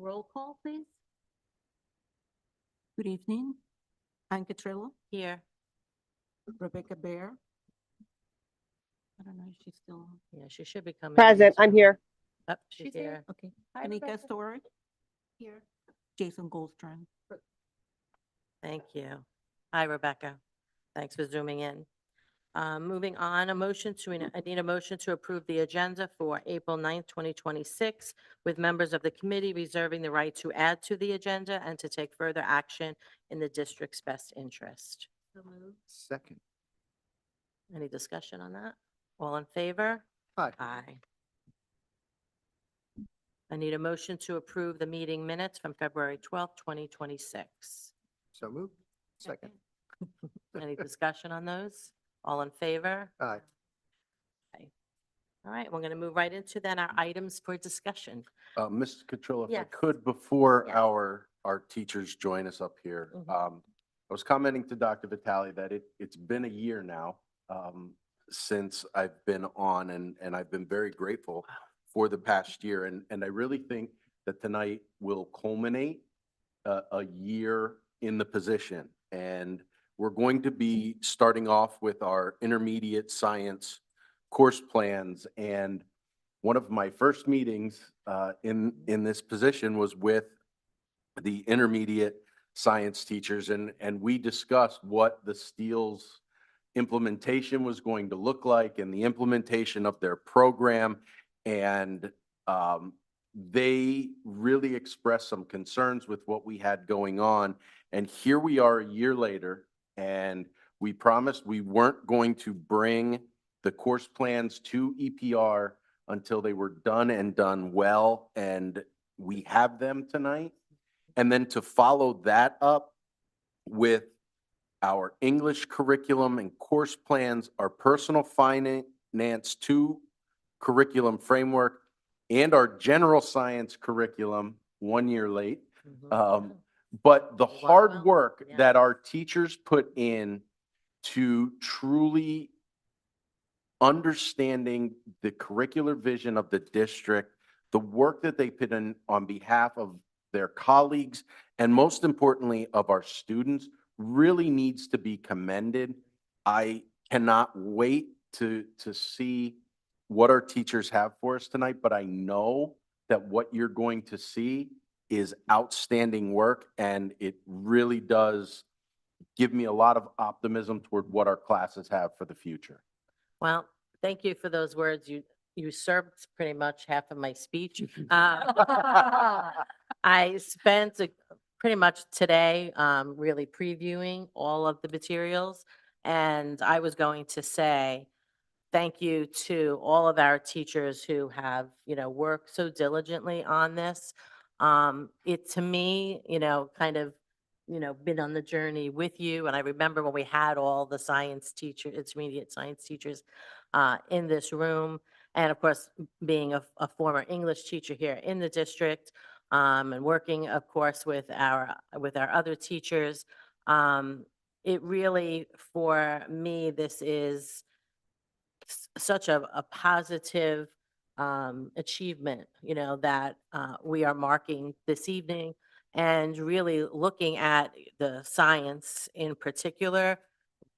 Roll call, please. Good evening. Ann Catrillo, Here. Rebecca Bear. I don't know if she's still on. Yeah, she should be coming. Present, I'm soon. here. Oh, she's here. Okay. Hi, Anika Rebecca. Story. Here. Jason Goldstern. Thank you. Hi, Rebecca. Thanks for zooming in. Moving on, I need a motion to approve the agenda for April 9th, 2026, with members of the committee reserving the right to add to the agenda and to take further action in the district's best interest. Second. Any discussion on that? All in favor? Aye. Aye. I need a motion to approve the meeting minutes from February 12th, 2026. So moved. Second. Any discussion on those? All in favor? Aye. All right, we're going to move right into then our items for discussion. Mrs. Catrillo, if I Yes. could, before Yes. our teachers join us up here, Mhm. I was commenting to Dr. Vitale that it's been a year now since I've been on, and I've been very grateful for the past year. And I really think that tonight will culminate a year in the position. And we're going to be starting off with our intermediate science course plans. And one of my first meetings in this position was with the intermediate science teachers, and we discussed what the Steele's implementation was going to look like and the implementation of their program. And they really expressed some concerns with what we had going on. And here we are a year later, and we promised we weren't going to bring the course plans to EPR until they were done and done well. And we have them tonight. And then to follow that up with our English curriculum and course plans, our personal finance 2 curriculum framework, and our general science curriculum 1 year late. Mhm. But the Wow. hard work Yeah. that our teachers put in to truly understanding the curricular vision of the district, the work that they put in on behalf of their colleagues, and most importantly of our students, really needs to be commended. I cannot wait to see what our teachers have for us tonight, but I know that what you're going to see is outstanding work, and it really does give me a lot of optimism toward what our classes have for the future. Well, thank you for those words. You served pretty much half of my speech. I spent pretty much today really previewing all of the materials, and I was going to say thank you to all of our teachers who have, worked so diligently on this. It, to me, kind of, been on the journey with you. And I remember when we had all the intermediate science teachers in this room. And of course, being a former English teacher here in the district, and working, of course, with our other teachers, it really, for me, this is such a positive achievement, that we are marking this evening, and really looking at the science in particular,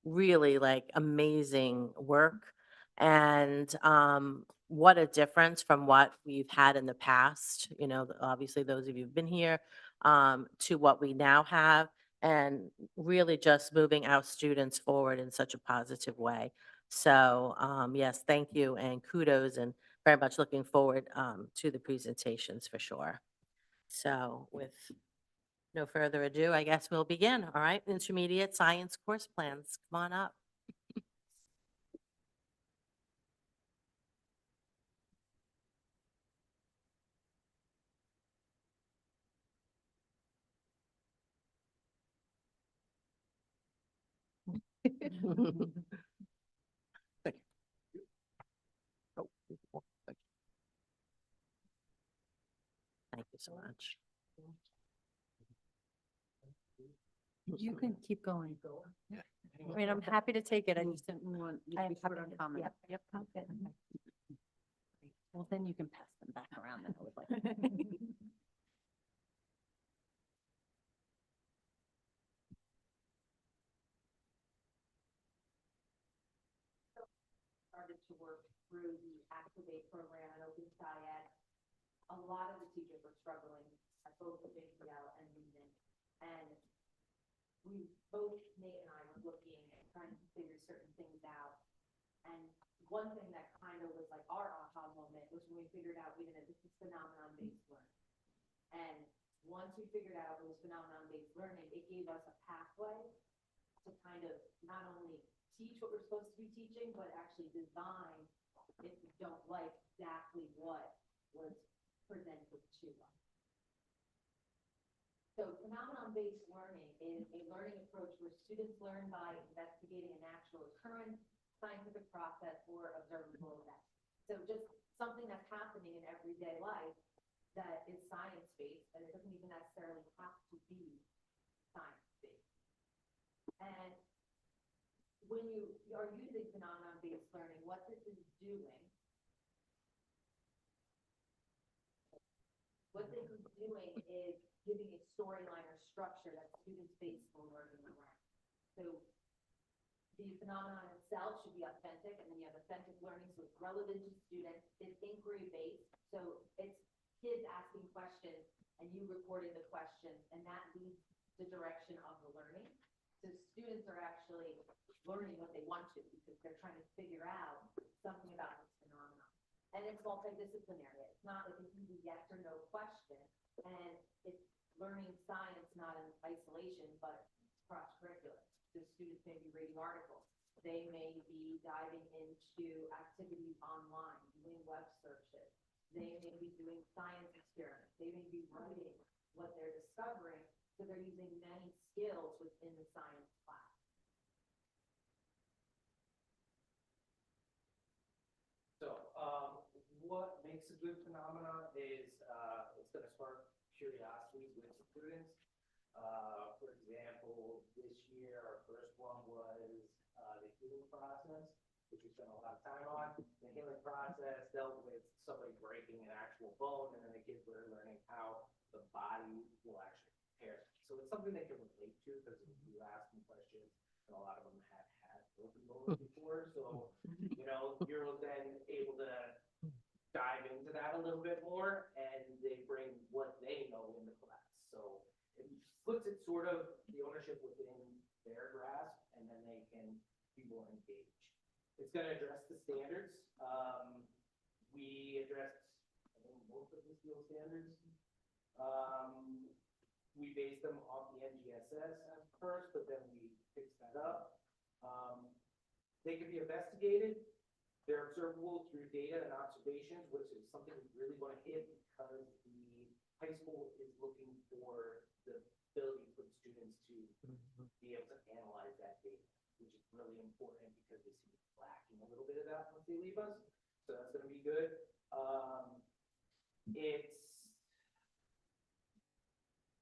really like amazing work. And what a difference from what we've had in the past, obviously those of you who've been here, to what we now have, and really just moving our students forward in such a positive way. So yes, thank you and kudos, and very much looking forward to the presentations for sure. So with no further ado, I guess we'll begin. All right, intermediate science course plans, come on up. Thank you. Oh, thank Thank you so much. You can keep going. Yeah. I mean, I'm happy to take it. I just didn't want you to I'm be short happy on to- comment. Yep, I'm good. Well, then you can pass them back around. Then I would like. to work through the Activate program at Open SciEd, a lot of the teachers were struggling at both the Big Yell and Union. And we both, Nate and I, were looking and trying to figure certain things out. And one thing that kind of was like our aha moment was when we figured out, wait a minute, this is phenomenon-based learning. And once we figured out it was phenomenon-based learning, it gave us a pathway to kind of not only teach what we're supposed to be teaching, but actually design if we don't like exactly what was presented to us. So phenomenon-based learning is a learning approach where students learn by investigating an actual occurrence, scientific process, or observable event. So just something that's happening in everyday life that is science-based, and it doesn't even necessarily have to be science-based. And when you are using phenomenon-based learning, what this is doing is giving a storyline or structure that students base their learning around. So the phenomenon itself should be authentic, and then you have authentic learning, so it's relevant to students. It's inquiry-based, so it's kids asking questions and you recording the questions, and that leads the direction of the learning. So students are actually learning what they want to because they're trying to figure out something about this phenomenon. And it's multidisciplinary. It's not like an easy yes or no question, and it's learning science not in isolation, but cross-curricular. The students may be reading articles. They may be diving into activities online, doing web searches. They may be doing science experiments. They may be writing what they're discovering. So they're using many skills within the science class. So, what makes a good phenomenon is it's going to spark curiosity with students. For example, this year our first one was the healing process, which we spent a lot of time on. The healing process dealt with somebody breaking an actual bone, and then the kids were learning how the body will actually repair. So it's something they can relate to because you ask them questions, and a lot of them have had broken bones before. So, you're then able to dive into that a little bit more, and they bring what they know in the class. So it puts it sort of the ownership within their grasp, and then they can be more engaged. It's going to address the standards. We addressed, I think, most of the steel standards. We based them off the NGSS at first, but then we fixed that up. They can be investigated. They're observable through data and observations, which is something we really want to hit because the high school is looking for the ability for the students to be able to analyze that data, which is really important because they seem to be lacking a little bit of that once they leave us. So that's going to be good. It's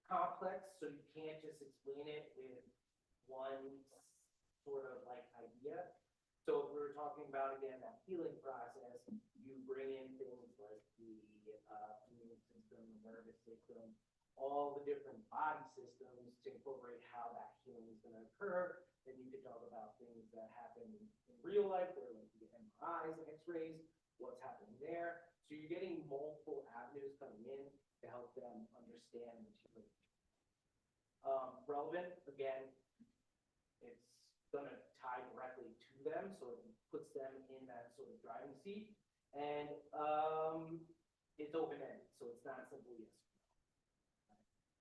complex, so you can't just explain it with one sort of like idea. So if we were talking about, again, that healing process, you bring in things like the immune system, the nervous system, all the different body systems to incorporate how that healing is going to occur. Then you could talk about things that happen in real life, where like you get MRIs and X-rays, what's happening there. So you're getting multiple avenues coming in to help them understand material. Relevant, again, it's going to tie directly to them, so it puts them in that sort of driving seat. And it's open-ended, so it's not simply yes or no.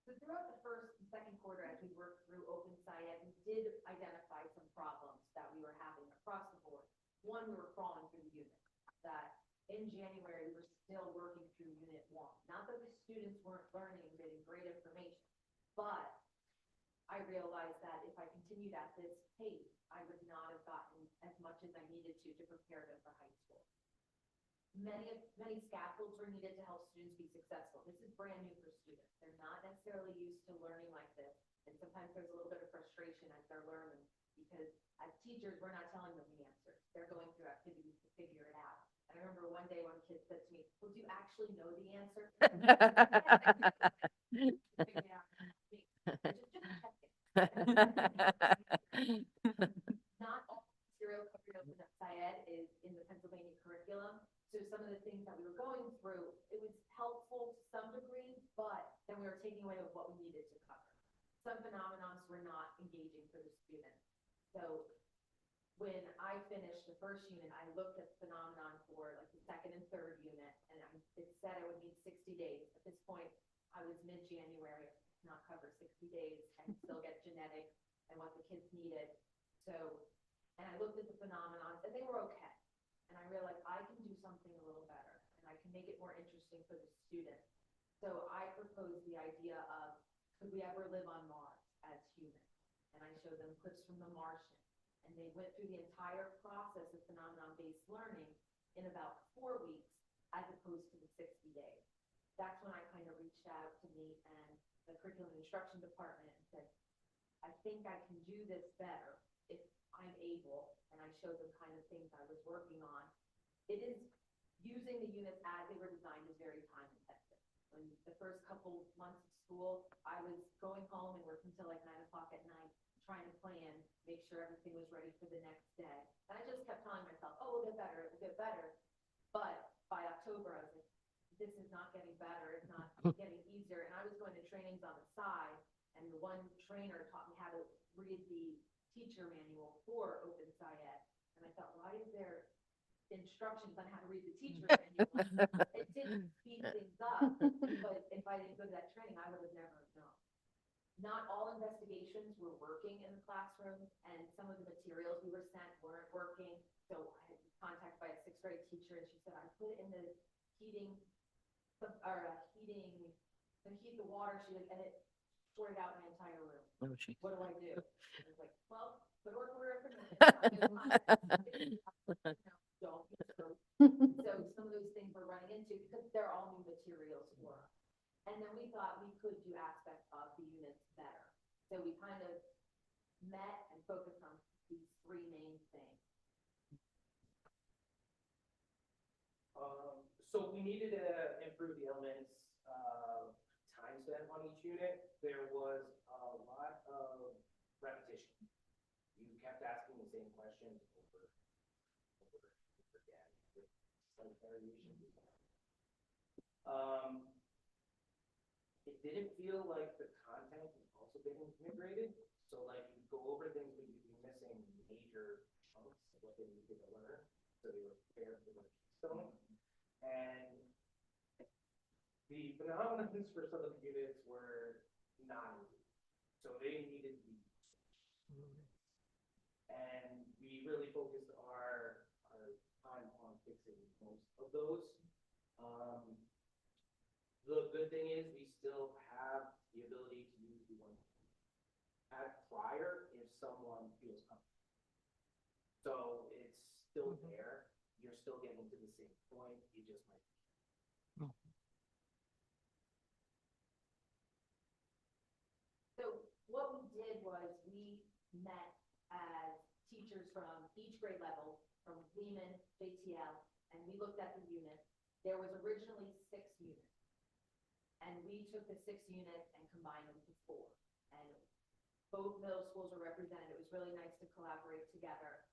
So throughout the first and second quarter, as we worked through Open SciEd, we did identify some problems that we were having across the board. One, we were crawling through the unit. That in January, we were still working through Unit 1. Not that the students weren't learning and getting great information, but I realized that if I continued at this pace, I would not have gotten as much as I needed to prepare them for high school. Many scaffolds were needed to help students be successful. This is brand new for students. They're not necessarily used to learning like this, and sometimes there's a little bit of frustration as they're learning because as teachers, we're not telling them the answers. They're going through activities to figure it out. And I remember one day one kid said to me, "Well, do you actually know the answer?" Figure it out. Just check it. going through, it was helpful to some degree, but then we were taking away what we needed to cover. Some phenomenons were not engaging for the student. So when I finished the first unit, I looked at the phenomenon for like the second and third unit, and it said I would need 60 days. At this point, I was mid-January, not cover 60 days and still get genetic and what the kids needed. So, and I looked at the phenomenons and they were okay. And I realized I can do something a little better and I can make it more interesting for the student. So I proposed the idea of, could we ever live on Mars as humans? And I showed them clips from The Martian. And they went through the entire process of phenomenon-based learning in about 4 weeks, as opposed to the 60 days. That's when I kind of reached out to me and the curriculum and instruction department and said, I think I can do this better if I'm able. And I showed them kind of things I was working on. It is, using the units as they were designed is very time intensive. When the first couple months of school, I was going home and working till like 9 o'clock at night, trying to plan, make sure everything was ready for the next day. And I just kept telling myself, oh, we'll get better, we'll get better. But by October, I was like, this is not getting better, it's not getting easier. And I was going to trainings on the side, and the one trainer taught me how to read the teacher manual for Open SciEd. And I thought, why is there instructions on how to read the teacher manual? It didn't speed things up, but if I didn't go to that training, I would have never known. Not all investigations were working in the classroom, and some of the materials we were sent weren't working. So I was contacted by a 6th grade teacher, and she said, I put it in the heating, to heat the water, and it poured out my entire room. Oh, gee. What do I do? I was like, well, good work order information. Don't get through. So some of those things we're running into because they're all new materials for us. And then we thought we could do aspects of the units better. So we kind of met and focused on these 3 main things. So we needed to improve the elements, time spent on each unit. There was a lot of repetition. You kept asking the same questions over again, with slight variations. It didn't feel like the content was also getting integrated. So like you go over things, but you'd be missing major chunks of what they needed to learn. So they were prepared for the keystone. And the phenomena for some of the units were not included. So they needed to be switched. And we really focused our time on fixing most of those. The good thing is we still have the ability to use the one at prior if someone feels comfortable. So it's still there. You're still getting to the same point. You just might. So what we did was we met as teachers from each grade level, from Lehman, JTL, and we looked at the units. There was originally 6 units. And we took the 6 units and combined them to 4. And both middle schools were represented. It was really nice to collaborate together.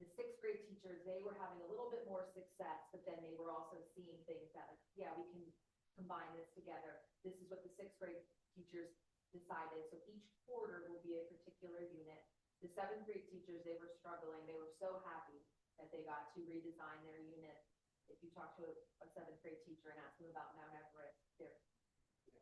The 6th grade teachers, they were having a little bit more success, but then they were also seeing things that, like, yeah, we can combine this together. This is what the 6th grade teachers decided. So each quarter will be a particular unit. The 7th grade teachers, they were struggling. They were so happy that they got to redesign their unit. If you talk to a 7th grade teacher and ask them about Mount Everest,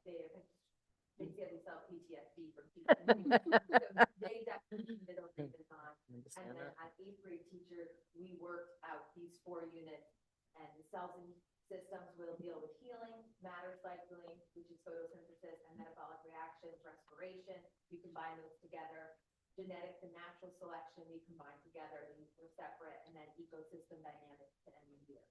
they said they felt PTSD from teaching. So they definitely did a redesign. And then as 8th grade teacher, we worked out these 4 units, and the cells and systems will deal with healing, matter cycling, which is photosynthesis, and metabolic reactions, respiration. We combine those together. Genetics and natural selection, we combine together. These were separate, and then ecosystem dynamics to end the year.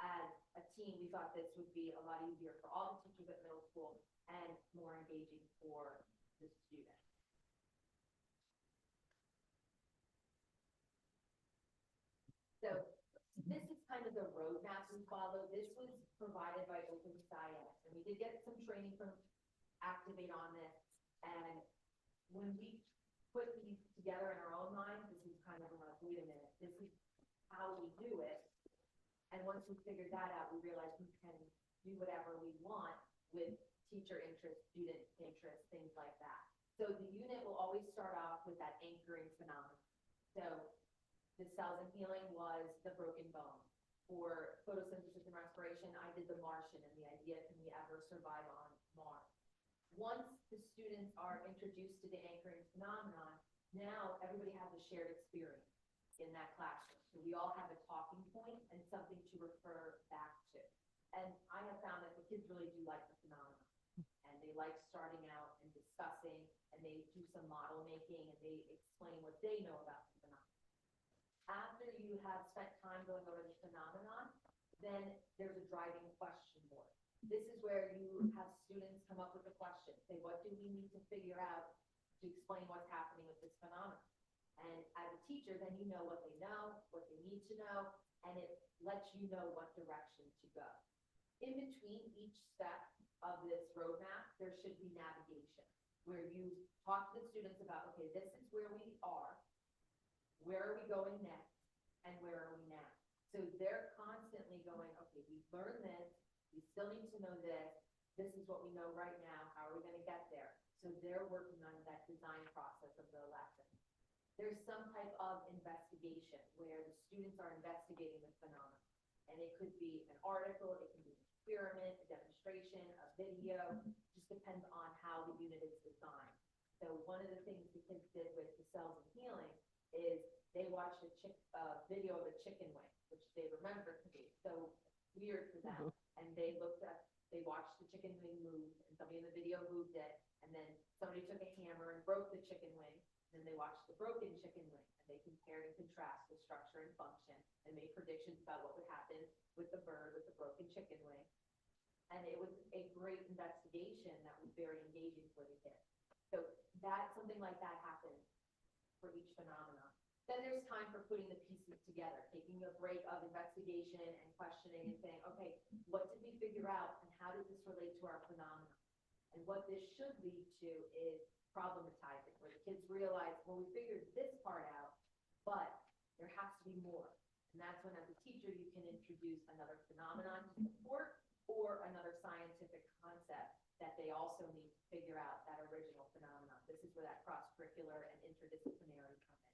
As a team, we thought this would be a lot easier for all the teachers at middle school and more engaging for the students. So this is kind of the roadmap we follow. This was provided by Open SciEd, and we did get some training from Activate on this. And when we put these together in our own minds, this is kind of like, wait a minute, this is how we do it. And once we figured that out, we realized we can do whatever we want with teacher interest, student interest, things like that. So the unit will always start off with that anchoring phenomenon. So the cells and healing was the broken bone. For photosynthesis and respiration, I did the Martian and the idea, can we ever survive on Mars? Once the students are introduced to the anchoring phenomenon, now everybody has a shared experience in that classroom. So we all have a talking point and something to refer back to. And I have found that the kids really do like the phenomenon. And they like starting out and discussing, and they do some model making, and they explain what they know about the phenomenon. After you have spent time going over the phenomenon, then there's a driving question board. This is where you have students come up with a question, say, what do we need to figure out to explain what's happening with this phenomenon? And as a teacher, then you know what they know, what they need to know, and it lets you know what direction to go. In between each step of this roadmap, there should be navigation, where you talk to the students about, okay, this is where we are we going next, and where are we now? So they're constantly going, okay, we've learned this, we still need to know this is what we know right now, how are we gonna get there? So they're working on that design process of the lesson. There's some type of investigation where the students are investigating the phenomenon. And it could be an article, it can be an experiment, a demonstration, a video, just depends on how the unit is designed. So one of the things the kids did with the cells and healing is they watched a video of a chicken wing, which they remember to be so weird for them. And they watched the chicken wing move, and somebody in the video moved it, and then somebody took a hammer and broke the chicken wing. Then they watched the broken chicken wing, and they compared and contrasted the structure and function and made predictions about what would happen with the bird with the broken chicken wing. And it was a great investigation that was very engaging for the kids. So something like that happens for each phenomenon. Then there's time for putting the pieces together, taking a break of investigation and questioning and saying, okay, what did we figure out and how does this relate to our phenomenon? And what this should lead to is problematizing, where the kids realize, well, we figured this part out, but there has to be more. And that's when, as a teacher, you can introduce another phenomenon to support or another scientific concept that they also need to figure out that original phenomenon. This is where that cross-curricular and interdisciplinary come in.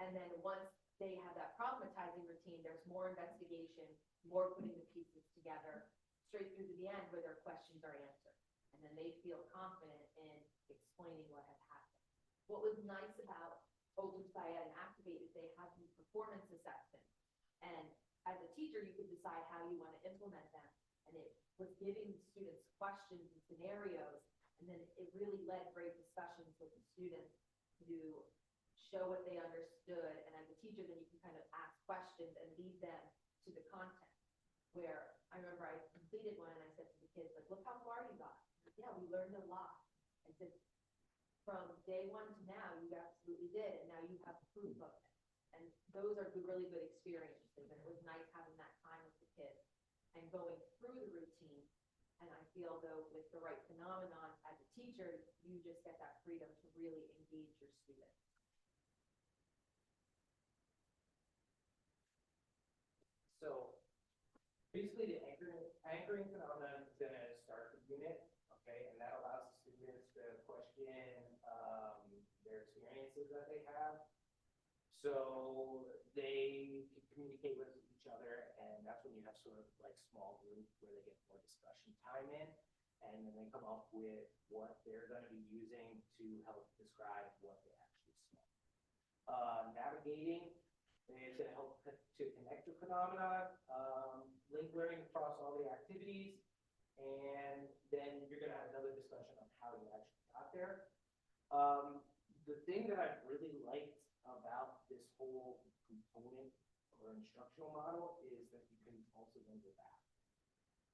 And then once they have that problematizing routine, there's more investigation, more putting the pieces together, straight through to the end where their questions are answered. And then they feel confident in explaining what has happened. What was nice about Open Syed and Activate is they have these performance assessments. And as a teacher, you could decide how you want to implement them. And it was giving the students questions and scenarios. And then it really led great discussions with the students to show what they understood. And as a teacher, then you can kind of ask questions and lead them to the content. Where I remember I completed one and I said to the kids, like, look how far you got. Yeah, we learned a lot. I said, from day one to now, you absolutely did, and now you have proof of it. And those are really good experiences, and it was nice having that time with the kids and going through the routine. And I feel, though, with the right phenomenon, as a teacher, you just get that freedom to really engage your students. So basically, the anchoring phenomenon is going to start the unit, okay, and that allows the students to question their experiences that they have. So they can communicate with each other, and that's when you have sort of like small groups where they get more discussion time in, and then they come up with what they're going to be using to help describe what they actually saw. Navigating is going to help to connect the phenomenon, link learning across all the activities, and then you're going to have another discussion on how you actually got there. The thing that I've really liked about this whole component or instructional model is that you can also then go back.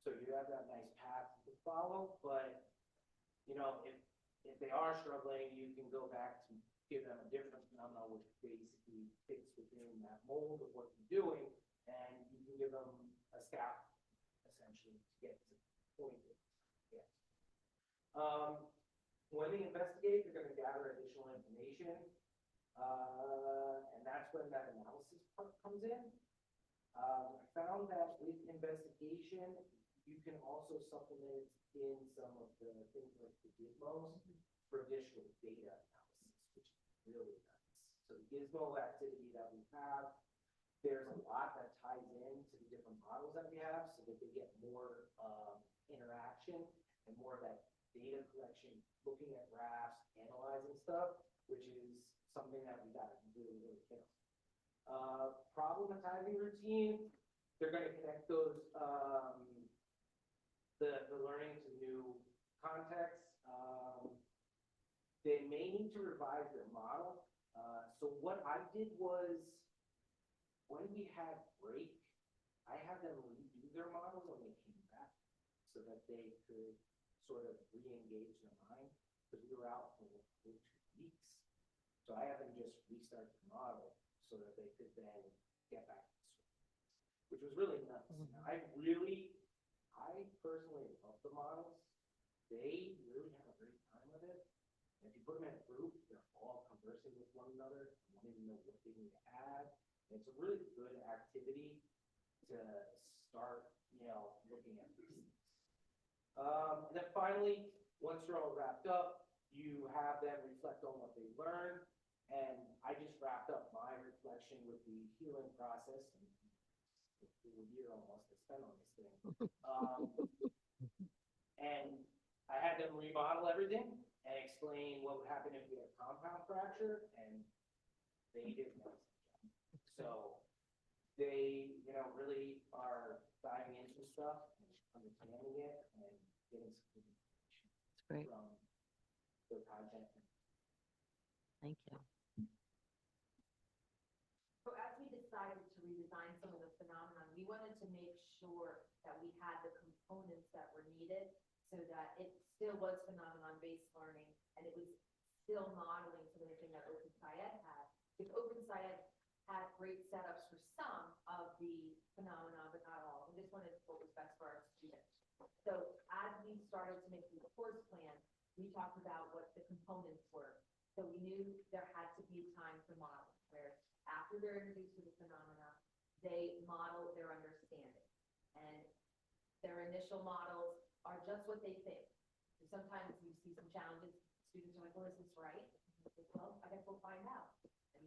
So you have that nice path to follow, but you know, if they are struggling, you can go back to give them a different phenomenon which basically fits within that mold of what you're doing, and you can give them a scaffold essentially to get to the point that you get. When they investigate, they're going to gather additional information, and that's when that analysis part comes in. I found that with investigation, you can also supplement in some of the things like the gizmos for additional data analysis, which is really nice. So the gizmo activity that we have, there's a lot that ties into the different models that we have so that they get more interaction and more of that data collection, looking at graphs, analyzing stuff, which is something that we got to really, really hit on. Problematizing routine, they're going to connect those, the learning to new contexts. They may need to revise their model. So what I did was, when we had break, I had them redo their models when they came back so that they could sort of re-engage their mind, because we were out for 2 weeks. So I had them just restart the model so that they could then get back to the swing, which was really nice. Now, I personally love the models. They really have a great time with it. And if you put them in a group, they're all conversing with one another, wanting to know what they need to add. And it's a really good activity to start, looking at these things. And then finally, once you're all wrapped up, you have them reflect on what they learned. And I just wrapped up my reflection with the healing process. And it's a year almost to spend on this thing. And I had them remodel everything and explain what would happen if we had a compound fracture, and they did that. So they, really are diving into stuff and understanding it and getting some information It's great. from their content. Thank you. So as we decided to redesign some of the phenomenon, we wanted to make sure that we had the components that were needed so that it still was phenomenon-based learning and it was still modeling some of the thing that OpenSciEd had. Because OpenSciEd had great setups for some of the phenomena, but not all. We just wanted what was best for our students. So as we started to make the course plan, we talked about what the components were. So we knew there had to be time for modeling, where after they're introduced to the phenomena, they model their understanding. And their initial models are just what they think. And sometimes we see some challenges. Students are like, well, is this right? Well, I guess we'll find out. And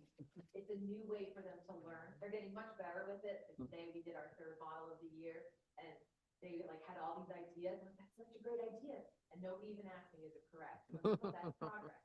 it's a new way for them to learn. They're getting much better with it. And today we did our 3rd model of the year, and they had all these ideas. And that's such a great idea. And nobody even asked me, is it correct? Well, that's progress.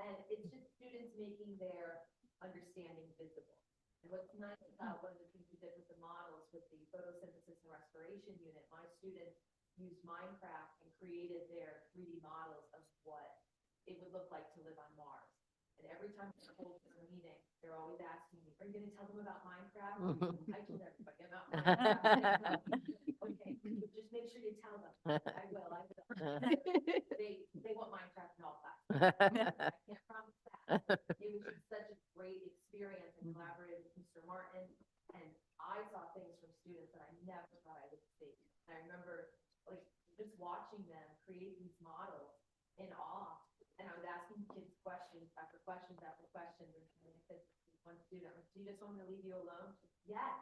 And it's just students making their understanding visible. And what's nice about one of the things we did with the models, with the photosynthesis and respiration unit, my students used Minecraft and created their 3D models of what it would look like to live on Mars. And every time we hold a meeting, they're always asking me, are you going to tell them about Minecraft? I told everybody about Minecraft. Okay, just make sure you tell them. I will. They want Minecraft in all classes. I can't promise that. It was just such a great experience and collaborated with Mr. Martin. And I saw things from students that I never thought I would see. And I remember just watching them create these models in awe. And I was asking kids questions after questions after questions. And I said to one student, do you just want me to leave you alone? Yes.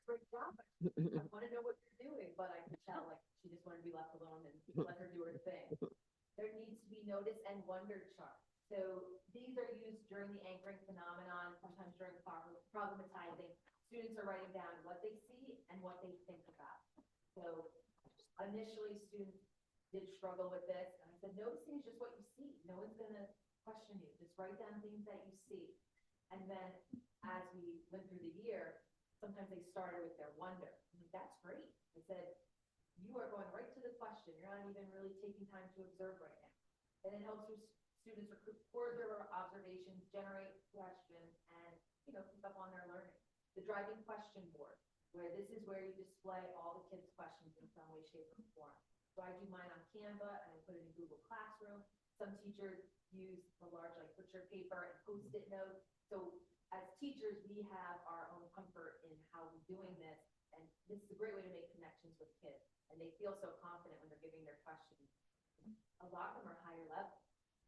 Great job. I want to know what you're doing, but I could tell she just wanted to be left alone and let her do her thing. There needs to be notice and wonder charts. So these are used during the anchoring phenomenon, sometimes during problematizing. Students are writing down what they see and what they think about. So initially, students did struggle with this, and I said, noticing is just what you see. No one's going to question you. Just write down things that you see. And then as we went through the year, sometimes they started with their wonder. That's great. I said, you are going right to the question. You're not even really taking time to observe right now. And it helps students record their observations, generate questions, and keep up on their learning. The driving question board, where this is where you display all the kids' questions in some way, shape, or form. So I do mine on Canva and I put it in Google Classroom. Some teachers use the large butcher paper and Post-it notes. So as teachers, we have our own comfort in how we're doing this, and this is a great way to make connections with kids. And they feel so confident when they're giving their questions. A lot of them are higher level,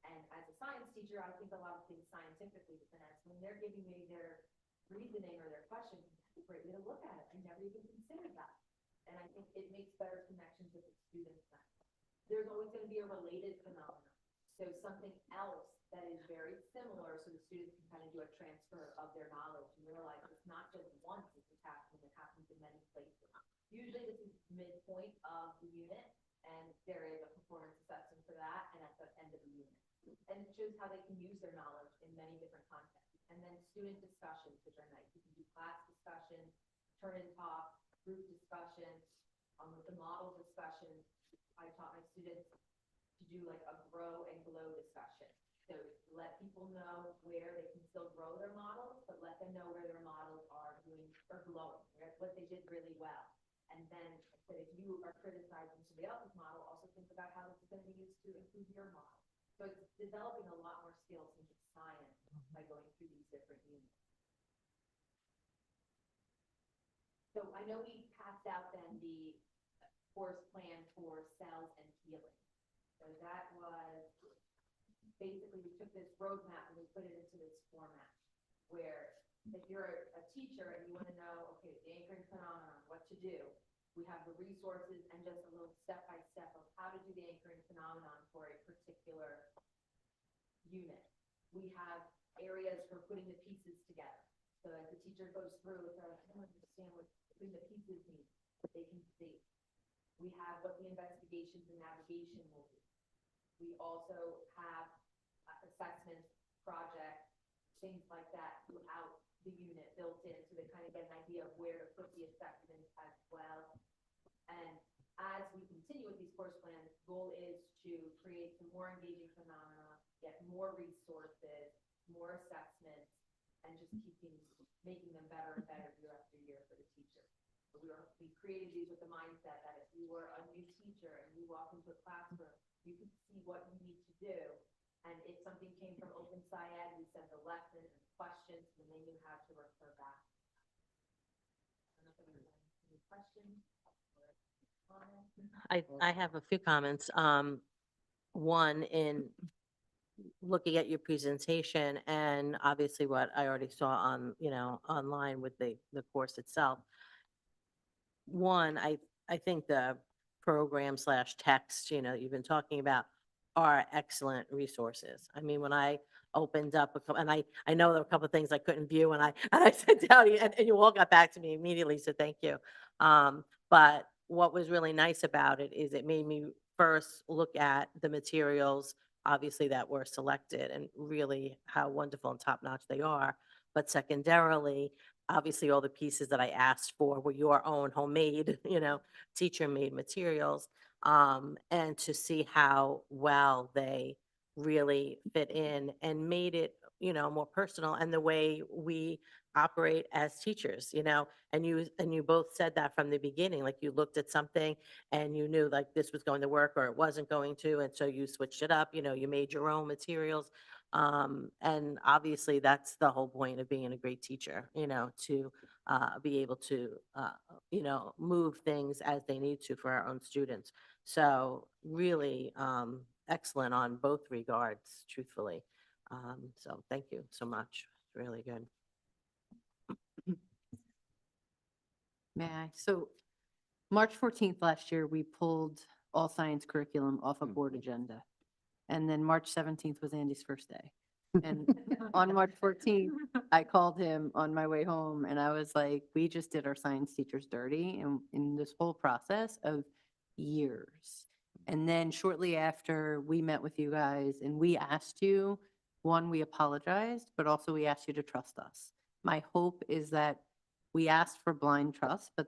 And as a science teacher, I think a lot of things scientifically, but then as when they're giving me their reasoning or their questions, that's a great way to look at it. I never even considered that. And I think it makes better connections with the students then. There's always going to be a related phenomenon. So something else that is very similar, so the students can kind of do a transfer of their knowledge and realize it's not just once this is happening, it happens in many places. Usually this is midpoint of the unit, and there is a performance assessment for that, and at the end of the unit. And it shows how they can use their knowledge in many different contexts. And then student discussions, which are nice. You can do class discussion, turn and talk, group discussion, with the model discussion. I taught my students to do like a grow and glow discussion. So let people know where they can still grow their models, but let them know where their models are doing or glowing, right? What they did really well. And then so if you are criticizing somebody else's model, also think about how this is going to be used to improve your model. So it's developing a lot more skills in just science by going through these different units. So I know we passed out then the course plan for cells and healing. So that was basically we took this roadmap and we put it into this format where if you're a teacher and you want to know, okay, the anchoring phenomenon, what to do, we have the resources and just a little step-by-step of how to do the anchoring phenomenon for a particular unit. We have areas for putting the pieces together. So as the teacher goes through, if they're like, I don't understand what putting the pieces mean, they can see. We have what the investigations and navigation will be. We also have assessments, projects, things like that throughout the unit built in so they kind of get an idea of where to put the assessments as well. And as we continue with these course plans, the goal is to create some more engaging phenomena, get more resources, more assessments, and just making them better and better year after year for the teacher. We created these with the mindset that if you were a new teacher and you walk into a classroom, you could see what you need to do. And if something came from Open SciEd, we sent the lesson and questions, and then you had to refer back. I don't know if anyone has any questions or comments. I have a few comments. One, in looking at your presentation and obviously what I already saw on, online with the course itself. One, I think the program slash text, you've been talking about are excellent resources. I mean, when I opened up a couple, and I know there were a couple of things I couldn't view and I sat down and you all got back to me immediately, so thank you. But what was really nice about it is it made me first look at the materials, obviously that were selected and really how wonderful and top notch they are. But secondarily, obviously all the pieces that I asked for were your own homemade, teacher-made materials. And to see how well they really fit in and made it, more personal and the way we operate as teachers, and you both said that from the beginning, like you looked at something and you knew like this was going to work or it wasn't going to, and so you switched it up, you made your own materials. And obviously that's the whole point of being a great teacher, to be able to, move things as they need to for our own students. So really excellent on both regards, truthfully. So thank you so much. It's really good. May I? So March 14th last year, we pulled all science curriculum off a board agenda. And then March 17th was Andy's first day. And on March 14th, I called him on my way home and I was like, we just did our science teachers dirty and in this whole process of years. And then shortly after we met with you guys and we asked you, one, we apologized, but also we asked you to trust us. My hope is that we asked for blind trust, but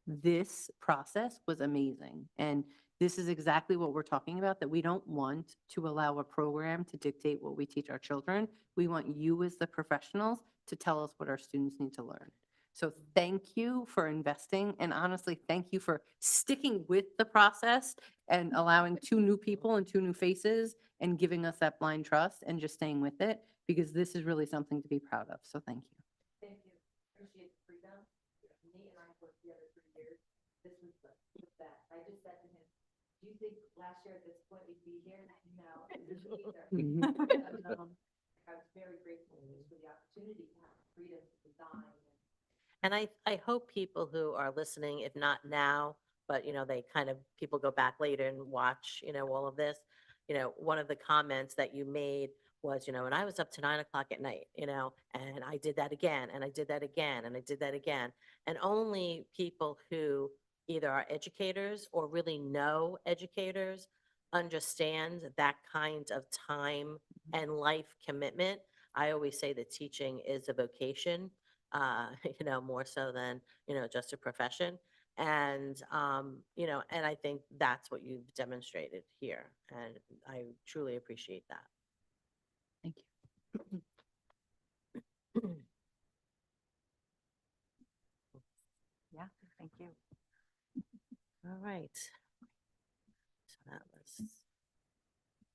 this process was amazing. And this is exactly what we're talking about, that we don't want to allow a program to dictate what we teach our children. We want you as the professionals to tell us what our students need to learn. So thank you for investing, and honestly, thank you for sticking with the process and allowing 2 new people and 2 new faces and giving us that blind trust and just staying with it, because this is really something to be proud of. So thank you. Thank you. Appreciate the freedom. Nate and I worked together for years. This was the best. I just said to him, Do you think last year at this point we'd be here? No. Mhm. I was very grateful just for the opportunity to have freedom to design. And I hope people who are listening, if not now, but, they kind of, people go back later and watch, all of this. One of the comments that you made was, and I was up to 9 o'clock at night, and I did that again, and I did that again, and I did that again. And only people who either are educators or really know educators understand that kind of time and life commitment. I always say that teaching is a vocation, more so than, just a profession. And, and I think that's what you've demonstrated here. And I truly appreciate that. Thank you. Yeah, thank you. All right. So that was,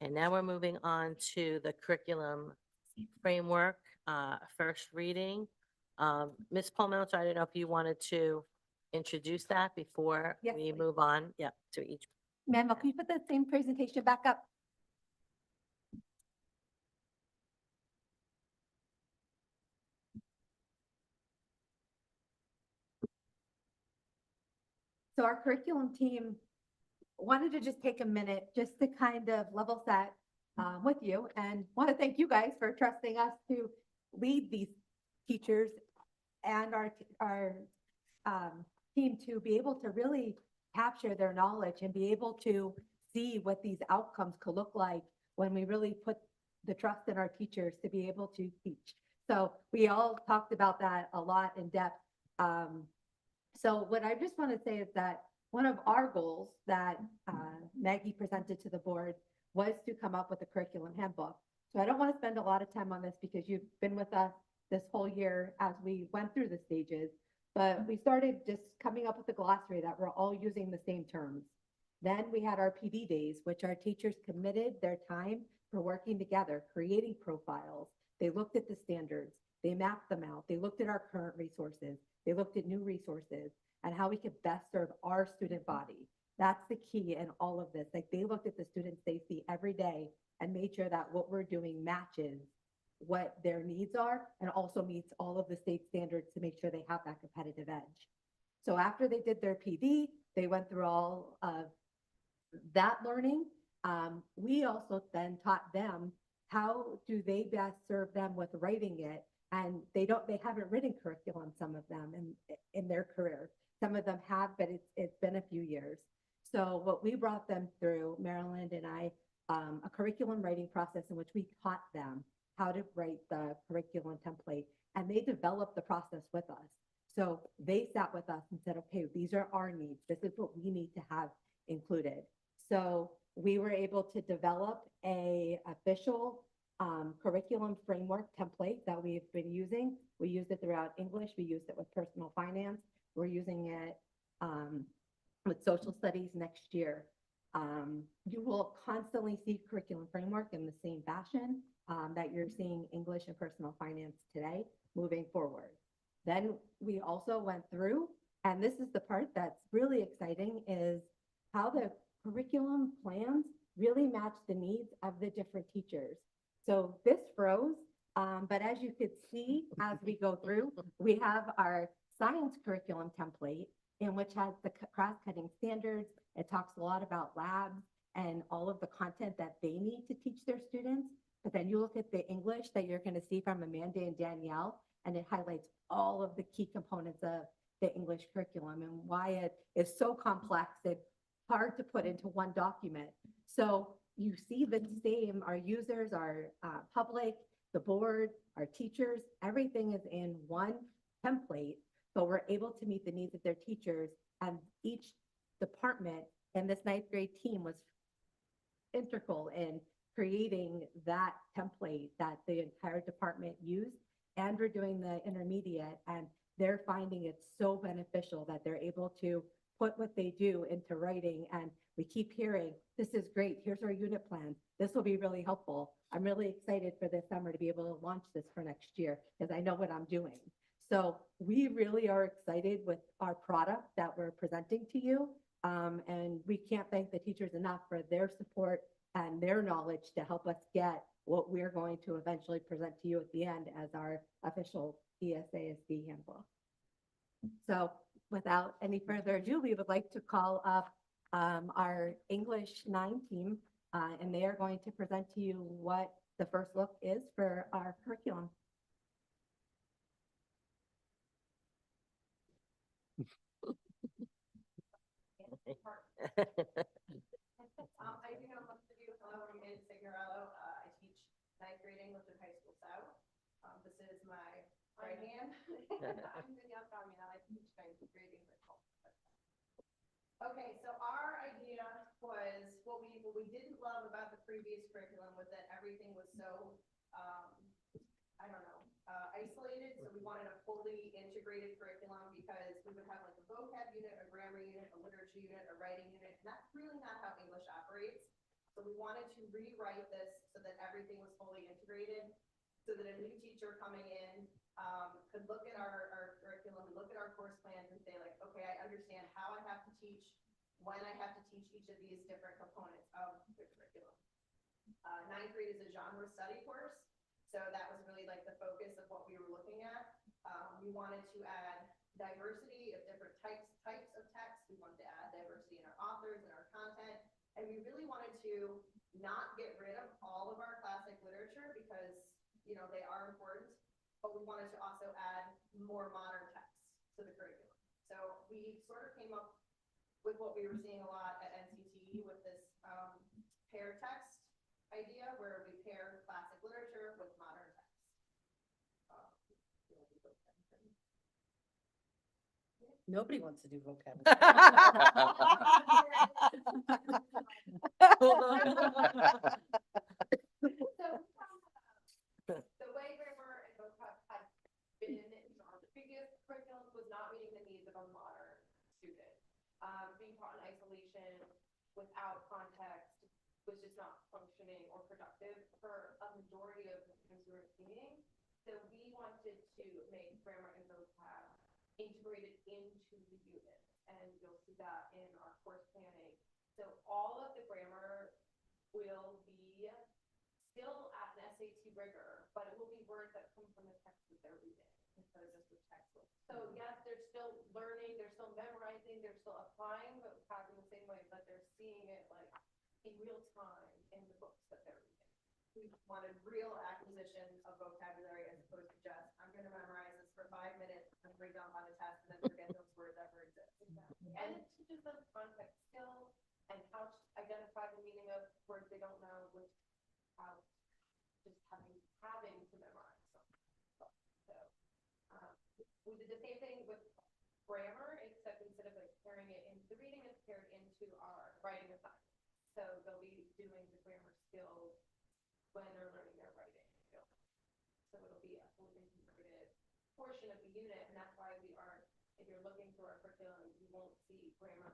and now we're moving on to the curriculum framework, first reading. Ms. Palmetto, I don't know if you wanted to introduce that before Yes, we please. move on, to each. Manuel, can you put the same presentation back up? So our curriculum team wanted to just take a minute just to kind of level set with you, and want to thank you guys for trusting us to lead these teachers and our team to be able to really capture their knowledge and be able to see what these outcomes could look like when we really put the trust in our teachers to be able to teach. So we all talked about that a lot in depth. So what I just want to say is that one of our goals that Maggie presented to the board was to come up with a curriculum handbook. So I don't want to spend a lot of time on this because you've been with us this whole year as we went through the stages, but we started just coming up with a glossary that we're all using the same terms. Then we had our PD days, which our teachers committed their time for working together, creating profiles. They looked at the standards, they mapped them out, they looked at our current resources, they looked at new resources and how we could best serve our student body. That's the key in all of this. Like, they looked at the students they see every day and made sure that what we're doing matches what their needs are and also meets all of the state standards to make sure they have that competitive edge. So after they did their PD, they went through all of that learning. We also then taught them how do they best serve them with writing it. And they haven't written curriculum, some of them in their career. Some of them have, but it's been a few years. So what we brought them through, Maryland and I, a curriculum writing process in which we taught them how to write the curriculum template, and they developed the process with us. So they sat with us and said, okay, these are our needs. This is what we need to have included. So we were able to develop a official curriculum framework template that we've been using. We used it throughout English. We used it with personal finance. We're using it with social studies next year. You will constantly see curriculum framework in the same fashion that you're seeing English and personal finance today moving forward. Then we also went through, and this is the part that's really exciting, is how the curriculum plans really match the needs of the different teachers. So this froze, but as you could see, as we go through, we have our science curriculum template in which has the cross-cutting standards. It talks a lot about labs and all of the content that they need to teach their students. But then you look at the English that you're going to see from Amanda and Danielle, and it highlights all of the key components of the English curriculum and why it is so complex and hard to put into one document. So you see the same, our users, our public, the board, our teachers, everything is in one template, but we're able to meet the needs of their teachers. And each department and this ninth grade team was integral in creating that template that the entire department used. And we're doing the intermediate, and they're finding it so beneficial that they're able to put what they do into writing. And we keep hearing, this is great, here's our unit plan, this will be really helpful. I'm really excited for this summer to be able to launch this for next year because I know what I'm doing. So we really are excited with our product that we're presenting to you. And we can't thank the teachers enough for their support and their knowledge to help us get what we're going to eventually present to you at the end as our official ESASD handbook. So without any further ado, we would like to call up our English 9 team, and they are going to present to you what the first look is for our curriculum. I do know most of you. Hello, I'm Ann Signorello. I teach 9th grade English at High School South. This is my right hand. I'm Danielle Damian. I teach 9th grade English. Okay, so our idea was what we didn't love about the previous curriculum was that everything was so, I don't know, isolated. So we wanted a fully integrated curriculum because we would have like a vocab unit, a grammar unit, a literature unit, a writing unit, and that's really not how English operates. So we wanted to rewrite this so that everything was fully integrated, so that a new teacher coming in could look at our curriculum, look at our course plans and say like, okay, I understand how I have to teach, when I have to teach each of these different components of the curriculum. 9th grade is a genre study course. So that was really like the focus of what we were looking at. We wanted to add diversity of different types of text. We wanted to add diversity in our authors and our content. And we really wanted to not get rid of all of our classic literature because, you know, they are important, but we wanted to also add more modern texts to the curriculum. So we sort of came up with what we were seeing a lot at NCTE with this pair text idea where we pair classic literature with modern text. Nobody wants to do vocabulary. The way grammar and vocab had been in our previous curriculums was not meeting the needs of a modern student. Being taught in isolation without context was just not functioning or productive for a majority of the students we were seeing. So we wanted to make grammar and vocab integrated into the unit, and you'll see that in our course planning. So all of the grammar will be still at an SAT rigor, but it will be words that come from the text that they're reading instead of just the textbook. So yes, they're still learning, they're still memorizing, they're still applying vocab in the same way, but they're seeing it like in real time in the books that they're reading. We wanted real acquisition of vocabulary as opposed to just, I'm going to memorize this for 5 minutes and bring it on the test and then forget those words ever exist. Exactly. And it teaches them context skills and how to identify the meaning of words they don't know without just having to memorize something. So we did the same thing with grammar, except instead of like pairing it into the reading, it's paired into our writing assignment. So they'll be doing the grammar skills when they're learning their writing skills. So it'll be a fully integrated portion of the unit, and that's why we are, if you're looking through our curriculum, you won't see grammar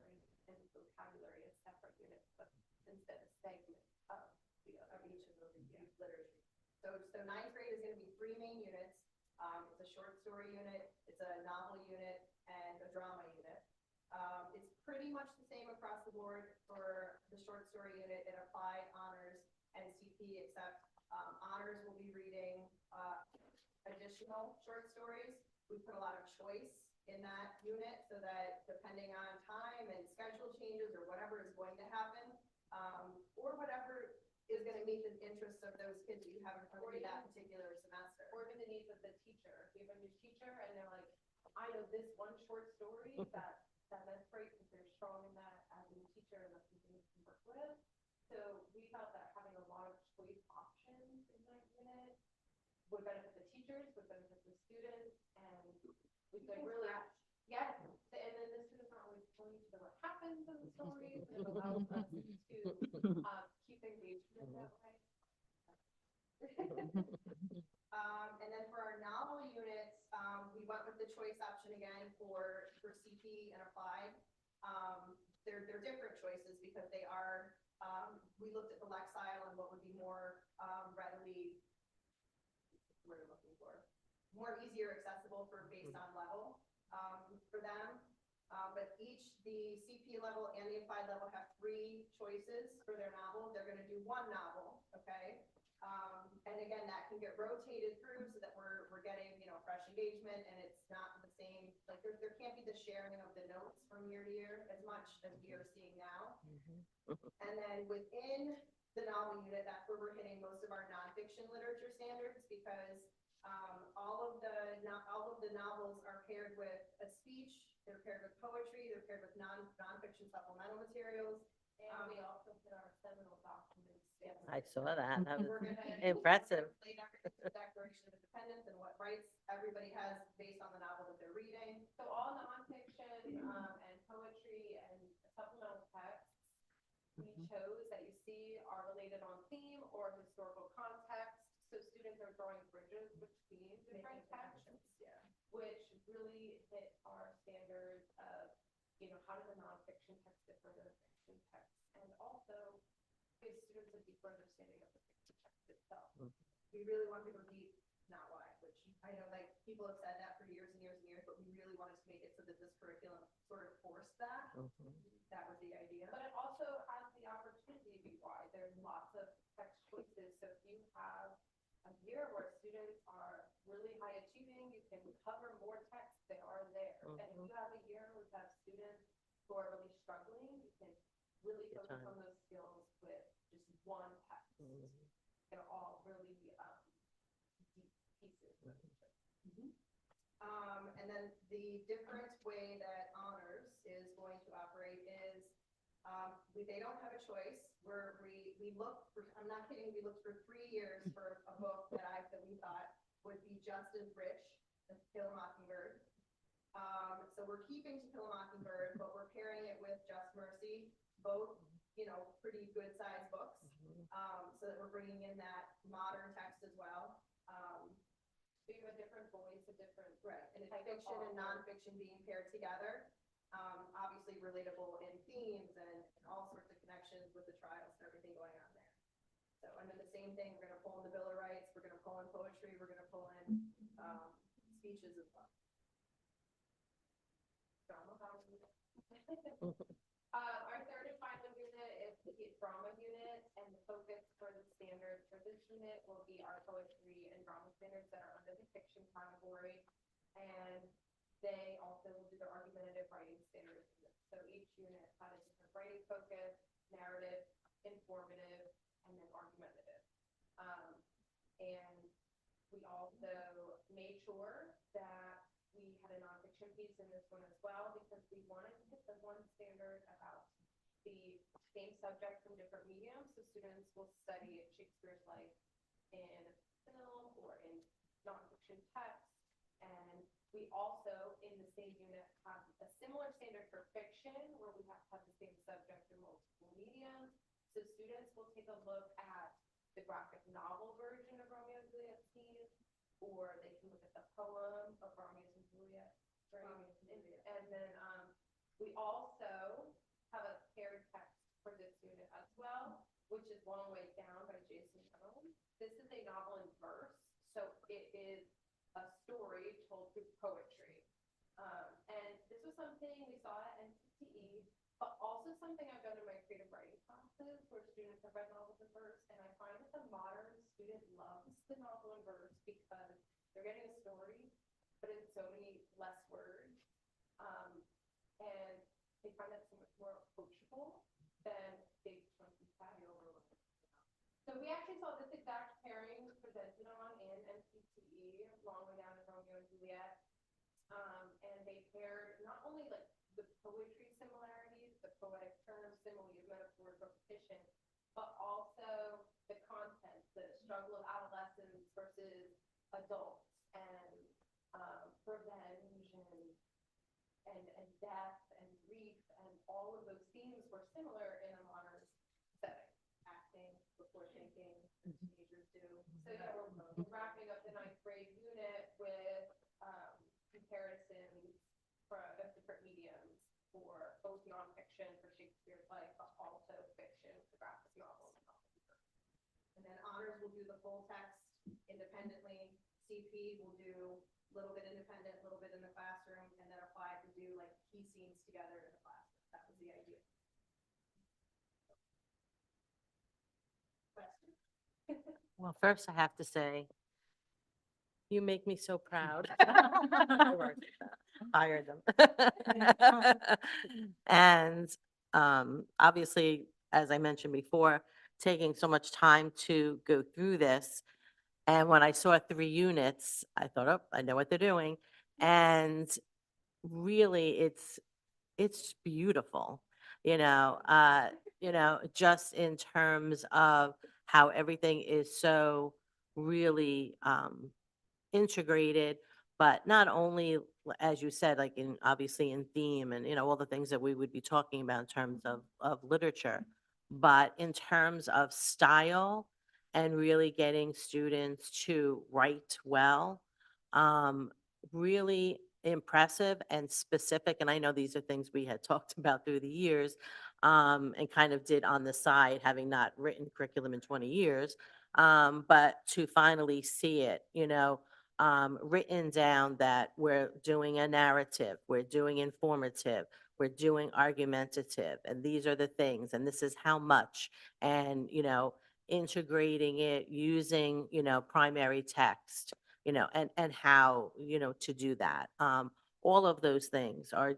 and vocabulary as separate units, but instead a segment of each of those literature. So 9th grade is going to be 3 main units. It's a short story unit, it's a novel unit, and a drama unit. It's pretty much the same across the board for the short story unit in applied, honors, and CP, except honors will be reading additional short stories. We put a lot of choice in that unit so that depending on time and schedule changes or whatever is going to happen, or whatever is going to meet the interests of those kids that you have in front of you that particular semester. Or even the needs of the teacher. If you have a new teacher and they're like, I know this one short story that's great because they're strong in that as a new teacher and that's something you can work with. So we felt that having a lot of choice options in that unit would benefit the teachers, would benefit the students, and we could really, yes, and then the students aren't always telling each other what happens in the stories, and it allows us to keep engagement that way. And then for our novel units, we went with the choice option again for CP and applied. They're different choices because they are, we looked at the Lexile and what would be more readily, what are we looking for? More easier accessible for based on level for them. But the CP level and the applied level have 3 choices for their novel. They're gonna do 1 novel, okay? And again, that can get rotated through so that we're getting, fresh engagement, and it's not the same, like, there can't be the sharing of the notes from year to year as much as we are seeing now. And then within the novel unit, that's where we're hitting most of our nonfiction literature standards, because all of the novels are paired with a speech, they're paired with poetry, they're paired with nonfiction supplemental materials. And we also put our seminal documents. I saw that. That was We're gonna- impressive. Late Declaration of Independence and what rights everybody has based on the novel that they're reading. So all nonfiction, and poetry and supplemental texts we chose that you see are related on theme or historical context. So students are drawing bridges between different texts, which really hit our standards of, how does a nonfiction text differ than a fiction text? And also give students a deeper understanding of the fiction text itself. We really want people to read not why, which I know, like, people have said that for years and years and years, but we really wanted to make it so that this curriculum sort of forced that. That was the idea. But it also has the opportunity to be wide. There's lots of text choices. So if you have a year where students are really high achieving, you can cover more text, they are there. And if you have a year where you have students who are really struggling, you can really Good focus time. on those skills with just one text. They're all really deep pieces. And then the different way that honors is going to operate is, they don't have a choice. We looked for, I'm not kidding, we looked for 3 years for a book that we thought would be just as rich as To Kill a Mockingbird. So we're keeping To Kill a Mockingbird, but we're pairing it with Just Mercy, both, pretty good sized books. So that we're bringing in that modern text as well. So you have a different voice, a different. Right, and it's type of fiction and author. nonfiction being paired together. Obviously relatable in themes and all sorts of connections with the trials and everything going on there. So, and then the same thing, we're gonna pull in the Bill of Rights, we're gonna pull in poetry, we're gonna pull in, speeches as well. Drama. Our third and final unit is the drama unit, and the focus for the standards for this unit will be our poetry and drama standards that are under the fiction category. And they also will do their argumentative writing standards. So each unit had a different writing focus, narrative, informative, and then argumentative. And we also made sure that we had a nonfiction piece in this one as well, because we wanted to hit the one standard about the same subject from different mediums. So students will study Shakespeare's life in film or in nonfiction text. And we also, in the same unit, have a similar standard for fiction, where we have to have the same subject in multiple mediums. So students will take a look at the graphic novel version of Romeo and Juliet scene, or they can look at the poem of Romeo and Juliet. And then we also have a paired text for this unit as well, which is Long Way Down by Jason Young. This is a novel in verse, so it is a story told through poetry. And this was something we saw at NCTE, but also something I've done in my creative writing classes where students have read novels in verse, and I find that the modern student loves the novel in verse because they're getting a story, but in so many less words. And they find that so much more approachable than big chunky patio overload. So we actually saw this exact pairing presented on in NCTE, Long Way Down and Romeo and Juliet. And they paired not only like the poetry similarities, the poetic terms, similes, metaphors, repetition, but also the content, the struggle of adolescents versus adults, and revenge and death and grief, and all of those themes were similar in a modern setting. Acting before thinking, as teenagers do. So yeah, we're wrapping up the 9th grade unit with comparisons for of different mediums for both nonfiction for Shakespeare's life, but also fiction for graphic novels. And then honors will do the full text independently. CP will do a little bit independent, a little bit in the classroom, and then applied to do like key scenes together in the classroom. That was the idea. Question? Well, first I have to say, you make me so proud. I worked, hired them. And obviously, as I mentioned before, taking so much time to go through this. And when I saw 3 units, I thought, oh, I know what they're doing. And really, it's beautiful, just in terms of how everything is so really integrated, but not only, as you said, like in, obviously in theme and, all the things that we would be talking about in terms of literature, but in terms of style and really getting students to write well, um, really impressive and specific. And I know these are things we had talked about through the years, and kind of did on the side, having not written curriculum in 20 years. But to finally see it, written down that we're doing a narrative, we're doing informative, we're doing argumentative, and these are the things, and this is how much, and, integrating it using, primary text, and how, to do that. All of those things are,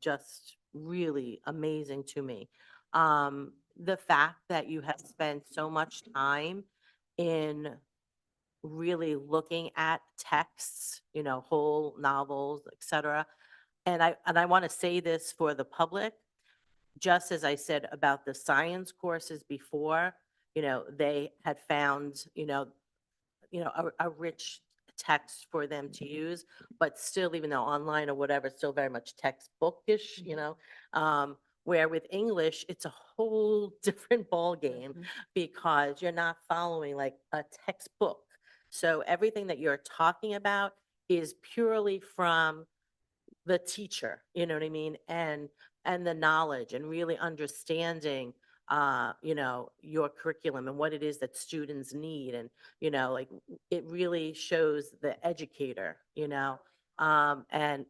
just really amazing to me. The fact that you have spent so much time in really looking at texts, whole novels, et cetera. And I want to say this for the public, just as I said about the science courses before, they had found, a rich text for them to use, but still, even though online or whatever, still very much textbookish, where with English, it's a whole different ball game because you're not following like a textbook. So everything that you're talking about is purely from the teacher, you know what I mean? And the knowledge and really understanding your curriculum and what it is that students need. And, like it really shows the educator, and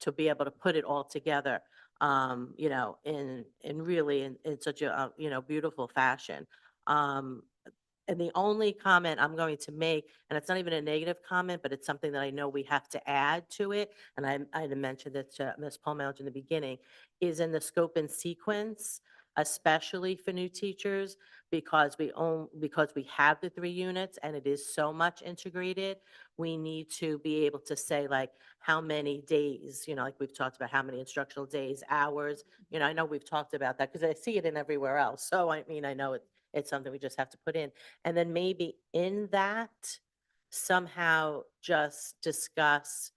to be able to put it all together, in really in such a, beautiful fashion. Um, and the only comment I'm going to make, and it's not even a negative comment, but it's something that I know we have to add to it, and I had mentioned it to Ms. Palmount in the beginning, is in the scope and sequence, especially for new teachers, because because we have the 3 units and it is so much integrated, we need to be able to say like how many days, like we've talked about how many instructional days, hours, I know we've talked about that because I see it in everywhere else. So I mean, I know it's something we just have to put in. And then maybe in that, somehow just discuss,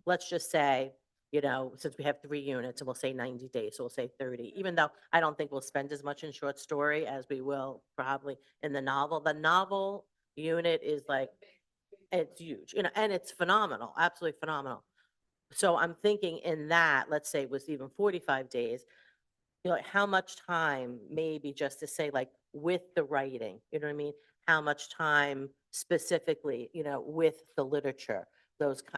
let's just say, since we have 3 units and we'll say 90 days, so we'll say 30, even though I don't think we'll spend as much in short story as we will probably in the novel. The novel unit is like, it's huge, and it's phenomenal, absolutely phenomenal. So I'm thinking in that, let's say it was even 45 days, like how much time, maybe just to say like with the writing, you know what I mean? How much time specifically, with the literature,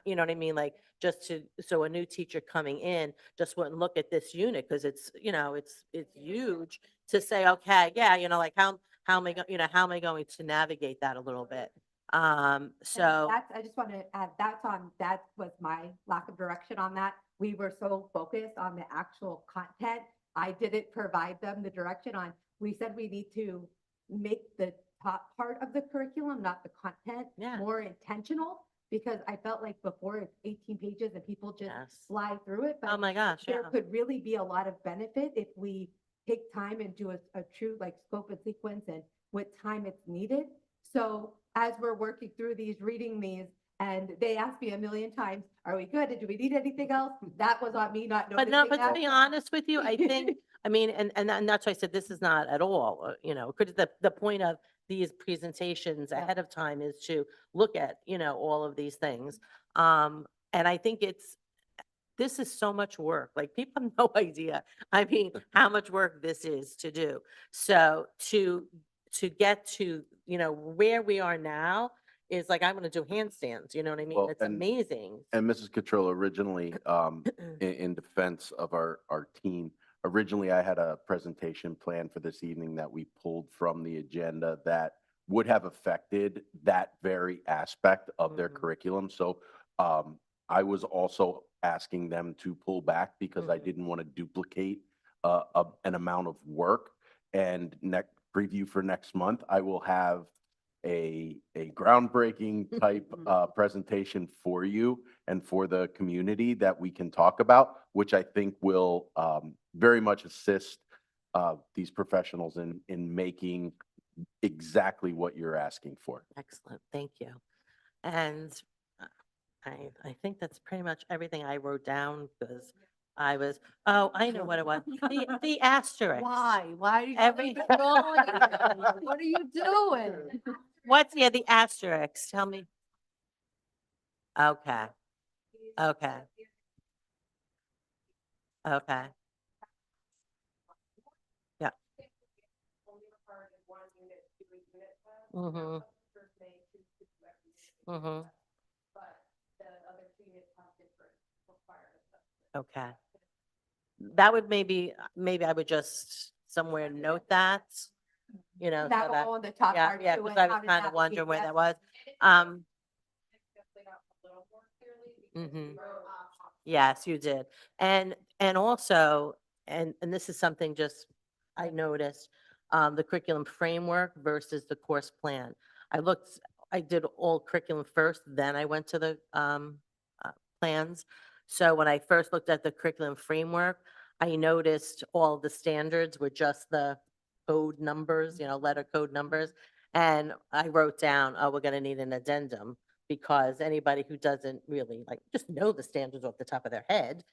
you know what I mean? Like just to, so a new teacher coming in just wouldn't look at this unit because it's, it's huge to say, okay, yeah, like how am I, how am I going to navigate that a little bit? And So, I just want to add, that was my lack of direction on that. We were so focused on the actual content. I didn't provide them the direction on, we said we need to make the top part of the curriculum, not the content, Yeah. more intentional, because I felt like before it's 18 pages and people just yes. fly through it. Oh But my gosh, yeah. there could really be a lot of benefit if we take time and do a true like scope and sequence and what time it's needed. So as we're working through these, reading these, and they asked me a million times, are we good? Do we need anything else? That was on me not But noticing no, but to that. be honest with you, I think, I mean, and that's why I said this is not at all, because the point of these presentations Yeah. ahead of time is to look at, all of these things. And I think this is so much work. Like people have no idea. I mean, how much work this is to do. So to get to, where we are now is like, I'm gonna do handstands, you know what I mean? Well, It's and- amazing. And Mrs. Catrilla, originally, in defense of our team, originally I had a presentation plan for this evening that we pulled from the agenda that would have affected that very aspect of their Mhm. curriculum. So I was also asking them to pull back because I Mhm. didn't want to duplicate an amount of work. And next preview for next month, I will have a groundbreaking type presentation for you and for the community that we can talk about, which I think will very much assist these professionals in making exactly what you're asking for. Excellent, thank you. And uh, I think that's pretty much everything I wrote down because I was, oh, I know what it was. The asterisk. Why? Why? do you Every- keep it going? What are you doing? What's, yeah, the asterisk? Tell me. Okay, okay, okay. Yeah. Only required in one unit, two unit test. Mm-hmm, First May, two every unit, mm-hmm, but the other two units have different requirements. okay. That would maybe I would just somewhere note that, you know, so That will that, go on the top yeah, part yeah, too, because and I how was to kind of wondering navigate where the that was. Um, Definitely got a little more clearly because we Mhm. wrote off. Yes, you did. And also, and this is something just I noticed, the curriculum framework versus the course plan. I did all curriculum first, then I went to the plans. So when I first looked at the curriculum framework, I noticed all the standards were just the code numbers, letter code numbers. And I wrote down, oh, we're going to need an addendum because anybody who doesn't really just know the standards off the top of their head,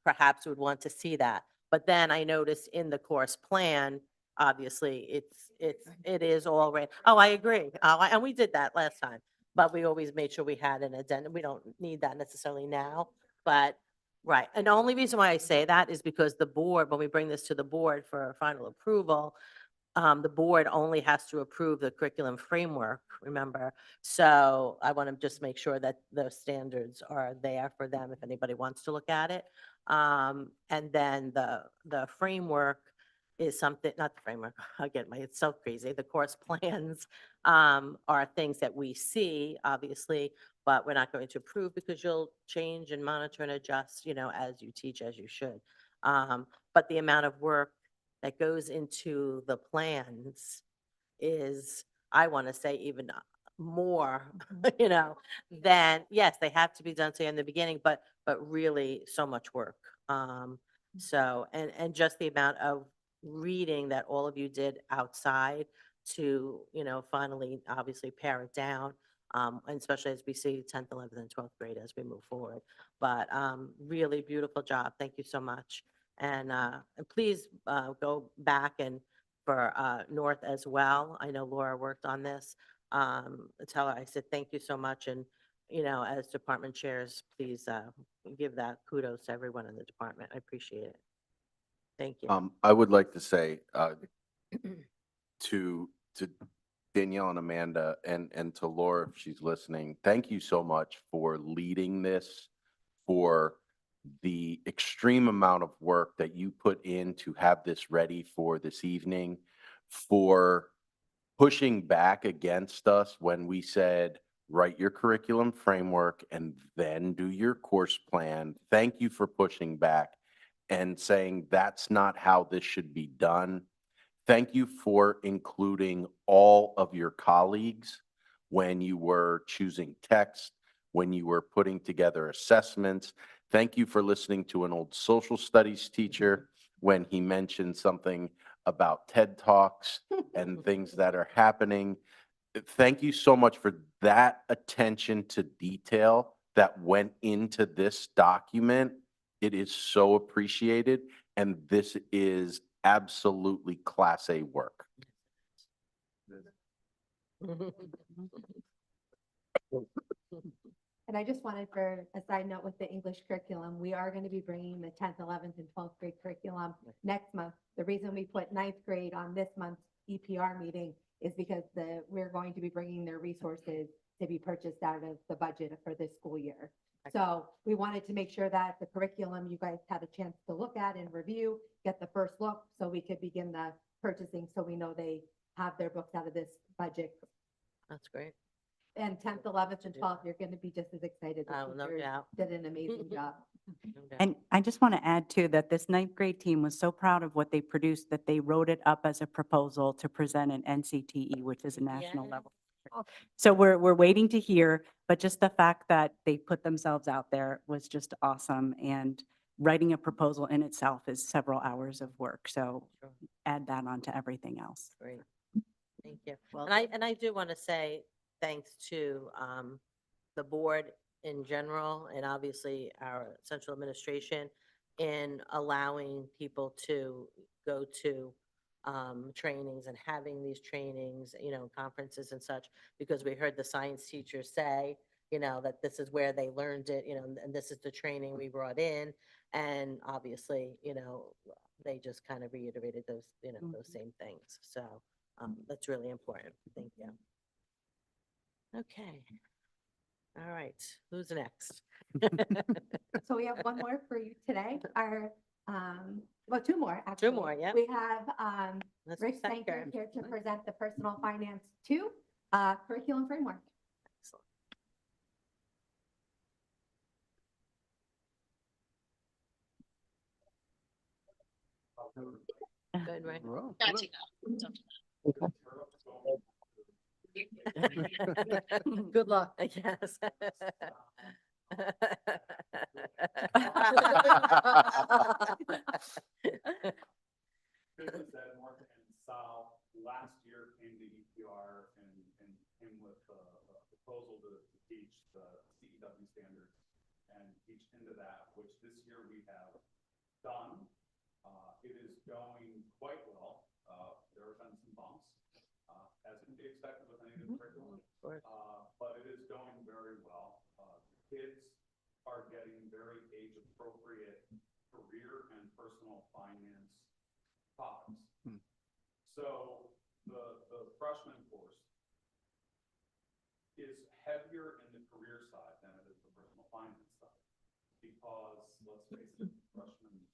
perhaps would want to see that. But then I noticed in the course plan, obviously, it is already, oh, I agree. And we did that last time, but we always made sure we had an addendum. We don't need that necessarily now, but, right. And the only reason why I say that is because the board, when we bring this to the board for final approval, the board only has to approve the curriculum framework, remember? So I want to just make sure that the standards are there for them if anybody wants to look at it. And then the framework is something, not the framework, again, it's so crazy. The course plans are things that we see, obviously, but we're not going to approve because you'll change and monitor and adjust, as you teach, as you should. But the amount of work that goes into the plans is, I want to say, even more, than, yes, they have to be done say in the beginning, but really so much work. So, and just the amount of reading that all of you did outside to, finally, obviously pare it down. And especially as we see 10th, 11th, and 12th grade as we move forward. But really beautiful job. Thank you so much. And please go back and for North as well. I know Laura worked on this. Tell her I said thank you so much. And, as department chairs, please give that kudos to everyone in the department. I appreciate it. Thank you. I would like to say to Danielle and Amanda and to Laura, if she's listening, thank you so much for leading this, for the extreme amount of work that you put in to have this ready for this evening, for pushing back against us when we said, write your curriculum framework and then do your course plan. Thank you for pushing back and saying that's not how this should be done. Thank you for including all of your colleagues when you were choosing text, when you were putting together assessments. Thank you for listening to an old social studies teacher when he mentioned something about TED Talks and things that are happening. Thank you so much for that attention to detail that went into this document. It is so appreciated, and this is absolutely Class A work. And I just wanted for a side note with the English curriculum, we are going to be bringing the 10th, 11th, and 12th grade curriculum next month. The reason we put 9th grade on this month's EPR meeting is because we're going to be bringing their resources to be purchased out of the budget for this school year. So we wanted to make sure that the curriculum you guys had a chance to look at and review, get the first look, so we could begin the purchasing, so we know they have their books out of this budget. That's great. And 10th, 11th, and 12th, you're going to be just as excited. The Oh, no teachers doubt. did an amazing job. No doubt. And I just want to add too, that this ninth grade team was so proud of what they produced that they wrote it up as a proposal to present an NCTE, which is a national Yeah. level. So we're waiting to hear, but just the fact that they put themselves out there was just awesome. And writing a proposal in itself is several hours of work. So Sure. add that on to everything else. Great. Thank you. Well And I do want to say thanks to the board in general, and obviously our central administration in allowing people to go to trainings and having these trainings, conferences and such, because we heard the science teachers say, that this is where they learned it, and this is the training we brought in. And obviously, they just kind of reiterated those, those same things. So that's really important. Thank you. Okay. All right. Who's next? So we have one more for you today. Well, two more, actually. more, yep. We have Let's Rich start Sanker here. here to present the Personal Finance 2 curriculum framework. Excellent. Good, right? Well, Good luck. Yes. Business at North and South last year came to EPR and came with a proposal to teach the CEW standards and teach into that, which this year we have done. It is going quite well. There have been some bumps, as can be expected with any new curriculum. But it is going very well. The kids are getting very age-appropriate career and personal finance topics. So the freshman course is heavier in the career side than it is the personal finance side. Because, let's face it, freshmen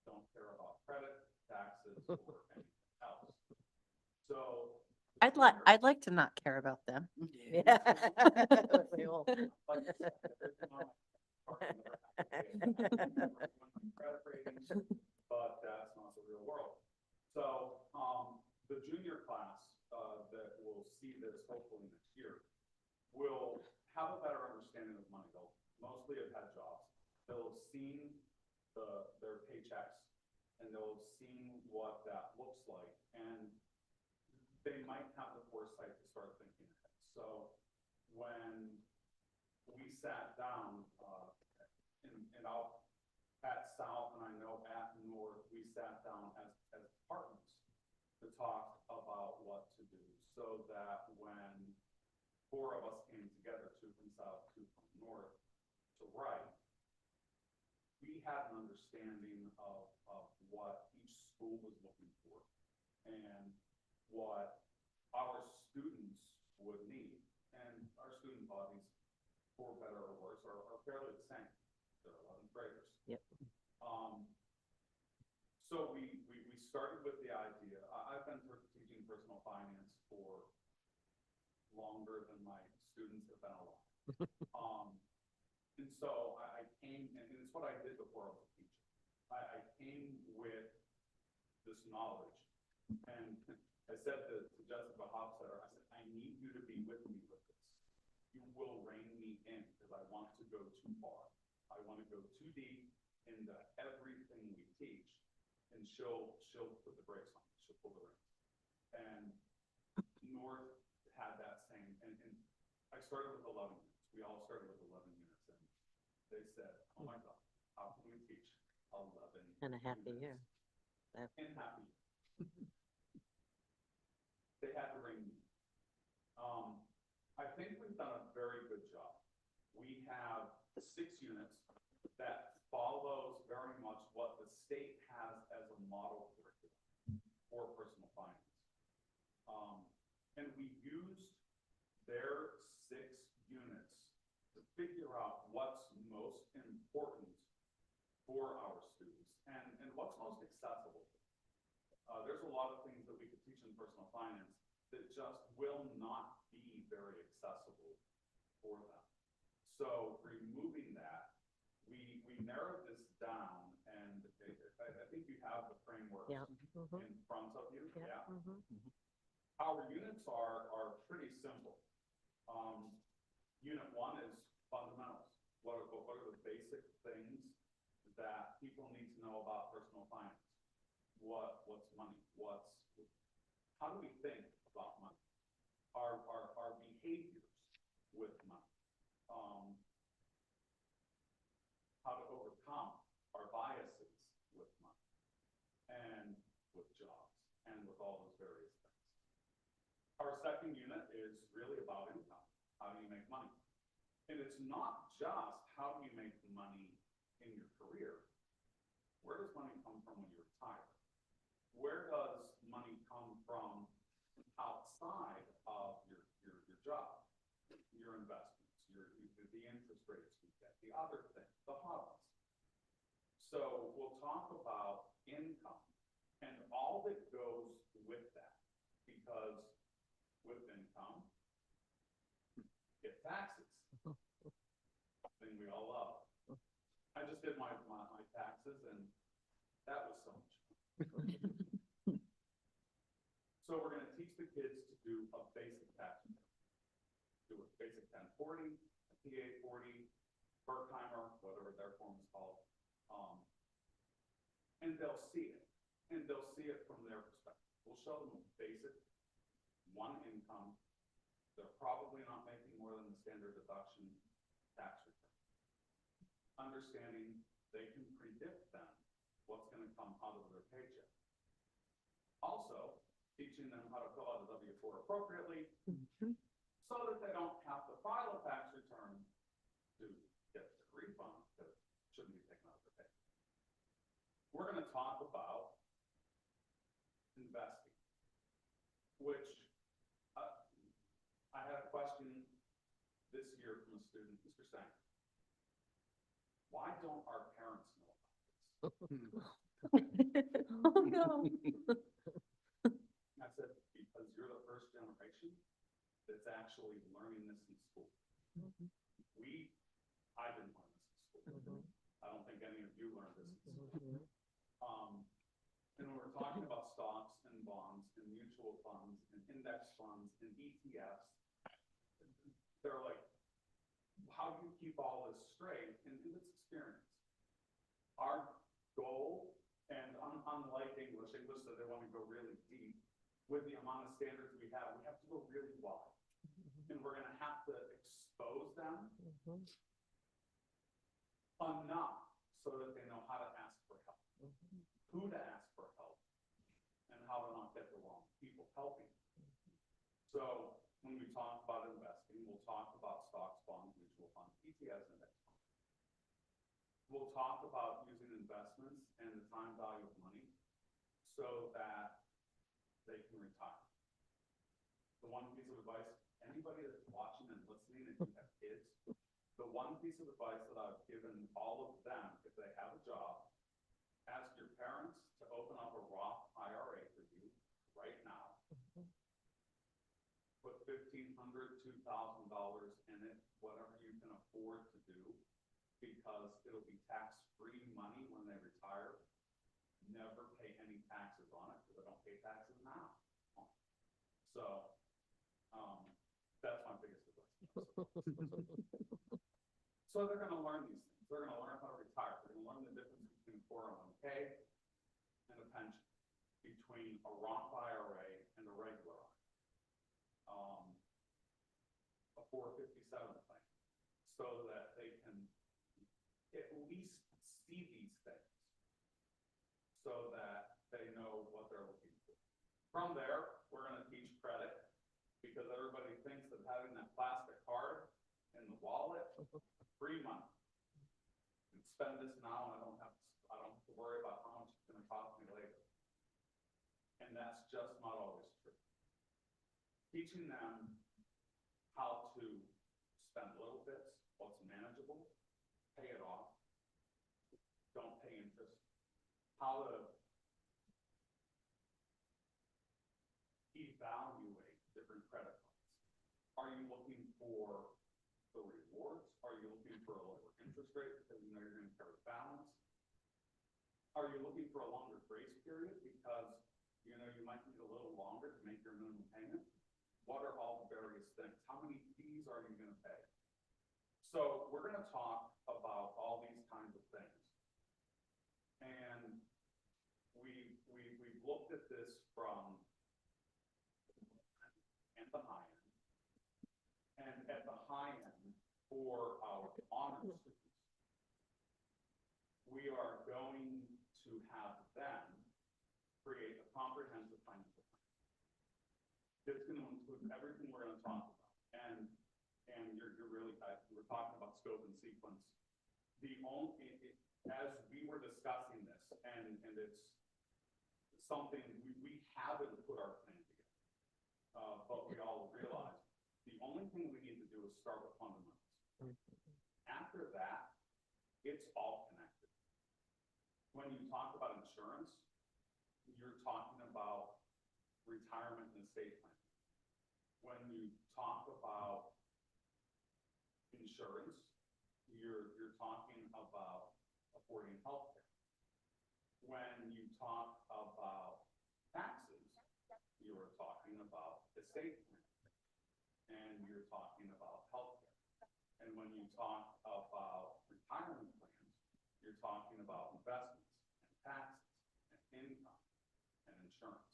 don't care about credit, taxes, or anything else. So. I'd like to not care about them. Yeah. We all- Credit ratings, but that's not the real world. So, the junior class, that will see this hopefully next year will have a better understanding of money. They'll mostly have had jobs. They'll have seen their paychecks, and they'll have seen what that looks like, and they might have the foresight to start thinking ahead. So when we sat down, and I'll, at South, and I know at North, we sat down as partners to talk about what to do, so that when 4 of us came together, 2 from South, 2 from North, to write, we had an understanding of what each school was looking for and what our students would need. And our student bodies, for better or worse, are fairly the same. They're 11th graders. Yep. So we started with the idea. I've been teaching personal finance for longer than my students have been alive. And so I came, and it's what I did before I was a teacher. I came with this knowledge, and I said to Jessica Hofstetter, I said, I need you to be with me with this. You will rein me in, because I want to go too far. I want to go too deep into everything we teach, and she'll put the brakes on. She'll pull the reins. And North had that same, and I started with 11 units. We all started with 11 units, and they said, oh my God, how can we teach 11 And a half a units year. in half a year? They had to rein me. I think we've done a very good job. We have 6 units that follows very much what the state has as a model curriculum for personal finance. lot of things that we could teach in personal finance that just will not be very accessible for them. So removing that, we narrowed this down, and I think you have the framework Yeah. in front of you, yeah? Mhm. Our units are pretty simple. Unit 1 is fundamentals. What are the basic things that people need to know about personal finance? What's money? How do we think about money? Our behaviors with money. How to overcome our biases with money and with jobs and with all those various things. Our second unit is really about income. How do you make money? And it's not just how do you make money in your career. Where does money come from when you retire? Where does money come from outside of your job, your investments, the interest rates you get, the other things, the hobbies? So we'll talk about income and all that goes with that, because with income, get taxes. Thing we all love. I just did my taxes, and that was so much fun. So we're going to teach the kids to do a basic tax return. Do a basic 1040, a TA40, Berkheimer, whatever their form is called. And they'll see it. And they'll see it from their perspective. We'll show them a basic one income. They're probably not making more than the standard deduction tax return. Understanding they can predict then what's going to come out of their paycheck. Also, teaching them how to fill out a W-4 appropriately so that they don't have to file a tax return to get the refund that shouldn't be taken out of their pay. We're going to talk about investing, which I had a question this year from a student, Mr. Sanger. Why don't our parents know about this? Oh, no. I said, because you're the first generation that's actually learning this in school. I didn't learn this in school. I don't think any of you learned this in school. And when we're talking about stocks and bonds and mutual funds and index funds and ETFs, they're like, how do you keep all this straight? And it's experience. Our goal, and unlike English said they want to go really deep, with the amount of standards we have to go really wide. And we're going to have to expose them enough so that they know how to ask for help, who to ask for help, and how to not get the wrong people helping. So when we talk about investing, we'll talk about stocks, bonds, mutual funds, ETFs, and index funds. We'll talk about using investments and the time value of money so that they can retire. The one piece of advice, anybody that's watching and listening, if you have kids, the one piece of advice that I've given all of them, if they have a job, ask your parents to open up a Roth IRA for you right now. Put $1,500, $2,000 in it, whatever you can afford to do, because it'll be tax-free money when they retire. Never pay any taxes on it, because I don't pay taxes now. So, that's my biggest advice. So they're going to learn these things. They're going to learn how to retire. They're going to learn the difference between a 401k and a pension, between a Roth IRA and a regular IRA, a 457 plan, so that they can at least see these things, so that they know what they're looking for. From there, we're going to teach credit, because everybody thinks that having that plastic card in the wallet, free money. And spend this now, and I don't have to worry about how much it's going to cost me later. And that's just not always true. Teaching them how to spend little bits, what's manageable, pay it off, don't pay interest, how to for the rewards? Are you looking for a lower interest rate because you know you're gonna carry balance? Are you looking for a longer grace period because, you know, you might need a little longer to make your minimum payment? What are all the various things? How many fees are you gonna pay? So we're gonna talk about all these kinds of things. And we've looked at this from and the high end. And at the high end, for our honor students, we are going to have them create a comprehensive financial plan. It's going to include everything we're going to talk about. And you're really, we're talking about scope and sequence. As we were discussing this, and it's something we haven't put our plan together, but we all realize the only thing we need to do is start with fundamentals. After that, it's all connected. When you talk about insurance, you're talking about retirement and estate planning. When you talk about insurance, you're talking about affording healthcare. When you talk about taxes, you are talking about estate planning, and you're talking about healthcare. And when you talk about retirement plans, you're talking about investments and taxes and income and insurance.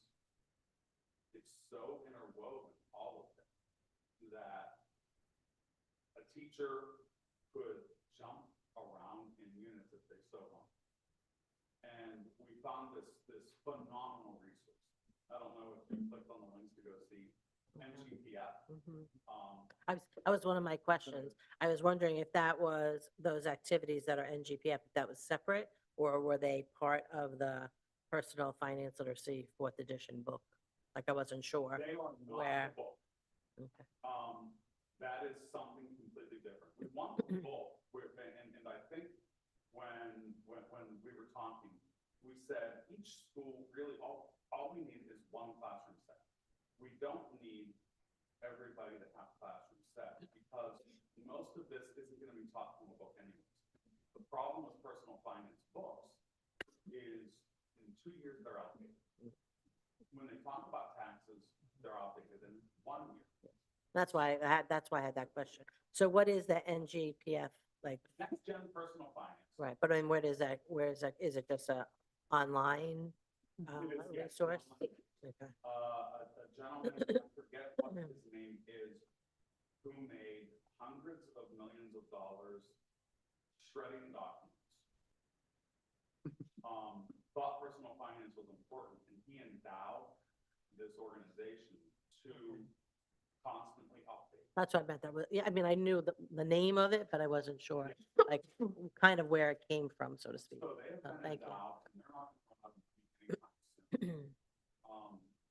It's so interwoven, all of it, that a teacher could jump around in units if they so want. And we found this phenomenal resource. I don't know if you clicked on the links to go see NGPF. That was one of my questions. I was wondering if that was those activities that are NGPF, if that was separate, or were they part of the personal finance literacy fourth edition book? Like, I wasn't sure. They are not Where? the book. Okay. That is something completely different. We want the book, and I think when we were talking, we said each school really all we need is one classroom set. We don't need everybody to have classroom set because most of this isn't going to be taught from a book anyways. The problem with personal finance books is in 2 years they're outdated. When they talk about taxes, they're outdated in 1 year. That's why I had that question. So what is the NGPF like? Next gen personal finance. Right, but I mean, where is that, is it just a online It is, yes, resource? online. Okay. A gentleman, I forget what his name is, who made hundreds of millions of dollars shredding documents. Thought personal finance was important, and he endowed this organization to constantly update. That's what I meant. That was, yeah, I mean, I knew the name of it, but I wasn't sure, like, kind of where it came from, so to speak. So they have been Thank you. endowed, and they're not going to anytime soon.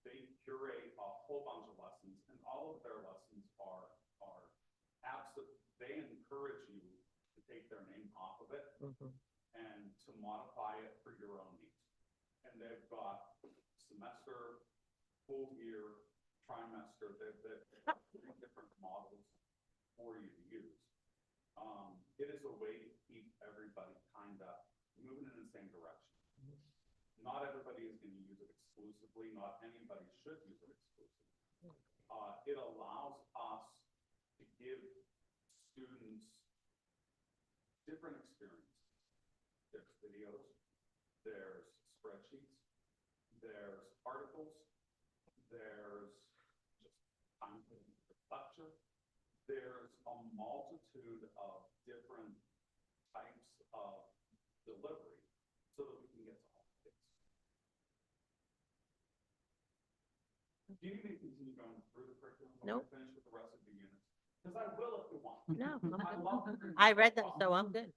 They curate a whole bunch of lessons, and all of their lessons are absolute. They encourage you to take their name off of it Mhm. and to modify it for your own needs. And they've got semester, full year, trimester. They've got 3 different models for you to use. It is a way to keep everybody kind of moving in the same direction. Not everybody is going to use it exclusively. Not anybody should use it exclusively. It allows us to give students different experiences. There's videos, there's spreadsheets, there's articles, there's just content lecture. There's a multitude of different types of delivery so that we can get to all of this. Do you need to continue going through the curriculum? Nope. Finish with the rest of the units? Because I will if you want. No, I love. I read them, so I'm good.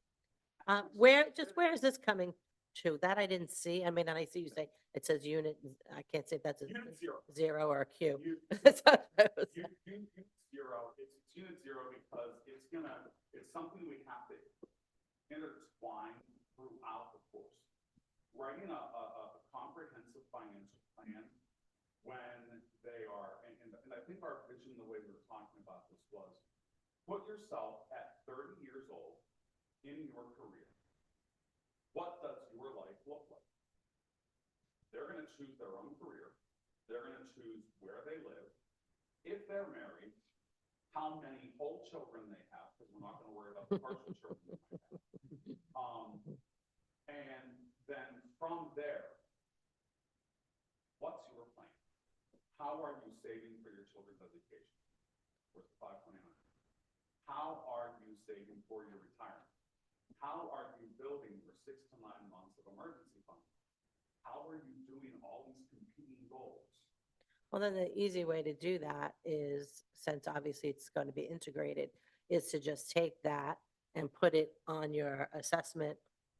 Where is this coming to? That I didn't see. I mean, and I see you say, it says unit, I can't say if that's a Unit 0. 0 or a Q. You- That's what I was- Unit 0, it's unit 0 because it's something we have to intertwine throughout the course. Writing a comprehensive financial plan when they are, and I think our vision, the way we were talking about this was, put yourself at 30 years old in your career. What does your life look like? They're going to choose their own career. They're going to choose where they live. If they're married, how many whole children they have, because we're not going to worry about the partial children they might have. And then from there, what's your plan? How are you saving for your children's education? Where's the 529? How are you saving for your retirement? How are you building your 6 to 9 months of emergency fund? How are you doing all these competing goals? Well, then the easy way to do that is, since obviously it's going to be integrated, is to just take that and put it on your assessment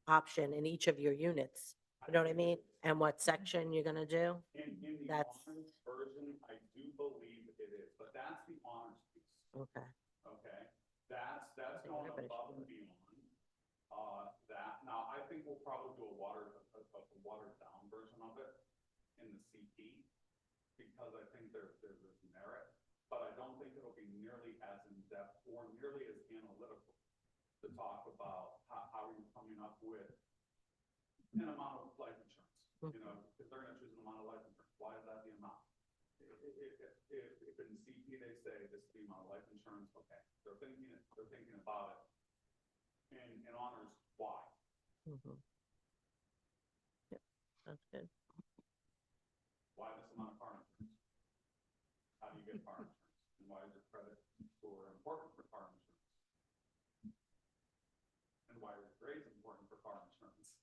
option in each of your units. You know what I mean? And what section you're going to do? In the That's- honors version, I do believe it is, but that's the honors piece, Okay. okay? That's Okay, going everybody above should and beyond, that. Now, I think we'll probably do a watered down version of it in the CP, because I think there's merit, but I don't think it'll be nearly as in-depth or nearly as analytical to talk about how are you coming up with an amount of life insurance, you know, because they're gonna choose an amount of life insurance. Why is that the amount? If in CP they say this is the amount of life insurance, okay, they're thinking about it. In honors, why? Mhm. Yep, that's good. Why this amount of car insurance? How do you get car insurance? And why is your credit score important for car insurance? And why is grades important for car insurance?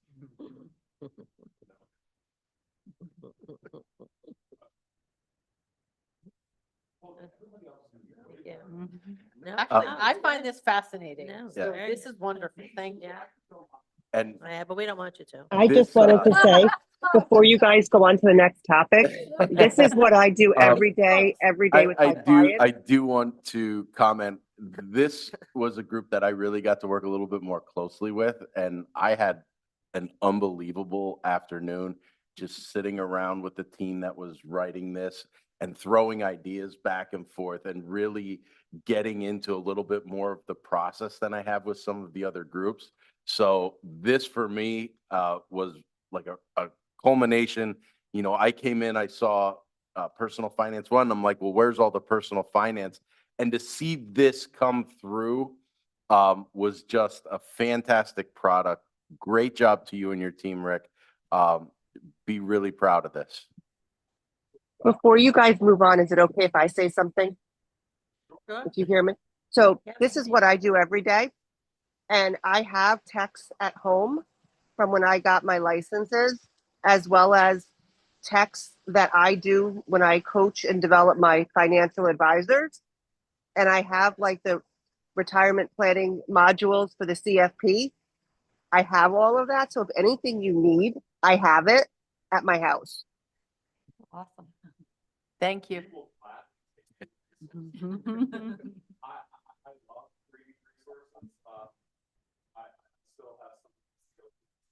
Well, everybody else is gonna be really Yeah. No, Actually, no, I it's find good. this fascinating. No, So very this good. is wonderful. Thank you. Yeah. And Yeah, but we don't want you to. I This, just wanted to say, before you guys go on to the next topic, this is what I do every day with my clients. I do want to comment. This was a group that I really got to work a little bit more closely with, and I had an unbelievable afternoon just sitting around with the team that was writing this and throwing ideas back and forth and really getting into a little bit more of the process than I have with some of the other groups. So this for me was like a culmination. You know, I came in, I saw personal finance one. I'm like, well, where's all the personal finance? And to see this come through was just a fantastic product. Great job to you and your team, Rick. Be really proud of this. Before you guys move on, is it okay if I say something? Sure. If you hear me? So Yes. this is what I do every day. And I have texts at home from when I got my licenses, as well as texts that I do when I coach and develop my financial advisors. And I have like the retirement planning modules for the CFP. I have all of that. So if anything you need, I have it at my house. Awesome. Thank you. people flat. Mhm. I love reading resources. I still have some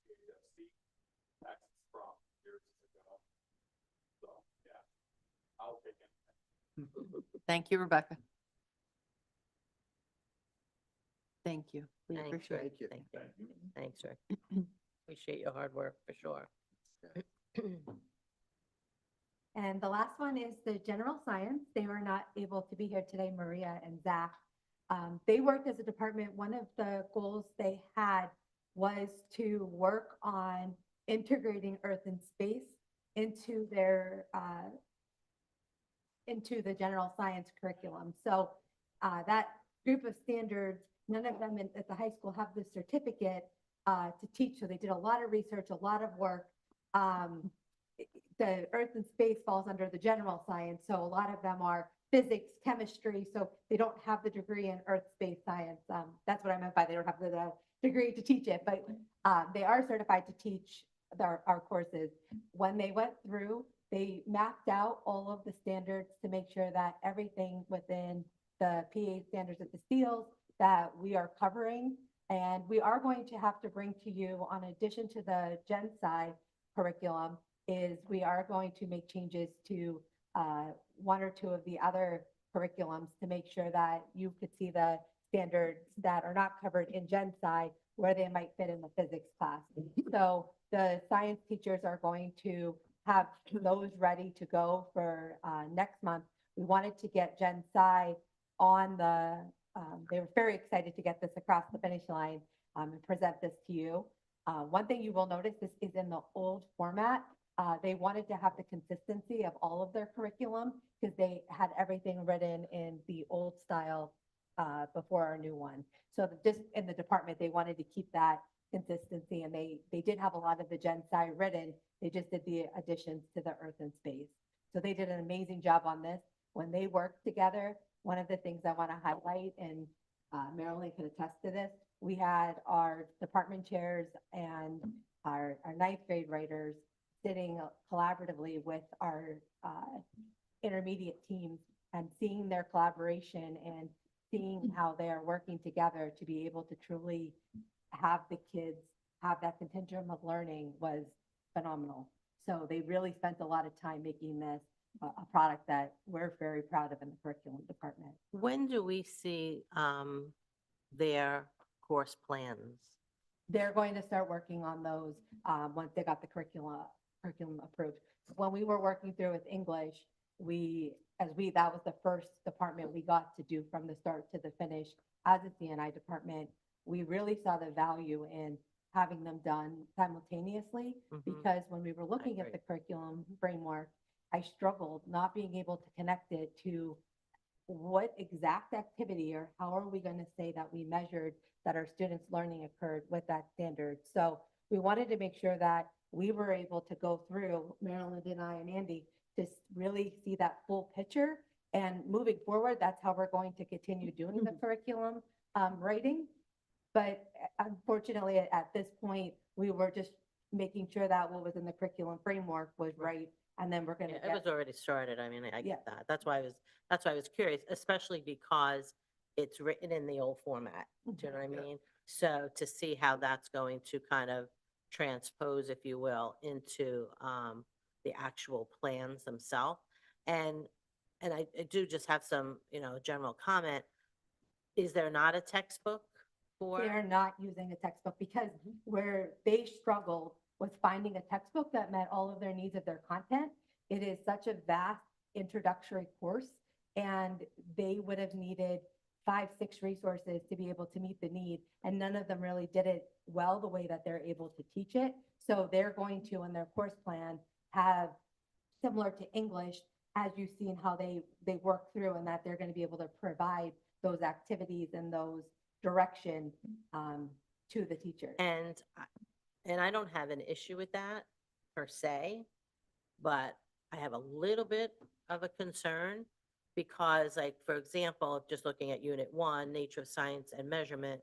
CHFC texts from years ago. So, yeah, I'll take it. Thank you, Rebecca. Thank you. We Thanks, appreciate Rick. it. Thank you. Thanks, Rick. Appreciate your hard work for sure. And the last one is the general science. They were not able to be here today, Maria and Zach. They worked as a department. One of the goals they had was to work on integrating earth and space into their into the general science curriculum. So that group of standards, none of them at the high school have the certificate to teach. So they did a lot of research, a lot of work. The earth and space falls under the general science. So a lot of them are physics, chemistry. So they don't have the degree in earth space science. That's what I meant by they don't have the degree to teach it, but they are certified to teach our courses. When they went through, they mapped out all of the standards to make sure that everything within the PA standards at the seals that we are covering. And we are going to have to bring to you, on addition to the Gen Sci curriculum, is we are going to make changes to one or two of the other curriculums to make sure that you could see the standards that are not covered in Gen Sci, where they might fit in the physics class. So the science teachers are going to have those ready to go for next month. We wanted to get Gen Sci on the, they were very excited to get this across the finish line and present this to you. One thing you will notice, this is in the old format. They wanted to have the consistency of all of their curriculum because they had everything written in the old style before our new one. So just in the department, they wanted to keep that consistency, and they did have a lot of the Gen Sci written. They just did the additions to the Earth and Space. So they did an amazing job on this. When they worked together, one of the things I want to highlight, and Marilyn can attest to this, we had our department chairs and our ninth grade writers sitting collaboratively with our intermediate teams and seeing their collaboration and seeing how they are working together to be able to truly have the kids have that continuum of learning was phenomenal. So they really spent a lot of time making this a product that we're very proud of in the curriculum department. When do we see their course plans? They're going to start working on those once they got the curriculum approved. When we were working through with English, that was the first department we got to do from the start to the finish as a CNI department. We really saw the value in having them done simultaneously because when we were looking at the curriculum framework, I struggled not being able to connect it to what exact activity or how are we going to say that we measured that our students' learning occurred with that standard. So we wanted to make sure that we were able to go through, Marilyn and I and Andy, to really see that full picture. And moving forward, that's how we're going to continue doing the curriculum writing. But unfortunately, at this point, we were just making sure that what was in the curriculum framework was right. And then we're going to Yeah, it was already started. I mean, I Yeah. get that. That's why I was curious, especially because it's written in the old format. Do you know what I mean? So to see how that's going to kind of transpose, if you will, into the actual plans themselves. And I do just have some, general comment. Is there not a textbook for? They're not using a textbook because where they struggled was finding a textbook that met all of their needs of their content. It is such a vast introductory course, and they would have needed 5, 6 resources to be able to meet the need, and none of them really did it well the way that they're able to teach it. So they're going to, in their course plan, have similar to English, as you've seen how they work through, and that they're going to be able to provide those activities and those direction to the teacher. And I don't have an issue with that per se, but I have a little bit of a concern because, like, for example, just looking at Unit 1, Nature of Science and Measurement,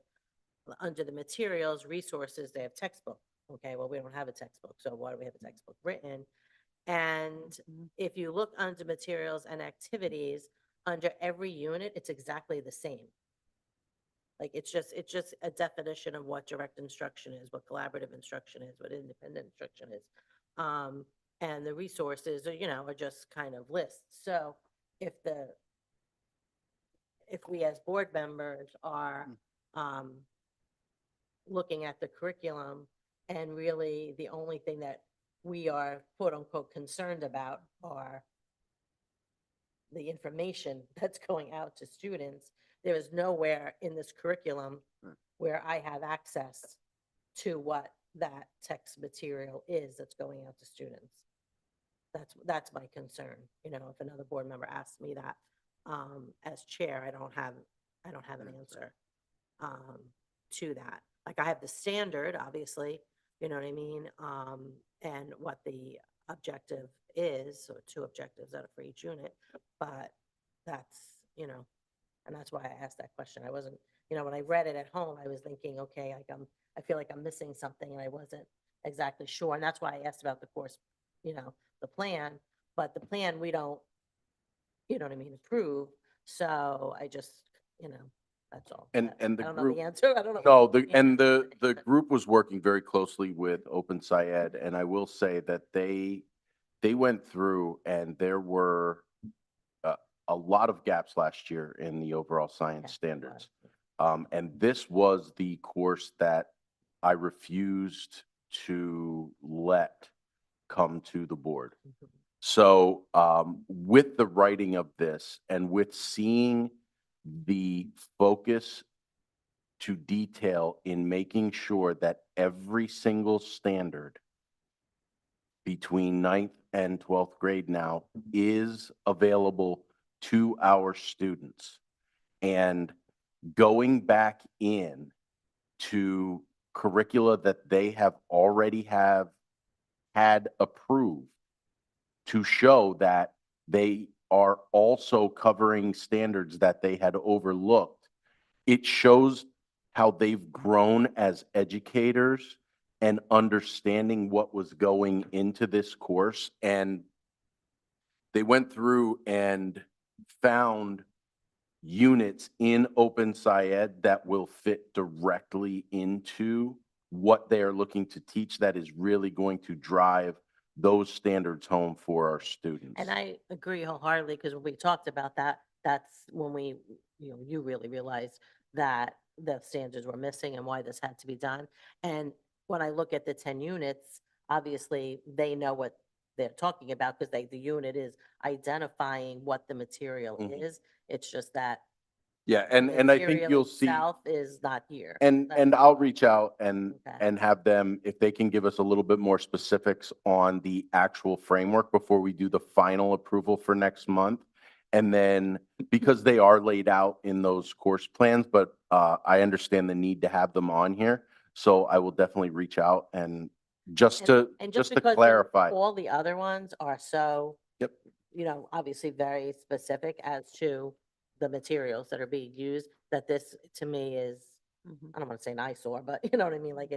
under the materials, resources, they have textbook. Okay, well, we don't have a textbook, so why do we have a textbook written? And if you look under materials and activities, under every unit, it's exactly the same. Like, it's just a definition of what direct instruction is, what collaborative instruction is, what independent instruction is. And the resources are, are just kind of lists. So if we as board members are looking at the curriculum and really the only thing that we are quote unquote concerned about are the information that's going out to students, there is nowhere in this curriculum where I have access to what that text material is that's going out to students. That's my concern. If another board member asks me that, as chair, I don't have an answer to that. Like, I have the standard, obviously, you know what I mean? And what the objective is, or 2 objectives that are for each unit, but that's, and that's why I asked that question. I wasn't, when I read it at home, I was thinking, okay, I feel like I'm missing something, and I wasn't exactly sure. And that's why I asked about the course, the plan, but the plan we don't, approve. So I just, that's all. And I the don't know group, the answer. I don't know. no, the and answer. the group was working very closely with Open SciEd, and I will say that they went through, and there were a lot of gaps last year in the overall science Okay. standards. And this was the course that I refused to let come to the board. So with the writing of this and with seeing the focus to detail in making sure that every single standard between 9th and 12th grade now is available to our students, and going back in to curricula that they have already had approved to show that they are also covering standards that they had overlooked. It shows how they've grown as educators and understanding what was going into this course. And they went through and found units in Open SciEd that will fit directly into what they are looking to teach, that is really going to drive those standards home for our students. And I agree wholeheartedly, because when we talked about that, that's when we, you really realized that the standards were missing and why this had to be done. And when I look at the 10 units, obviously they know what they're talking about, because the unit is identifying what the material Mhm. is. It's just that Yeah, and I think material you'll see. itself is not here. And That's- I'll reach out and Okay. have them, if they can give us a little bit more specifics on the actual framework before we do the final approval for next month. And then, because they are laid out in those course plans, but I understand the need to have them on here. So I will definitely reach out and just to because clarify. all the other ones are so, Yep. Obviously very specific as to the materials that are being used, that this to me is, I don't want to say an eyesore, but you know what I mean? Like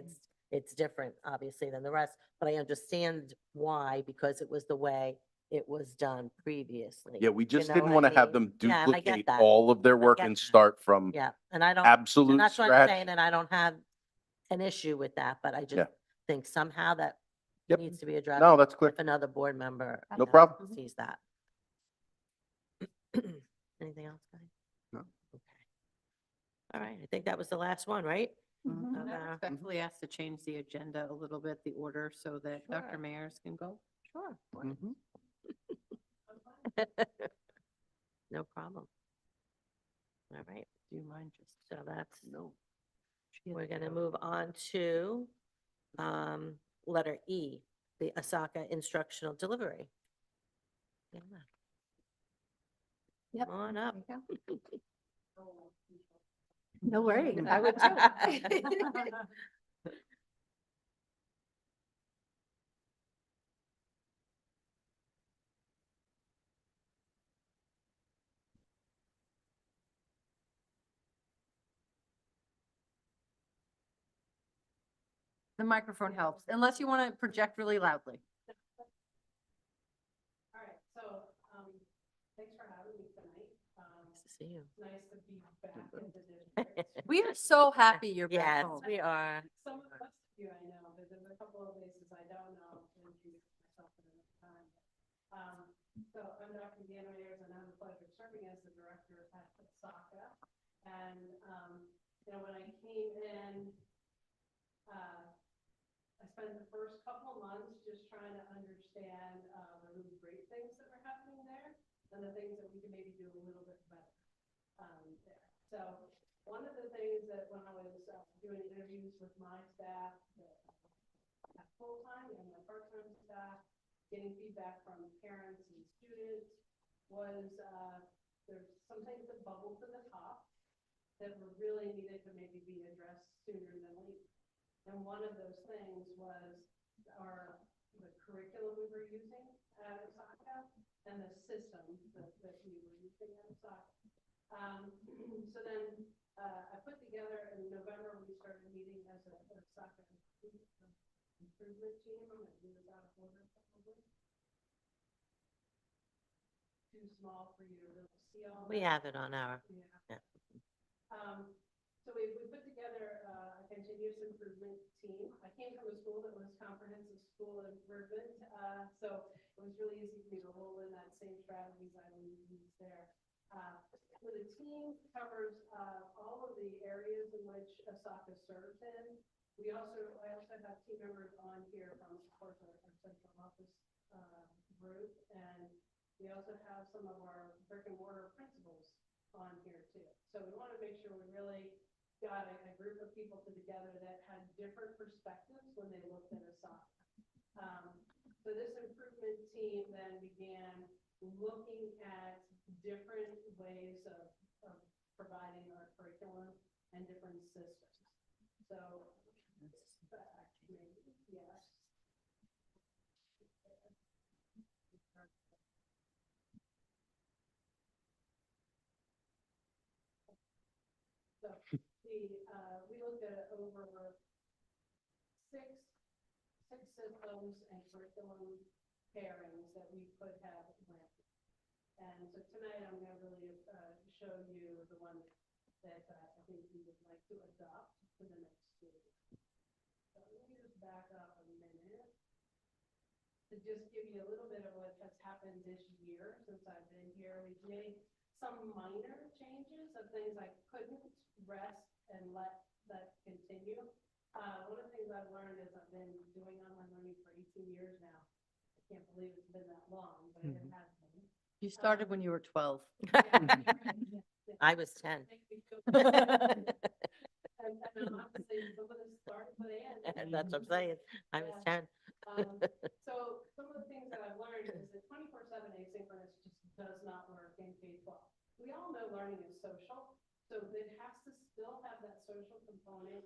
it's different obviously than the rest, but I understand why, because it was the way it was done previously. Yeah, we You just know didn't what want I to have mean? them Yeah, I get duplicate that. all of their work get and that. start from Yeah, and I don't, absolute and that's what I'm scratch. saying, and I don't have an issue with that, but I Yeah. just think somehow that Yep. needs to be addressed. No, that's clear. If another board member. No problem. Sees that. Anything else, guys? No. Okay. All right, I think that was the last one, right? And I Uh, respectfully ask to change the agenda a little bit, the order, so that Sure. Dr. Mayers can go. Sure. Mhm. No problem. All right, Do you mind just? so that's, She has we're to gonna go. move on to letter E, the Osaka instructional delivery. Yeah. Yep. Come on up. There you go. No worries, I would too. The microphone helps, unless you want to project really loudly. All right, so, thanks for having me tonight. Nice to see you. It's nice to be back in the district. We are so happy you're Yes, back home. we are. Some of us, you I know, but there's a couple of places I don't know, and introduce myself at another time. So I'm Dr. Deanna Ayers, and I have the pleasure of serving as the director at Osaka. And, when I came in, I spent the first couple of months just trying to understand the really great things that were happening there and the things that we could maybe do a little bit better there. So one of the things that when I was doing interviews with my staff at full-time and my part-time staff, getting feedback from parents and students was there's some things that bubbled to the top that were really needed to maybe be addressed sooner than later. And one of those things was the curriculum we were using at Osaka and the system that we were using at Osaka. So then I put together in November, we started meeting as an Osaka improvement team. I'm going to do this out of order probably. Too small for you to really see all We that. have it on our, Yeah. yeah. So we put together a continuous improvement team. I came from a school that was comprehensive school improvement, so it was really easy for me to roll in that same strategies I used there. So the team covers all of the areas in which ESASD serves in. I also have team members on here from, of course, our central office group, and we also have some of our brick and mortar principals on here too. So we want to make sure we really got a group of people together that had different perspectives when they looked at ESASD. So this improvement team then began looking at different ways of providing our curriculum and different systems. So, yes. So we looked at over six systems and curriculum pairings that we could have implemented. And so tonight I'm going to really show you the one that I think we would like to adopt for the next school year. So let me just back up a minute to just give you a little bit of what has happened this year since I've been here. We've made some minor changes of things I couldn't rest and let continue. One of the things I've learned is I've been doing online learning for 18 years now. I can't believe it's been that long, but it has been. You started when you were 12. I was 10. And I'm not saying some of this started with Ann. And that's what I'm saying. I was 10. So some of the things that I've learned is that 24/7 asynchronous just does not work in K-12. We all know learning is social, so it has to still have that social component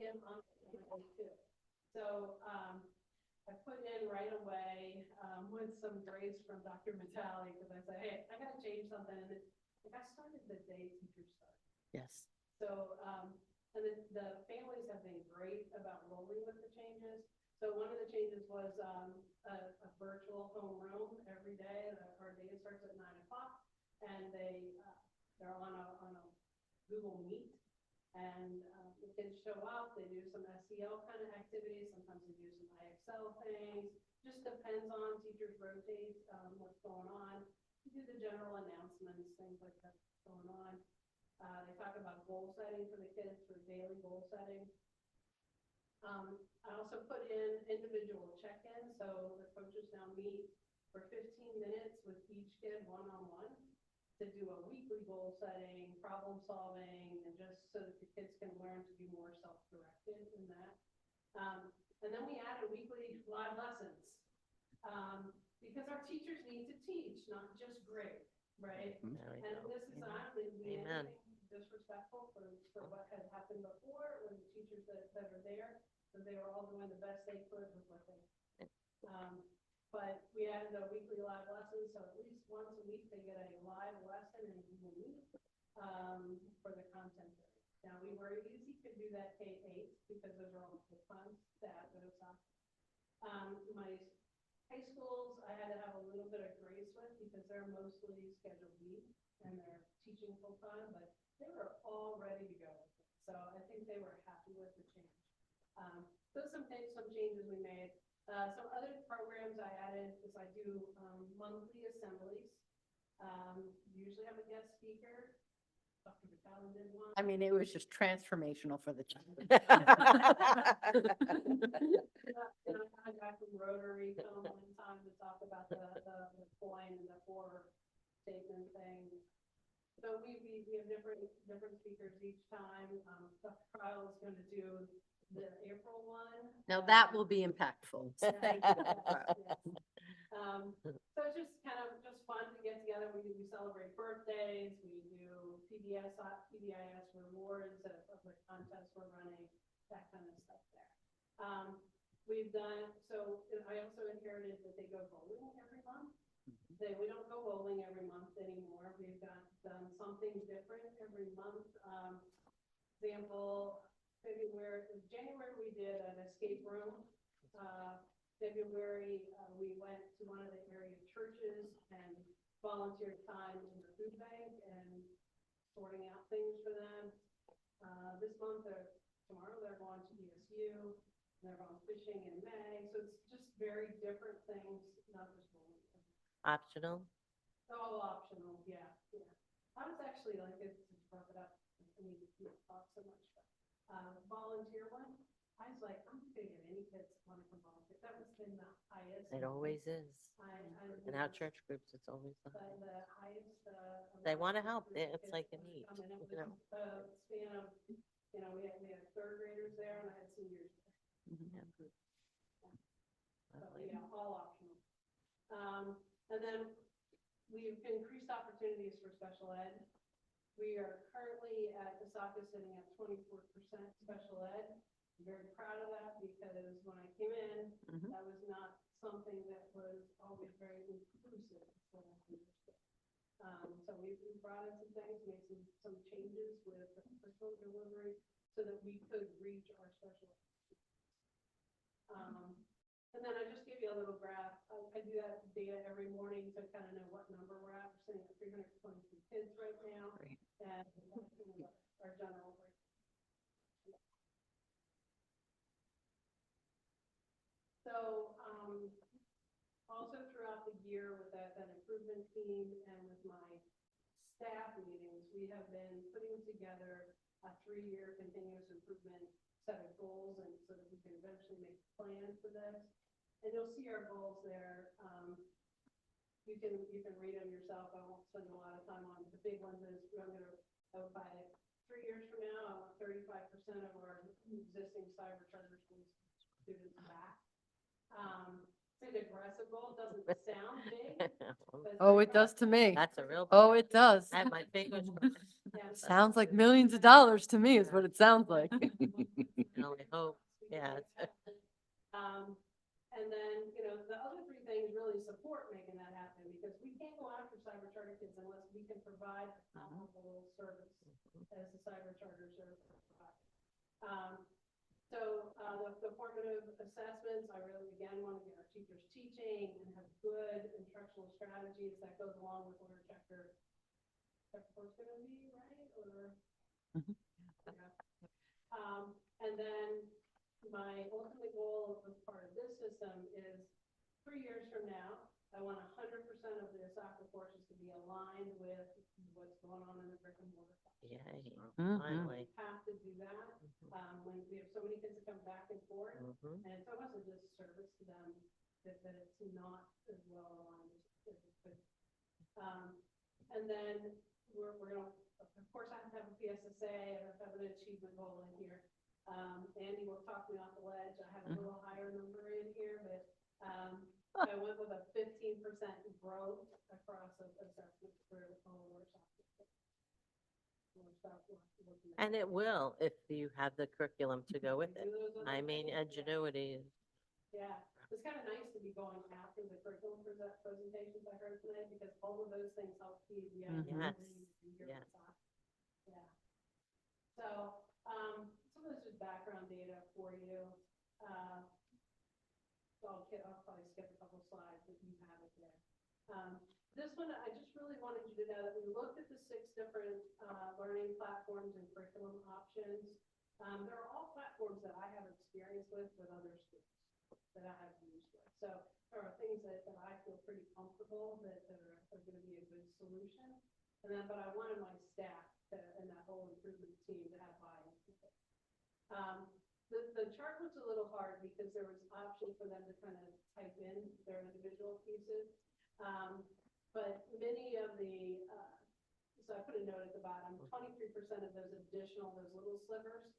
in on too. So I put in right away with some grace from Dr. Vitale because I said, hey, I got to change something, and I started the day teachers start. Yes. So, and the families have been great about rolling with the changes. So one of the changes was a virtual homeroom every day. Our day starts at 9 o'clock, and they're on a Google Meet, and the kids show up. They do some SEL kind of activities. Sometimes they do some IXL things. Just depends on teachers rotate what's going on. We do the general announcements, things like that going on. They talk about goal setting for the kids for daily goal setting. I also put in individual check-in, so the coaches now meet for 15 minutes with each kid one-on-one to do a weekly goal setting, problem solving, and just so that the kids can learn to be more self-directed in that. And then we added weekly live lessons because our teachers need to teach, not just grade, right? There we And go. this is Amen. not the Amen. disrespectful for what had happened before when the teachers that are there, so they were all doing the best they could with what they but we added a weekly live lesson, so at least once a week they get a live lesson and Google Meet for the content area. Now we were easy to do that K-8 because those are all full-time staff at OSA. My high schools I had to have a little bit of grace with because they're mostly Schedule B and they're teaching full-time, but they were all ready to go. So I think they were happy with the change. So some changes we made. Some other programs I added is I do monthly assemblies. Usually have a guest speaker. Dr. Vitale did one. I mean, it was just transformational for the children. I got from Rotary come one time to talk about the coin and the four statement thing. So we have different speakers each time. Dr. Kyle is going to do the April one. Now that will be impactful. So it's just kind of just fun to get together. We celebrate birthdays. We do PBIS rewards of the contests we're running, that kind of stuff there. We've done, so I also inherited that they go bowling every month. We don't go bowling every month anymore. We've done something different every month. Example, January we did an escape room. February we went to one of the area churches and volunteered time in the food bank and sorting out things for them. This month, tomorrow they're going to ESU. They're going fishing in May. So it's just very different things, not just bowling. Optional. All optional, yeah. I was actually like, it brought it up, I mean, we talk so much, but, volunteer one, I was like, I'm just gonna get any kids that want to come volunteer. That was been the highest. It always is. In our church groups, it's always the The highest. the highest, They want to help. group of It's kids like a that need, come in. It you know? was a span of, we had third graders there and I had seniors there. Yeah. So, all optional. And then we've increased opportunities for special ed. We are currently at ESASD sitting at 24% special ed. I'm very proud of that because when I came in, Mhm. that was not something that was always very inclusive. So we brought in some things, made some changes with the curriculum delivery so that we could reach our special ed. And then I just gave you a little graph. I do that data every morning to kind of know what number we're at. We're sitting at 322 kids right now. Great. And our general rate. So, also throughout the year with that improvement team and with my staff meetings, we have been putting together a 3-year continuous improvement set of goals, and so that we can eventually make a plan for this. And you'll see our goals there. You can read them yourself. I won't spend a lot of time on the big ones. Is I'm going to by 3 years from now, I want 35% of our existing cyber charter schools students back. It's an aggressive goal. It doesn't sound big. But Oh, it does to me. That's a real. Oh, it does. I have my fingers crossed. Yeah, Sounds like millions of dollars to me is what it sounds like. No, I hope. Yeah. And then, the other 3 things really support making that happen because we can't go after cyber charter kids unless we can provide a comparable service as the cyber charter service provides. So the formative assessments, I really, again, want to get our teachers teaching and have good instructional strategies that goes along with what our chapter 4 is going to be, right? Or, and then my ultimate goal as part of this system is 3 years from now, I want 100% of the soccer courses to be aligned with what's going on in the brick and mortar. Yay. Mhm. Finally. We have to do that when we have so many kids that come back and forth, Mhm. and it's almost a disservice to them that it's not as well aligned as it could. And then we're going to, of course, I have to have a PSSA, I have to have an achievement goal in here. Andy will talk me off the ledge. I have a little higher number in here, but I went with a 15% growth across assessments for all of our software. And it will if you have the curriculum to go with it. I mean, ingenuity is. Yeah, it's kind of nice to be going after the curriculum presentations I heard today because all of those things help feed the Yes, Yeah. yes. Yeah. So, some of this is background data for you. I'll probably skip a couple slides if you have it there. This one, I just really wanted you to know that we looked at the 6 different learning platforms and curriculum options. They're all platforms that I have experience with other schools that I have used with. So there are things that I feel pretty comfortable that are going to be a good solution. And then, but I wanted my staff and that whole improvement team to have buy-in. The chart was a little hard because there was option for them to kind of type in their individual pieces. But many of the, so I put a note at the bottom, 23% of those little slivers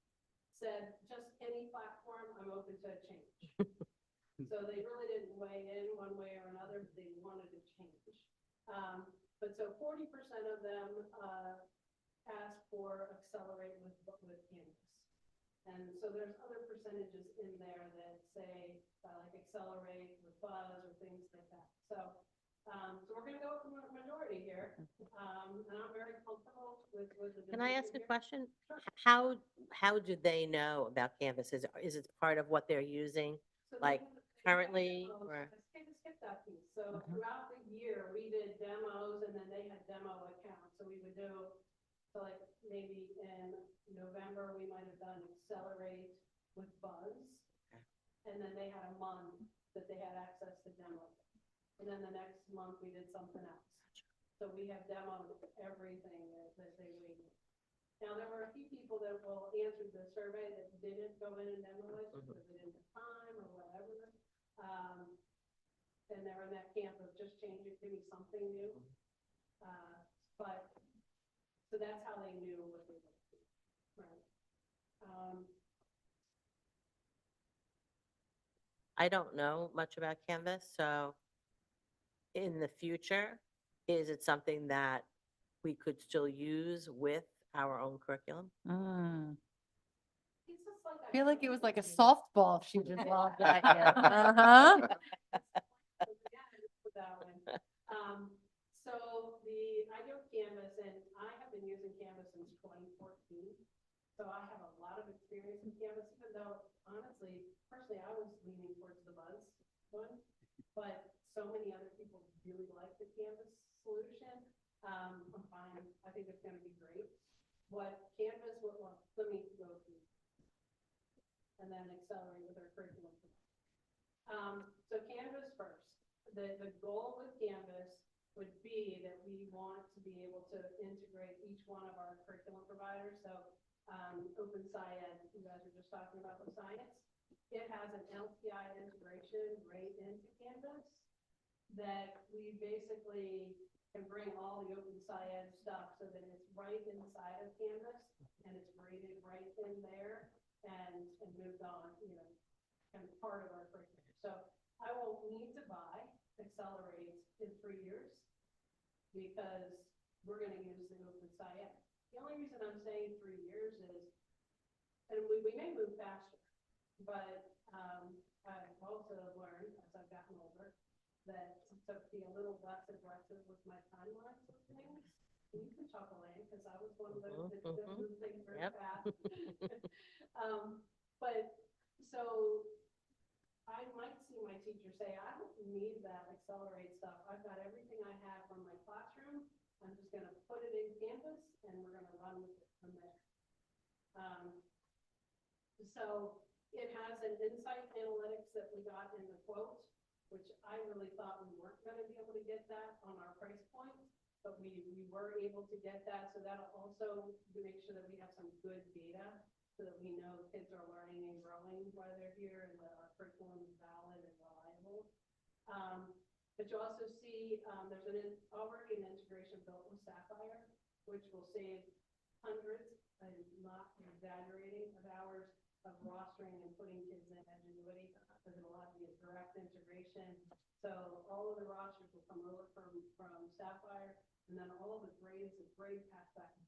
said just any platform, I'm open to a change. So they really didn't weigh in one way or another, but they wanted to change. But so 40% of them asked for accelerate with Canvas. And so there's other percentages in there that say like accelerate with Buzz or things like that. So we're going to go with the majority here. And I'm very comfortable with the. Can I ask a decision here. question? Sure. How do they know about Canvas? Is it part of what they're using? So Like they- currently, demos. or- I skip that piece. So throughout the year, we did demos and then they had demo accounts. So we would do, so like maybe in November, we might have done accelerate with Buzz. Okay. And then they had a month that they had access to demo. And then the next month we did something else. So we have demoed everything that they waited. Now, there were a few people that will answer the survey that didn't go in and demo it because they didn't have time or whatever. And they're in that camp of just change it, give me something new. But, so that's how they knew what they were doing, right? I don't know much about Canvas, so in the future, is it something that we could still use with our own curriculum? It's just like I feel like it was like a soft. softball she just lobbed at you. Uh-huh. That one. So I do Canvas and I have been using Canvas since 2014. So I have a lot of experience in Canvas, even though honestly, personally, I was leaning towards the Buzz one. But so many other people really like the Canvas solution. I'm fine. I think it's going to be great. What Canvas, well, let me go through and then accelerate with our curriculum. So Canvas first. The goal with Canvas would be that we want to be able to integrate each one of our curriculum providers. So Open SciEd, you guys were just talking about with science. It has an LTI integration right into Canvas that we basically can bring all the Open SciEd stuff so that it's right inside of Canvas and it's graded right in there and moved on, you know, and part of our curriculum. So I won't need to buy Accelerate in 3 years because we're going to use the Open SciEd. The only reason I'm saying 3 years is, and we may move faster, but I've also learned as I've gotten older that to be a little less aggressive with my timelines of things. And you can chuckle in because I was one of those that moved things very fast. But so I might see my teacher say, I don't need that Accelerate stuff. I've got everything I have from my classroom. I'm just going to put it in Canvas and we're going to run with it from there. So it has an insight analytics that we got in the quote, which I really thought we weren't going to be able to get that on our price point, but we were able to get that. So that'll also make sure that we have some good data so that we know kids are learning and growing while they're here and that our curriculum is valid and reliable. But you also see there's already an integration built with Sapphire, which will save hundreds, I'm not exaggerating, of hours of rostering and putting kids in Edgenuity because it'll have to be a direct integration. So all of the rosters will come over from Sapphire, and then all of the grades pass back to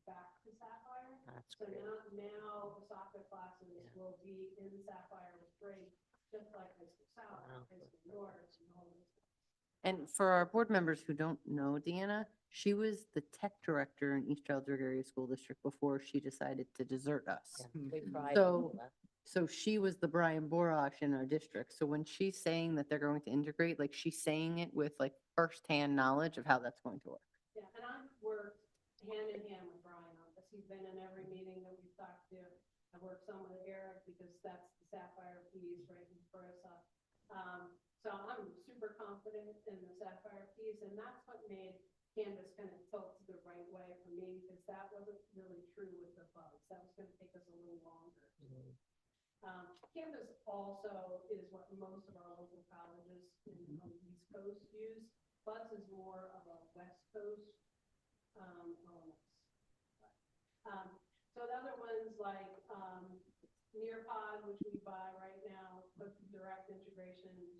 Sapphire. That's So great. now the soccer classes will be in Sapphire with grades, just like High School South, Wow. High School North, and all those. And for our board members who don't know Deanna, she was the tech director in East Stroudsburg Area School District before she decided to desert us. Yeah, we tried So- to do that. So she was the Brian Borosh in our district. So when she's saying that they're going to integrate, like she's saying it with like firsthand knowledge of how that's going to work. Yeah, and I've worked hand in hand with Brian on this. He's been in every meeting that we've talked to. I've worked some with Eric because that's the Sapphire piece, right, in Carissa. So I'm super confident in the Sapphire piece, and that's what made Canvas kind of tilt the right way for me because that wasn't really true with the Buzz. That was going to take us a little longer. Canvas also is what most of our local colleges on the East Coast use. Buzz is more of a West Coast OMS. So the other ones like Nearpod, which we buy right now, with direct integration with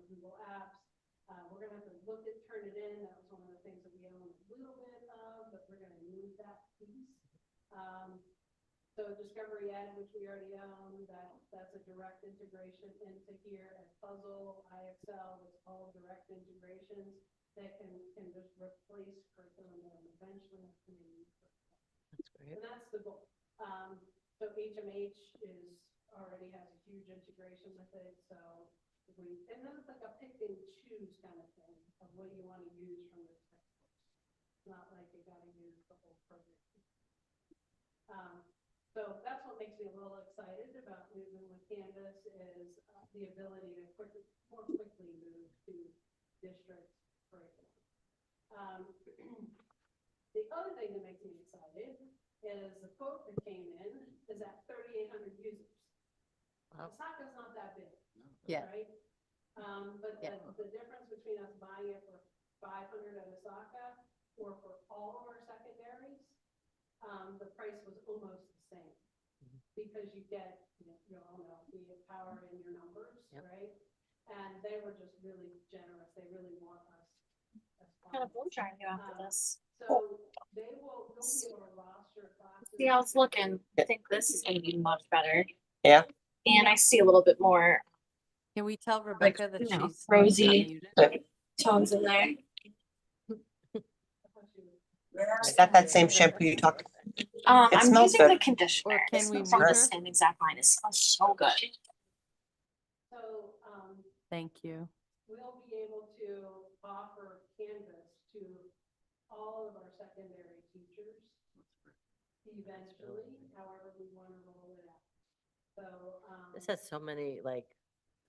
Google Apps. We're going to have to look at turn it in. That was one of the things that we own a little bit of, but we're going to move that piece. So Discovery Ed, which we already own, that's a direct integration into here. And Puzzle, IXL, it's all direct integrations that can just replace curriculum and eventually That's great. and that's the goal. So HMH already has a huge integration with it. So and then it's like a pick and choose kind of thing of what you want to use from the textbooks. It's not like you got to use the whole program. So that's what makes me a little excited about moving with Canvas is the ability to more quickly move to district curriculum. The other thing that makes me excited is the quote that came in is at 3,800 users. Wow. Osaka's not that big. Yeah. Right? But Yeah. the difference between us buying it for 500 at Osaka or for all of our secondaries, the price was almost the same. Because you get, you all know, the power in your numbers, Yep. right? And they were just really generous. They really want us as Kind of partners. blow drying you after Um, this. So you'll be able to roster classes. See, I was looking. I think this is gonna be much better. Yeah. And I see a little bit more Can we tell Rebecca that you know, she's rosy muted? tones in there. Is that that same shampoo you talked? It I'm smells using good. the conditioner. Or can It we smells like mute the her? same exact line. It smells so good. So, Thank you. we'll be able to offer Canvas to all of our secondary teachers eventually, however we want to roll it out. So, This has so many like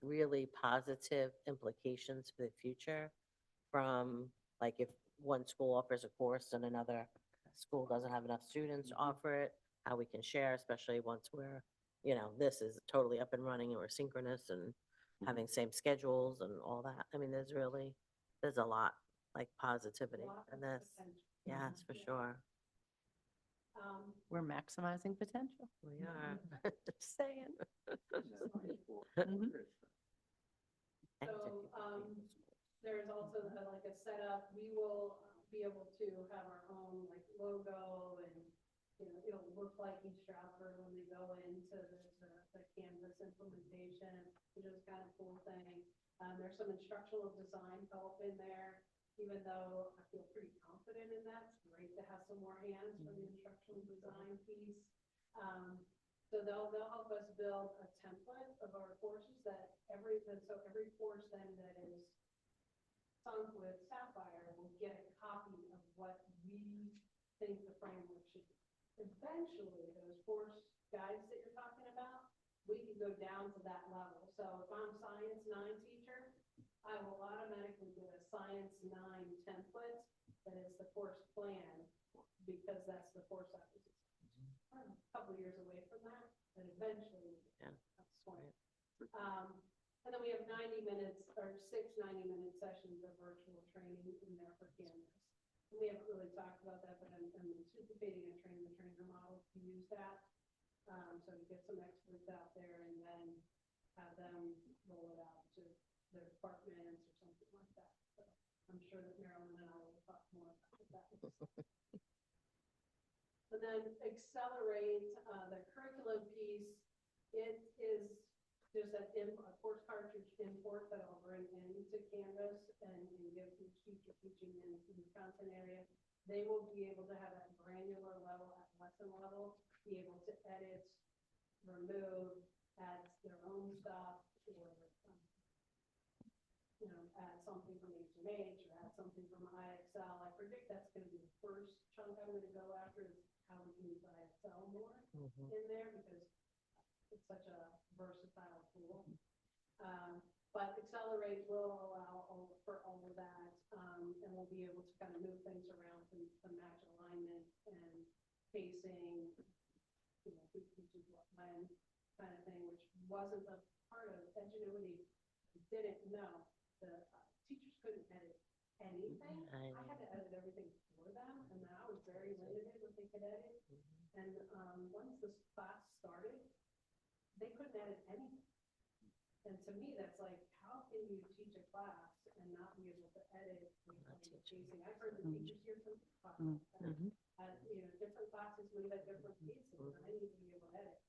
really positive implications for the future from like if one school offers a course and another school doesn't have enough students to offer it, how we can share, especially once we're, this is totally up and running and we're synchronous and having same schedules and all that. I mean, there's a lot like positivity lots in of this. potential. Yes, for Yeah. sure. We're maximizing potential. We are. Just saying. So, there's also like a setup, we will be able to have our own like logo and, it'll look like East Stroudsburg when they go into the Canvas implementation, which is kind of a cool thing. There's some instructional design help in there, even though I feel pretty confident in that. It's great to have some more hands for the instructional design piece. So they'll help us build a template of our courses so every course then that is sung with Sapphire will get a copy of what we think the framework should be. Eventually, those course guides that you're talking about, we can go down to that level. So if I'm Science 9 teacher, I will automatically get a Science 9 template that is the course plan because that's the course I was a couple years away from that, and eventually Yeah. that's point. And then we have 90 minutes or 90-minute sessions of virtual training in there for Canvas. And we haven't really talked about that, but I'm anticipating a train-the-trainer model to use that. So to get some experts out there and then have them roll it out to their departments or something like that. So I'm sure that Marilyn and I will talk more about what that looks like. And then accelerate the curriculum piece. It is just a course cartridge import that I'll bring into Canvas and give each teacher teaching in the content area. They will be able to have that granular level at lesson level, be able to edit, remove, add their own stuff, or add something from HMH or add something from IXL. I predict that's going to be the first chunk I'm going to go after is how we can use IXL more in there because it's such a versatile tool. But Accelerate will allow for all of that, and we'll be able to kind of move things around to match alignment and pacing, who teaches what when kind of thing, which wasn't a part of Edgenuity. Didn't know the teachers couldn't edit anything. I had to edit everything for them, and I was very limited what they could edit. And once this class started, they couldn't edit anything. And to me, that's like, how can you teach a class and not be able to edit pacing? I've heard the teachers here from talk about that. Different classes move at different paces, and I need to be able to edit.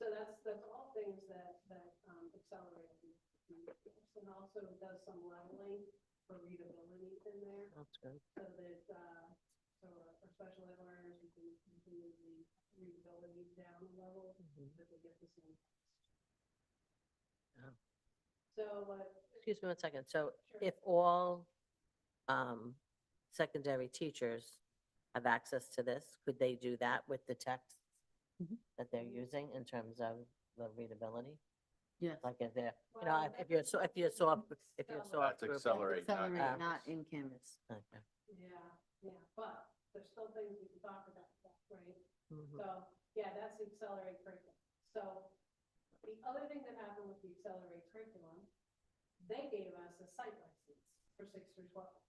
So that's all things that Accelerate and also does some leveling for readability in there. That's good. So that our special ed learners, we can move the readability down a level that they get the same. Yeah. So Excuse me one second. So Sure. if all secondary teachers have access to this, could they do that with the text that they're using in terms of the readability? Yes. like if they're, you know, if you're, if you're soft, if you're soft. That's group. accelerate, not Accelerate, Canvas. not in Canvas. Okay. Yeah, but there's still things we can talk about, right? Mhm. So, yeah, that's the accelerate curriculum. So the other thing that happened with the accelerate curriculum, they gave us a site license for 6 through 12.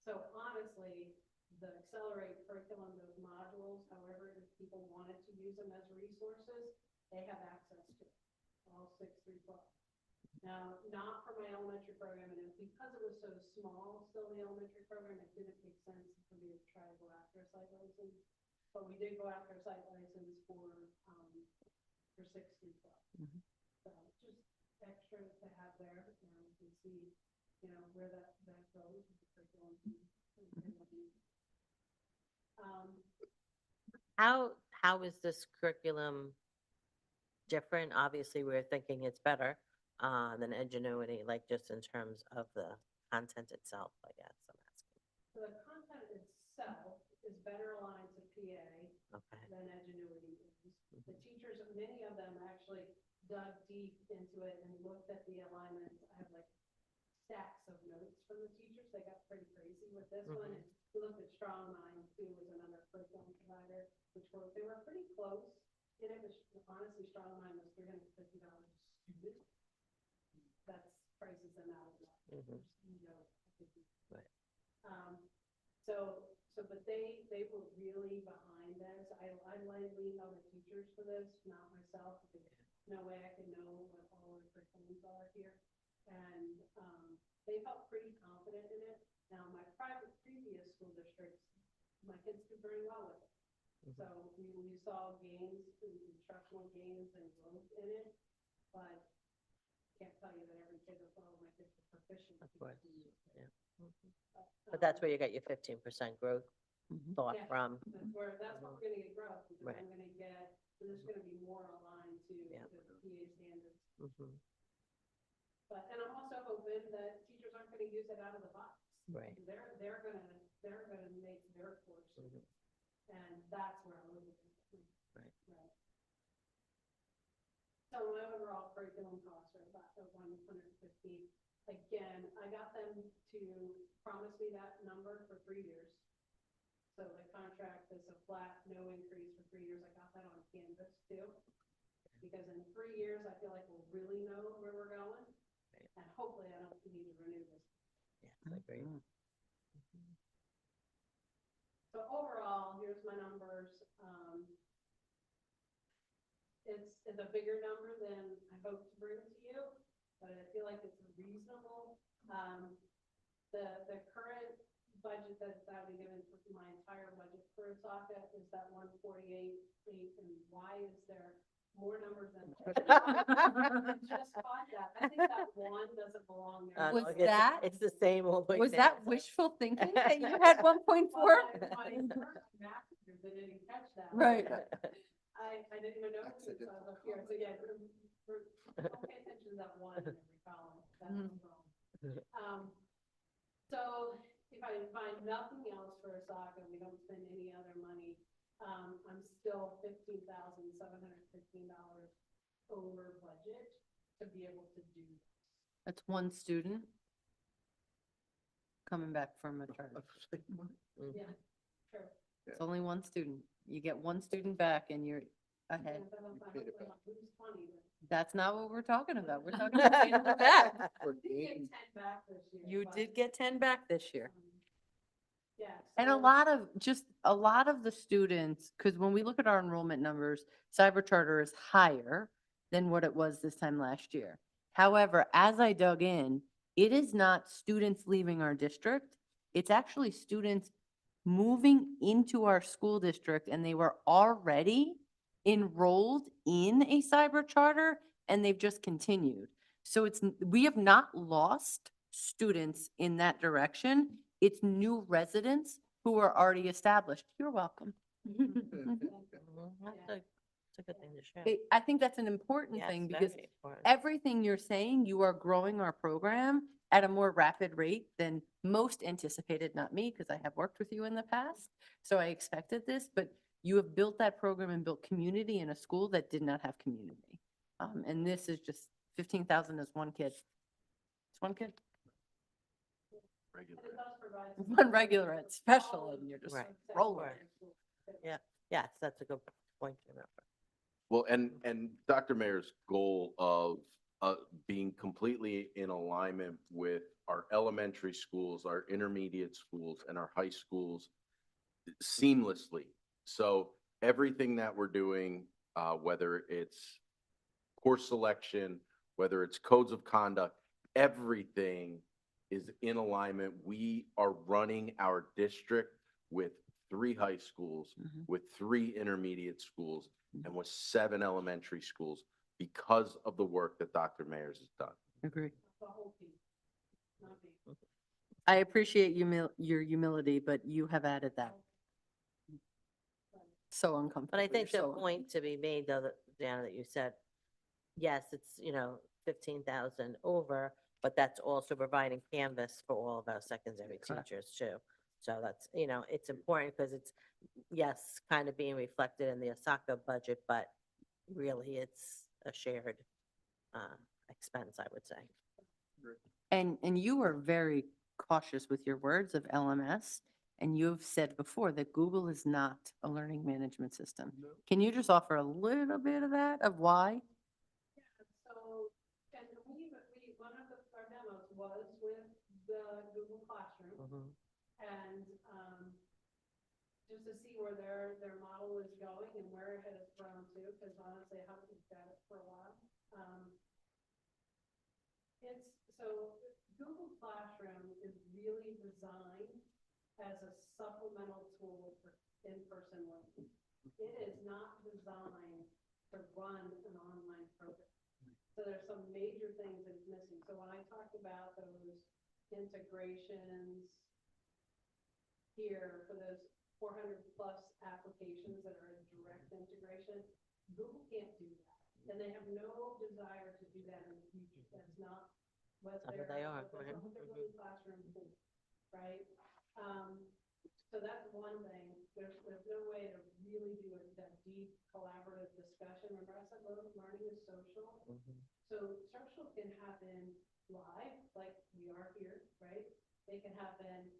So honestly, the accelerate curriculum, those modules, however, if people wanted to use them as resources, they have access to it, all 6 through 12. Now, not for my elementary program, and because it was so small, still the elementary program, it didn't make sense for me to try to go after a site license. But we did go after a site license for 6 through 12. Mhm. So just extra to have there, and we can see, you know, where that goes with the curriculum. How is this curriculum different? Obviously, we're thinking it's better than Ingenuity, like just in terms of the content itself, I guess I'm asking. So the content itself is better aligned to PA Okay. than Ingenuity is. The teachers, many of them actually dug deep into it and looked at the alignments. I have like stacks of notes from the teachers. They got pretty crazy with this one. And we looked at Strong Mind, who was another curriculum provider, which were, they were pretty close. And it was, honestly, Strong Mind was $350 a student. That's prices them out of that. Mhm. You know, I think Right. but they were really behind this. I leaned on the teachers for this, not myself, because no way I can know what all the curriculums are here. And they felt pretty confident in it. Now, my previous school districts, my kids did very well with it. Mhm. So we saw gains, instructional gains and growth in it, but can't tell you that every kid was, oh, my kids are proficient. Of course, yeah. But But that's where you get your 15% growth Mhm. thought Yeah. from. That's what we're gonna get growth, because Right. I'm gonna get, there's gonna be more aligned to Yeah. the PA standards. Mhm. But, and I'm also hoping that teachers aren't gonna use it out of the box. Right. They're gonna make their courses, Mhm. and that's where I'm looking. Right. So my overall curriculum costs are about 115. Again, I got them to promise me that number for 3 years. So the contract is a flat, no increase for 3 years. I got that on Canvas too. Because in 3 years, I feel like we'll really know where we're going. Right. And hopefully I don't need to renew this. Yes, I agree. So overall, here's my numbers. It's a bigger number than I hoped to bring to you, but I feel like it's reasonable. The current budget that's out and given for my entire budget for Osaka is that 148.8, and why is there more numbers than? I just caught that. I think that one doesn't belong there. Was no, that- It's the same old. Was thing. that wishful thinking that you had 1.4? Well, my math teacher didn't catch that. Right. I didn't even know That's a this was up here, so yeah, don't pay attention to that one in every column, that's wrong. So if I find nothing else for Osaka, we don't spend any other money, I'm still $15,715 over budget to be able to do this. That's one student coming back from a charter. Yeah, sure. It's only one student. You get one student back and you're Yeah, ahead. but if I lose 20, but That's not what we're talking about. We're talking about paying them back. Or we did gain, 10 back this year. You but, did get 10 back this year. Yeah. And a so- lot of the students, because when we look at our enrollment numbers, cyber charter is higher than what it was this time last year. However, as I dug in, it is not students leaving our district. It's actually students moving into our school district, and they were already enrolled in a cyber charter and they've just continued. So we have not lost students in that direction. It's new residents who are already established. You're welcome. Mhm. That's a good thing to share. I think that's an important Yes, thing because very important. everything you're saying, you are growing our program at a more rapid rate than most anticipated, not me, because I have worked with you in the past. So I expected this, but you have built that program and built community in a school that did not have community. And this is just 15,000 is one kid. It's one kid, Regular. one regular ed, special, and you're just Right. rolling. Right. Yes, that's a good point to remember. Well, and Dr. Mayer's goal of being completely in alignment with our elementary schools, our intermediate schools, and our high schools seamlessly. So everything that we're doing, whether it's course selection, whether it's codes of conduct, everything is in alignment. We are running our district with 3 high schools, Mhm. with 3 intermediate schools, and with 7 elementary schools because of the work that Dr. Mayers has done. Agree. I appreciate your humility, but you have added that. So uncomfortable. But I think the You're so- point to be made, though, Diana, that you said, yes, it's, 15,000 over, but that's also providing canvas for all of our secondary Correct. teachers too. So that's, it's important because it's, yes, kind of being reflected in the Osaka budget, but really it's a shared expense, I would say. And you were very cautious with your words of LMS, and you've said before that Google is not a learning management system. Can you just offer a little bit of that, of why? So, and one of our demos was with the Google Classroom. Mhm. And, just to see where their model is going and where it has grown to, because honestly, I haven't looked at it for a while. So Google Classroom is really designed as a supplemental tool for in-person learning. It is not designed to run an online program. So there's some major things that it's missing. So when I talked about those integrations here for those 400 plus applications that are in direct integration, Google can't do that. And they have no desire to do that in the future. That's not what Not they're, what they are, that's right. not what they're really classroom for, right? So that's one thing. There's no way to really do that deep collaborative discussion. Remember I said learning is social? Mhm. So social can happen live, like we are here, right? They can happen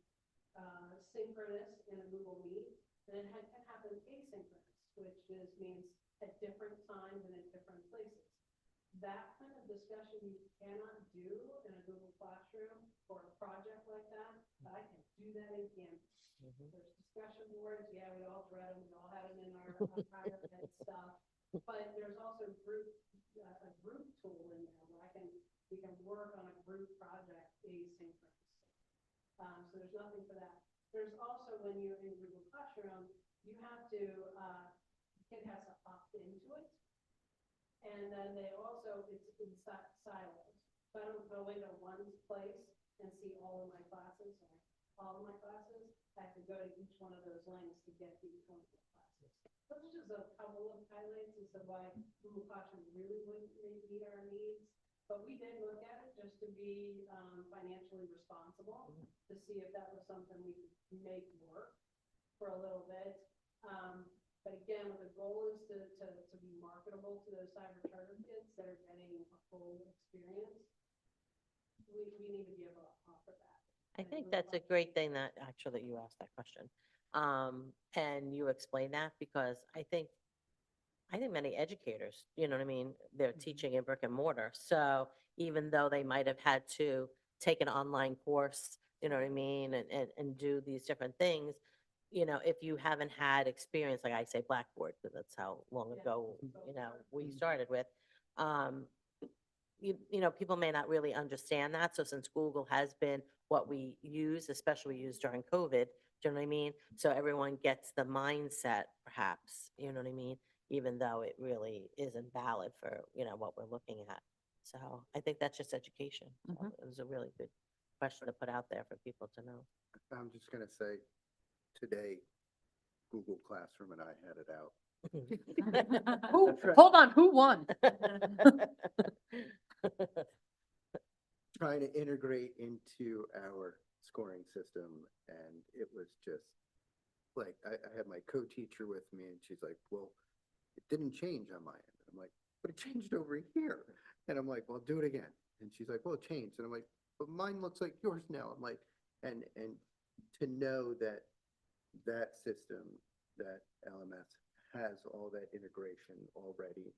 synchronous in a Google Meet, and it can happen asynchronous, which means at different times and in different places. That kind of discussion you cannot do in a Google Classroom for a project like that, but I can do that in Canvas. Mhm. There's discussion boards, yeah, we all read them, we all have them in our higher ed stuff, but there's also a group tool in there where we can work on a group project asynchronous. So there's nothing for that. There's also, when you're in Google Classroom, you have to, kid has to opt into it. And then it's in silos. So I don't go into one place and see all of my classes, I have to go to each one of those links to get to each one of the classes. Those are just a couple of highlights as to why Google Classroom really wouldn't meet our needs. But we did look at it just to be financially responsible, to see if that was something we could make work for a little bit. But again, the goal is to be marketable to those cyber charter kids that are getting a full experience. We need to be able to offer that. I think that's a great thing that actually you asked that question. And you explain that because I think many educators, you know what I mean? They're teaching in brick and mortar. So even though they might have had to take an online course, you know what I mean? And do these different things, if you haven't had experience, like I say, Blackboard, because that's how long ago, we started with, people may not really understand that. So since Google has been what we use, especially used during COVID, do you know what I mean? So everyone gets the mindset, perhaps, you know what I mean? Even though it really isn't valid for, what we're looking at. So I think that's just education. So Mhm. it was a really good question to put out there for people to know. I'm just gonna say, today, Google Classroom and I had it out. Hold on, who won? Trying to integrate into our scoring system, and it was just like, I had my co-teacher with me, and she's like, well, it didn't change on my end. I'm like, but it changed over here. And I'm like, well, do it again. And she's like, well, it changed. And I'm like, but mine looks like yours now. I'm like, and to know that that system, that LMS has all that integration already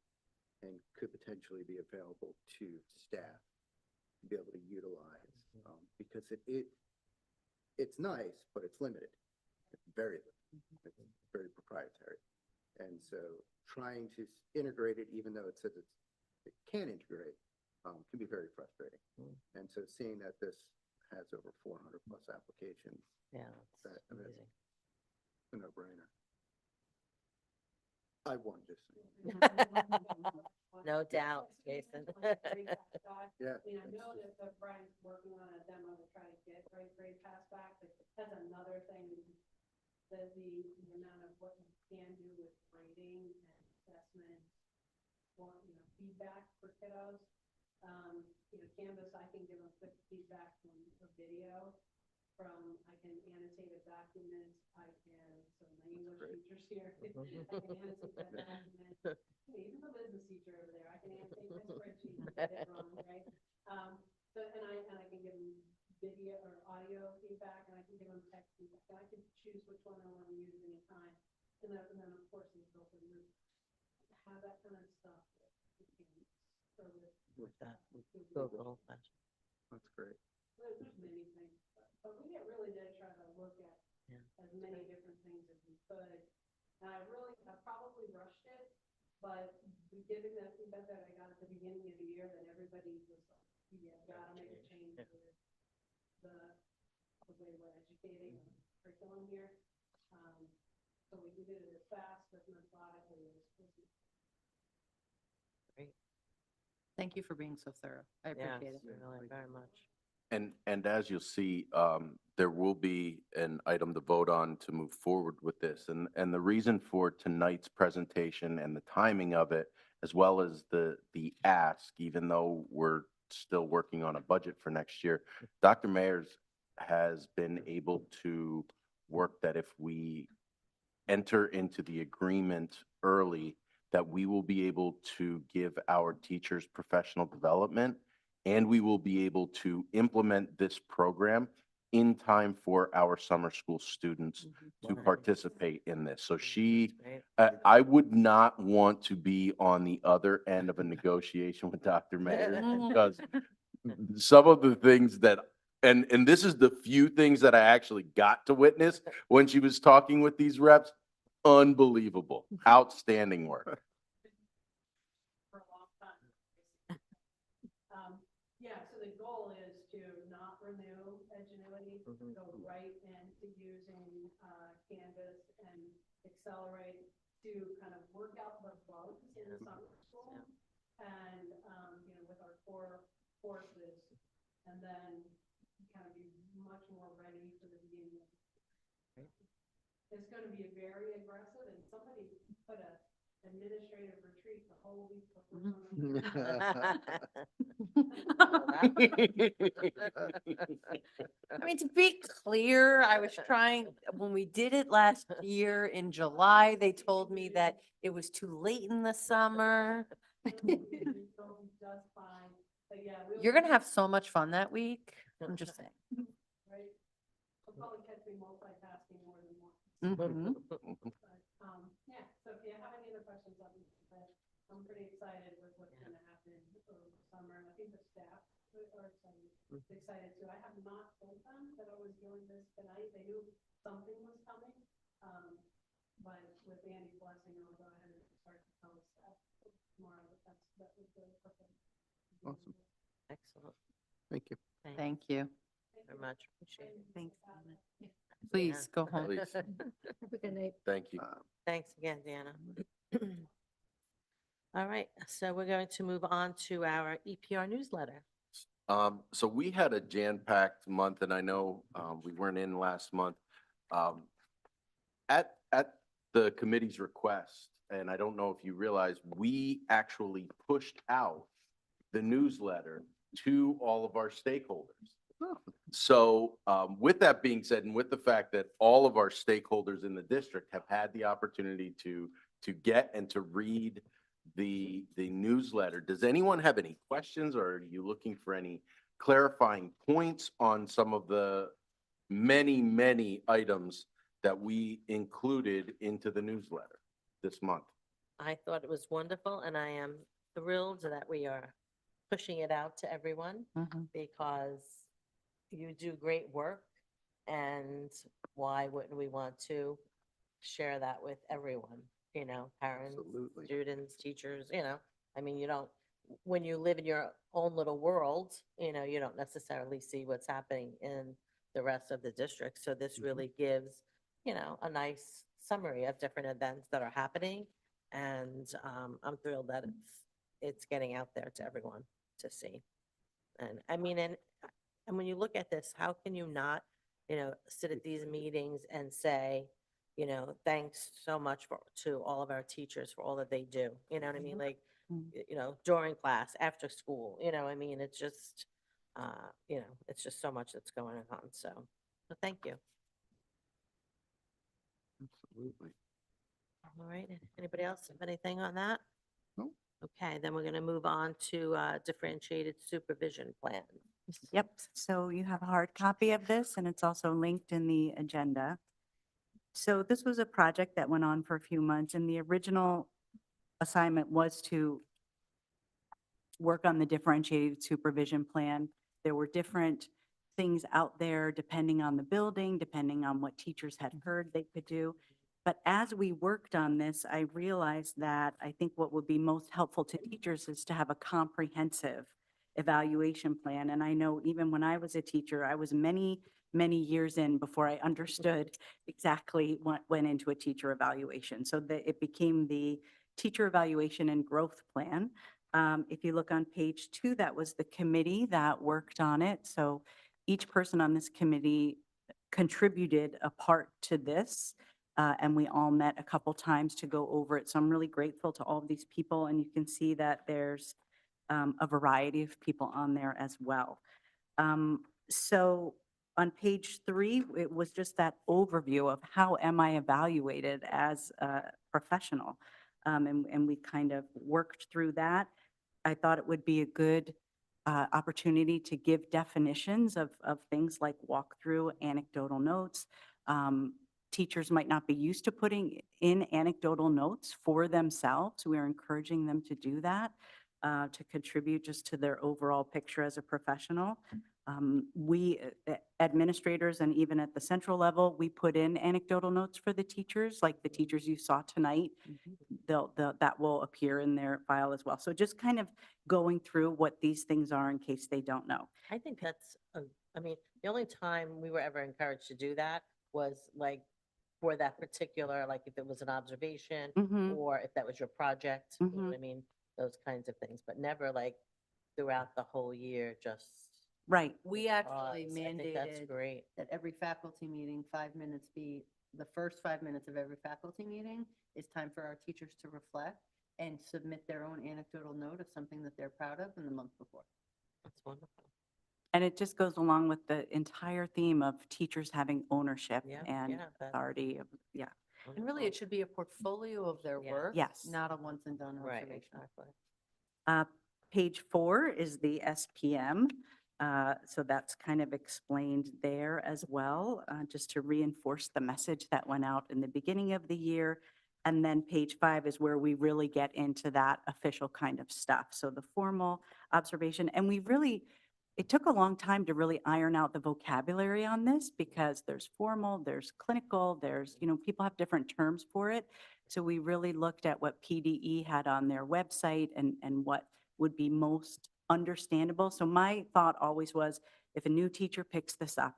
and could potentially be available to staff to be able to utilize, because it's nice, but it's limited. It's very limited. It's very proprietary. And so trying to integrate it, even though it says it can integrate, can be very frustrating. And so seeing that this has over 400 plus applications, Yeah, that, it's I mean, amazing. it's a no-brainer. I won this. No doubt, Jason. Yeah. I mean, I know that Brian's working on a demo to try to get grade pass back, but that's another thing, the amount of what you can do with grading and assessment, feedback for kiddos. Canvas, I can give them quick feedback from a video, I can annotate a document, so my English teachers here, I can annotate that document. Even the business teacher over there, I can annotate my spreadsheet and get it wrong, right? And I can give them video or audio feedback, and I can give them text feedback, and I can choose which one I want to use at any time. And then of course, in the filter loop, have that kind of stuff. With that, Google. That's great. There's many things, but we really did try to look at as many different things as we could. And I probably rushed it, but we giving that feedback that I got at the beginning of the year, that everybody was like, yeah, gotta make a change with the way we're educating curriculum here. So we did it as fast, as methodically as possible. Great. Thank you for being so thorough. I appreciate it. Really, very much. And as you'll see, there will be an item to vote on to move forward with this. And the reason for tonight's presentation and the timing of it, as well as the ask, even though we're still working on a budget for next year, Dr. Mayers has been able to work that if we enter into the agreement early, that we will be able to give our teachers professional development, and we will be able to implement this program in time for our summer school students to Nice. participate in this. So she, Great. I would not want to be on the other end of a negotiation with Dr. Mayer, because some of the things that, and this is the few things that I actually got to witness when she was talking with these reps, unbelievable, outstanding work. For a long time. So the goal is to not renew Edgenuity, go right into using Canvas and Accelerate to kind of work out the bugs in the summer school and, with our core courses, and then kind of be much more ready for the beginning of the year. It's going to be very aggressive, and somebody put a administrative retreat the whole week before. I mean, to be clear, I was trying, when we did it last year in July, they told me that it was too late in the summer. You're gonna have so much fun that week. I'm just saying. Right? You'll probably catch me multitasking more than once. Mhm. So if you have any other questions, I'm pretty excited with what's going to happen over the summer. And I think the staff are excited too. I have not told them that I was doing this tonight. They knew something was coming. But with Andy's blessing, I'll go ahead and start to tell the staff tomorrow that was the purpose. Awesome. Excellent. Thank you. Thank you. Very much. Appreciate it. Thanks. Please go home. Please. Have a good night. Thank you. Thanks again, Deanna. All right, so we're going to move on to our EPR newsletter. So we had a jam-packed month, and I know we weren't in last month. At the committee's request, and I don't know if you realize, we actually pushed out the newsletter to all of our stakeholders. So with that being said, and with the fact that all of our stakeholders in the district have had the opportunity to get and to read the newsletter. Does anyone have any questions, or are you looking for any clarifying points on some of the many, many items that we included into the newsletter this month? I thought it was wonderful, and I am thrilled that we are pushing it out to everyone because you do great work, and why wouldn't we want to share that with everyone? You know, parents, Absolutely. students, teachers, you know, I mean, you don't, when you live in your own little world, you know, you don't necessarily see what's happening in the rest of the district. So this really gives, you know, a nice summary of different events that are happening. And I'm thrilled that it's getting out there to everyone to see. And I mean, and when you look at this, how can you not, you know, sit at these meetings and say, you know, thanks so much to all of our teachers for all that they do. You know what I mean? Like, you know, during class, after school, you know, I mean, it's just, you know, it's just so much that's going on. So thank you. Absolutely. All right. Anybody else have anything on that? No. Okay, then we're going to move on to differentiated supervision plan. Yep, so you have a hard copy of this, and it's also linked in the agenda. So this was a project that went on for a few months, and the original assignment was to work on the differentiated supervision plan. There were different things out there depending on the building, depending on what teachers had heard they could do. But as we worked on this, I realized that I think what would be most helpful to teachers is to have a comprehensive evaluation plan. And I know even when I was a teacher, I was many, many years in before I understood exactly what went into a teacher evaluation. So that it became the teacher evaluation and growth plan. If you look on page 2, that was the committee that worked on it. So each person on this committee contributed a part to this, and we all met a couple times to go over it. So I'm really grateful to all of these people, and you can see that there's a variety of people on there as well. So on page 3, it was just that overview of how am I evaluated as a professional? And we kind of worked through that. I thought it would be a good opportunity to give definitions of things like walkthrough, anecdotal notes. Teachers might not be used to putting in anecdotal notes for themselves. We're encouraging them to do that, to contribute just to their overall picture as a professional. We administrators, and even at the central level, we put in anecdotal notes for the teachers, like the teachers you saw tonight. That will appear in their file as well. So just kind of going through what these things are in case they don't know. I think that's, I mean, the only time we were ever encouraged to do that was like for that particular, like if it was an observation or if that was your project, you know what I mean? Those kinds of things, but never like throughout the whole year, just. Right. We actually because I think that's mandated great. that every faculty meeting, 5 minutes be, the first 5 minutes of every faculty meeting is time for our teachers to reflect and submit their own anecdotal note of something that they're proud of in the month before. That's wonderful. And it just goes along with the entire theme of teachers having ownership Yeah, and yeah, that's authority. Yeah. And really, it should be a portfolio of their Yeah. work. Yes. Not a once and done Right, observation. exactly. Page 4 is the SPM. So that's kind of explained there as well, just to reinforce the message that went out in the beginning of the year. And then page 5 is where we really get into that official kind of stuff. So the formal observation, and it took a long time to really iron out the vocabulary on this because there's formal, there's clinical, people have different terms for it. So we really looked at what PDE had on their website and what would be most understandable. So my thought always was, if a new teacher picks this up,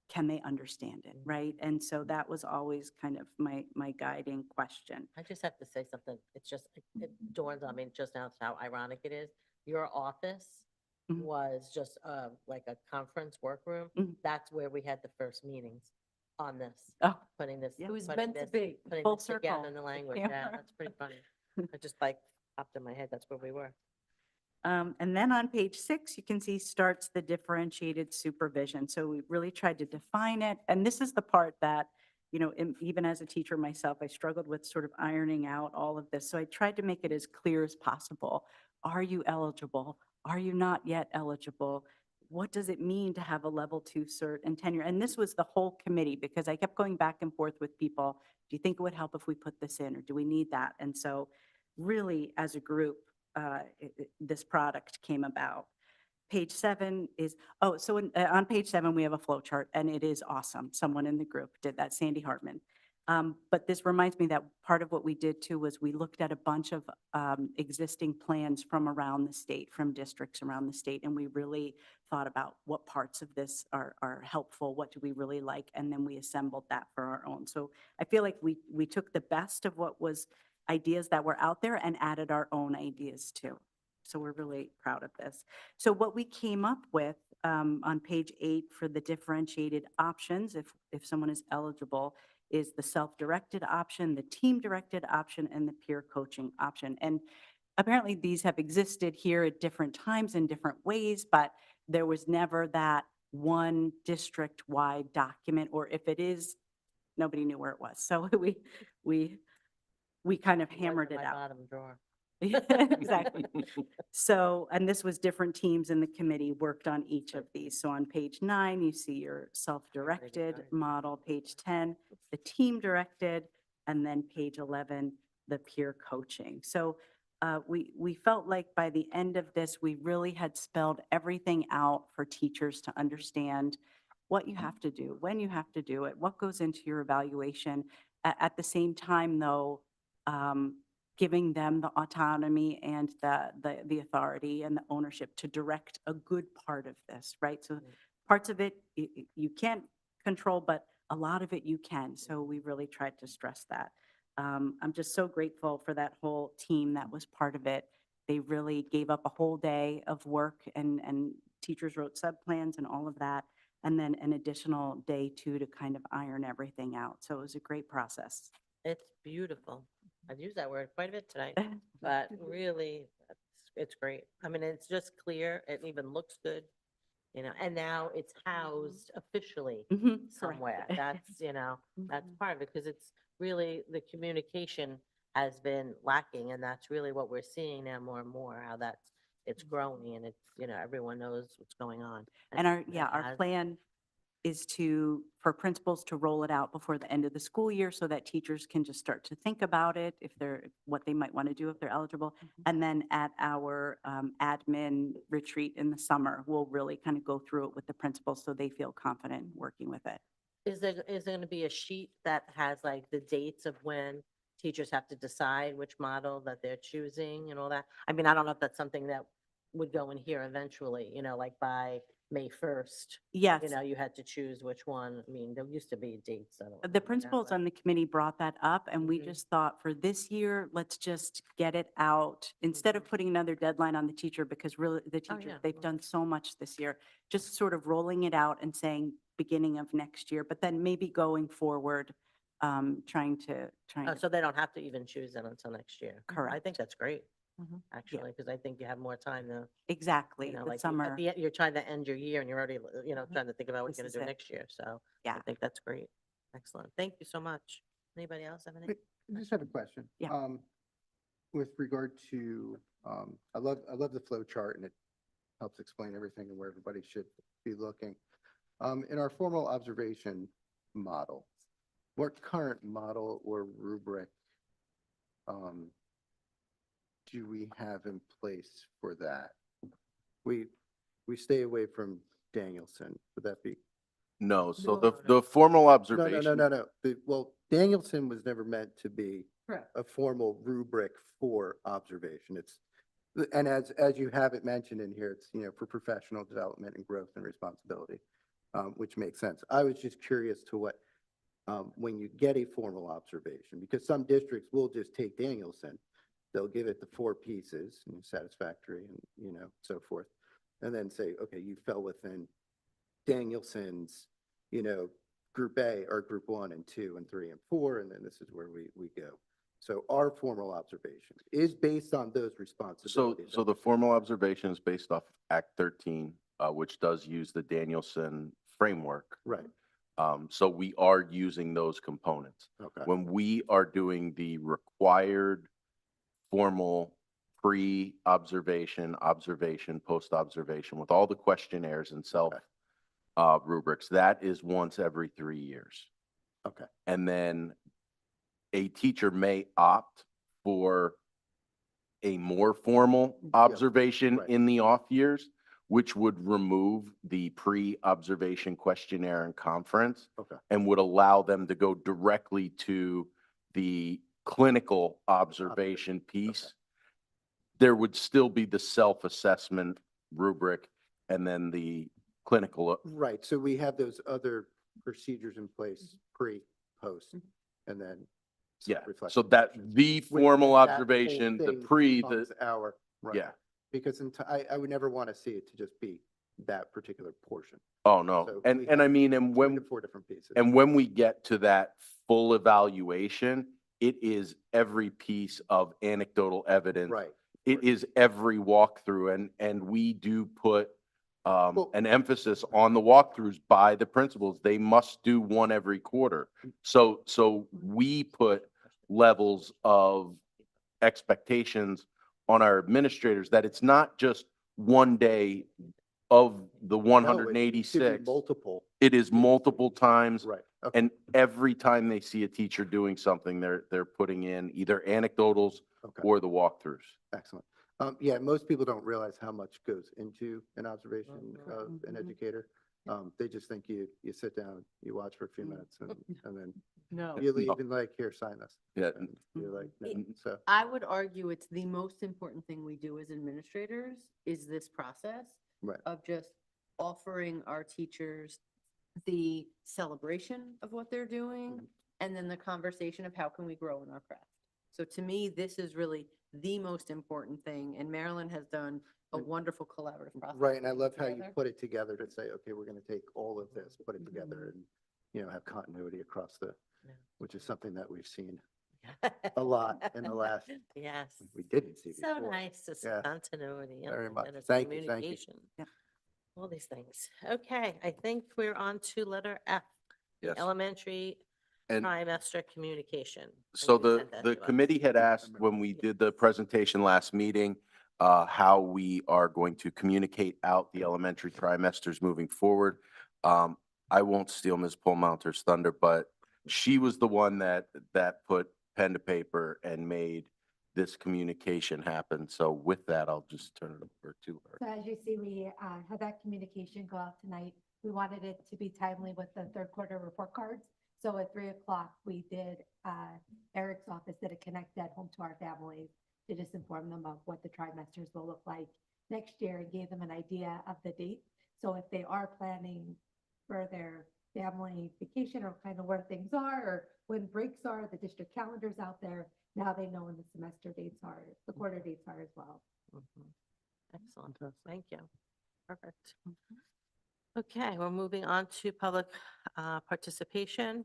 can they understand it, right? And so that was always kind of my guiding question. I just have to say something. It's just, it dawns on me just now how ironic it is. Your office was just like a conference workroom. That's where we had the first meetings on this, Oh, putting this. yeah. It was putting meant to this- be. Putting Full this together circle. in the language. Yeah. Yeah, that's pretty funny. I just like popped in my head. That's where we were. And then on page 6, you can see starts the differentiated supervision. So we really tried to define it. And this is the part that you know, even as a teacher myself, I struggled with sort of ironing out all of this. So I tried to make it as clear as possible. Are you eligible? Are you not yet eligible? What does it mean to have a level 2 cert and tenure? And this was the whole committee, because I kept going back and forth with people. Do you think it would help if we put this in, or do we need that? And so really, as a group, this product came about. Page 7 is, on page 7, we have a flow chart, and it is awesome. Someone in the group did that, Sandy Hartman. But this reminds me that part of what we did too was we looked at a bunch of existing plans from around the state, from districts around the state, and we really thought about what parts of this are helpful, what do we really like, and then we assembled that for our own. So I feel like we took the best of what was ideas that were out there and added our own ideas too. So we're really proud of this. So what we came up with on page 8 for the differentiated options, if someone is eligible, is the self-directed option, the team-directed option, and the peer coaching option. And apparently these have existed here at different times in different ways, but there was never that one district-wide document, or if it is, nobody knew where it was. So we kind of Like hammered in it my out. Bottom drawer. Exactly. So, and this was different teams in the committee worked on each of these. So on page 9, you see your self-directed sorry. model, page 10, the team-directed, and then page 11, the peer coaching. So we felt like by the end of this, we really had spelled everything out for teachers to understand what you have to do, when you have to do it, what goes into your evaluation. At the same time, though, giving them the autonomy and the authority and the ownership to direct a good part of this, right? So parts of it you can't control, but a lot of it you can. So we really tried to stress that. I'm just so grateful for that whole team that was part of it. They really gave up a whole day of work, and teachers wrote sub-plans and all of that, and then an additional day too to kind of iron everything out. So it was a great process. It's beautiful. I've used that word quite a bit tonight, but really, it's great. I mean, it's just clear. It even looks good, you know, and now it's housed officially Mhm, correct. somewhere. That's, you know, that's part of it, because it's really, the communication has been lacking, and that's really what we're seeing now more and more, how it's growing, and it's, you know, everyone knows what's going on. And our has- plan is for principals to roll it out before the end of the school year so that teachers can just start to think about it, what they might want to do if they're eligible. And then at our admin retreat in the summer, we'll really kind of go through it with the principals so they feel confident working with it. Is there going to be a sheet that has like the dates of when teachers have to decide which model that they're choosing and all that? I mean, I don't know if that's something that would go in here eventually, you know, like by May 1st, Yes. you know, you had to choose which one. I mean, there used to be dates. I don't The remember now, principals but- on the committee brought that up, and we Mhm. just thought for this year, let's just get it out instead of putting another deadline on the teacher, because really the Oh, teachers, yeah. they've done so much this year. Just sort of rolling it out and saying beginning of next year, but then maybe going forward, trying to. Oh, so they don't have to even choose it until next year. I Correct. think that's great, Mhm. actually, because I think you have more time to, Exactly, you know, the like at summer. the end, you're trying to end your year and you're already, you know, Mhm. trying to think about what This you're is going to do it. next year. So I Yeah. think that's great. Excellent. Thank you so much. Anybody else have any? I just have a question. Yeah. With regard to, I love the flow chart, and it helps explain everything and where everybody should be looking. In our formal observation model, what current model or rubric do we have in place for that? We stay away from Danielson. Would that be? No, so No, the formal No, observation. no. Well, Danielson was never meant to be Correct. a formal rubric for observation. And as you have it mentioned in here, it's, you know, for professional development and growth and responsibility, which makes sense. I was just curious to what, when you get a formal observation, because some districts will just take Danielson, they'll give it the 4 pieces, and satisfactory and, you know, so forth, and then say, okay, you fell within Danielson's, you know, group A or group 1 and 2 and 3 and 4, and then this is where we go. So our formal observation is based on those So, responsibilities. so the formal observation is based off Act 13, which does use the Danielson framework. Right. So we are using those components. Okay. When we are doing the required formal pre-observation, observation, post-observation with all the questionnaires and self rubrics, that is once every 3 years. Okay. And then a teacher may opt for a more formal observation right. in the off years, which would remove the pre-observation questionnaire and conference Okay. and would allow them to go directly to the clinical observation piece. There would still be the self-assessment rubric and then the clinical. Right, so we have those other procedures in place, pre, post, and then. Yeah, self-reflection. so that the Which formal that whole observation, the thing pre, the, becomes our, right. yeah. Because I would never want to see it to just be that particular portion. Oh, no. So And, we and I have mean, and 3 when, to 4 different pieces. and when we get to that full evaluation, it is every piece of anecdotal evidence. Right. It is every walkthrough, and we do put Well- an emphasis on the walkthroughs by the principals. They must do one every quarter. So we put levels of expectations on our administrators that it's not just one day of the No, it should be 186. multiple, It is multiple times. right. Okay. And every time they see a teacher doing something, they're putting in either anecdotals Okay. or the walkthroughs. Excellent. Yeah, most people don't realize how much goes into an observation of an Mhm. educator. They just think you sit down, you watch for a few minutes and then No. you leave and like, here, sign this. Yeah. And you're like, no, so, I would argue it's the most important thing we do as administrators is this process right. of just offering our teachers the celebration of what they're doing and then the conversation of how can we grow in our craft. So to me, this is really the most important thing, and Marilyn has done a wonderful collaborative process. Right, and I putting love how you together. put it together to say, okay, we're gonna take all of this, put it together and, have continuity across Yeah. which is something that we've seen a lot in the last, Yes. we didn't see So before. nice to see Yeah. continuity and Very much. and it's Thank you, thank you. communication. Yeah. All these things. Okay, I think we're on to letter F, the Yes. elementary And trimester communication. And so you sent that the to us. committee had asked when we did the presentation last meeting, how we are going to communicate out the elementary trimesters moving forward. I won't steal Ms. Pullmounter's thunder, but she was the one that put pen to paper and made this communication happen. So with that, I'll just turn it over to her. So as you see, we had that communication go out tonight. We wanted it to be timely with the third quarter report cards. So at 3 o'clock, we did, Eric's office did a connect at home to our families to just inform them of what the trimesters will look like next year and gave them an idea of the date. So if they are planning for their family vacation or kind of where things are or when breaks are, the district calendar's out there. Now they know when the semester dates are, the quarter dates are as well. Mhm. Excellent. Thank you. Perfect. Okay, we're moving on to public participation,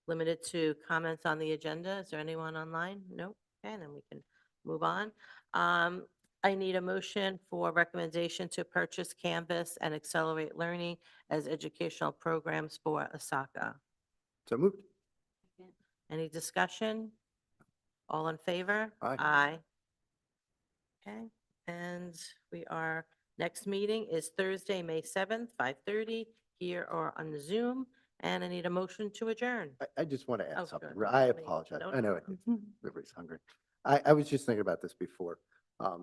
limited to comments on the agenda. Is there anyone online? Nope. Okay, then we can move on. I need a motion for recommendation to purchase Canvas and Accelerate Learning as educational programs for Osaka. So moved. Any discussion? All in favor? Aye. Aye. Okay, and next meeting is Thursday, May 7th, 5:30, here or on Zoom. And I need a motion to adjourn. I just want to Oh, add something. good. I Let me- apologize. no, I know no. everybody's hungry. I was just thinking about this before. A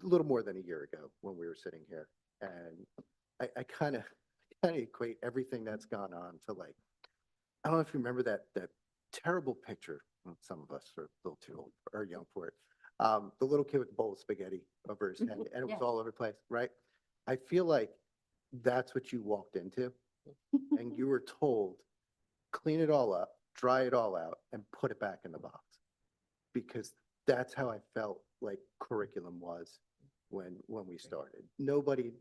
little more than a year ago when we were sitting here and I kind of equate everything that's gone on to like, I don't know if you remember that terrible picture. Well, some of us are a little too old or young for it. The little kid with the bowl of spaghetti over his head and it was Yeah. all over the place, right? I feel like that's what you walked into and you were told, clean it all up, dry it all out and put it back in the box. Because that's how I felt like curriculum was when we started. Nobody,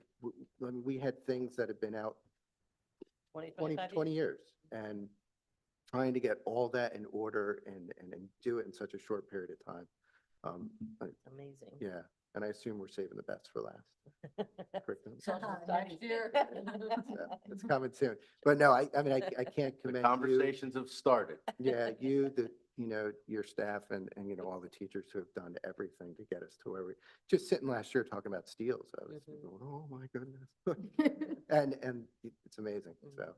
when we had things that had been out 20 25 years and trying to get all that in order and do it in such a short period of time. Amazing. Yeah, And I assume we're saving the best for last. Curriculum. Next year. So, it's coming soon. But no, I mean, I can't The commend you. conversations have started. Yeah, your staff and, all the teachers who have done everything to get us to where just sitting last year talking about steals. I was Mhm. going, oh my goodness. And it's amazing. So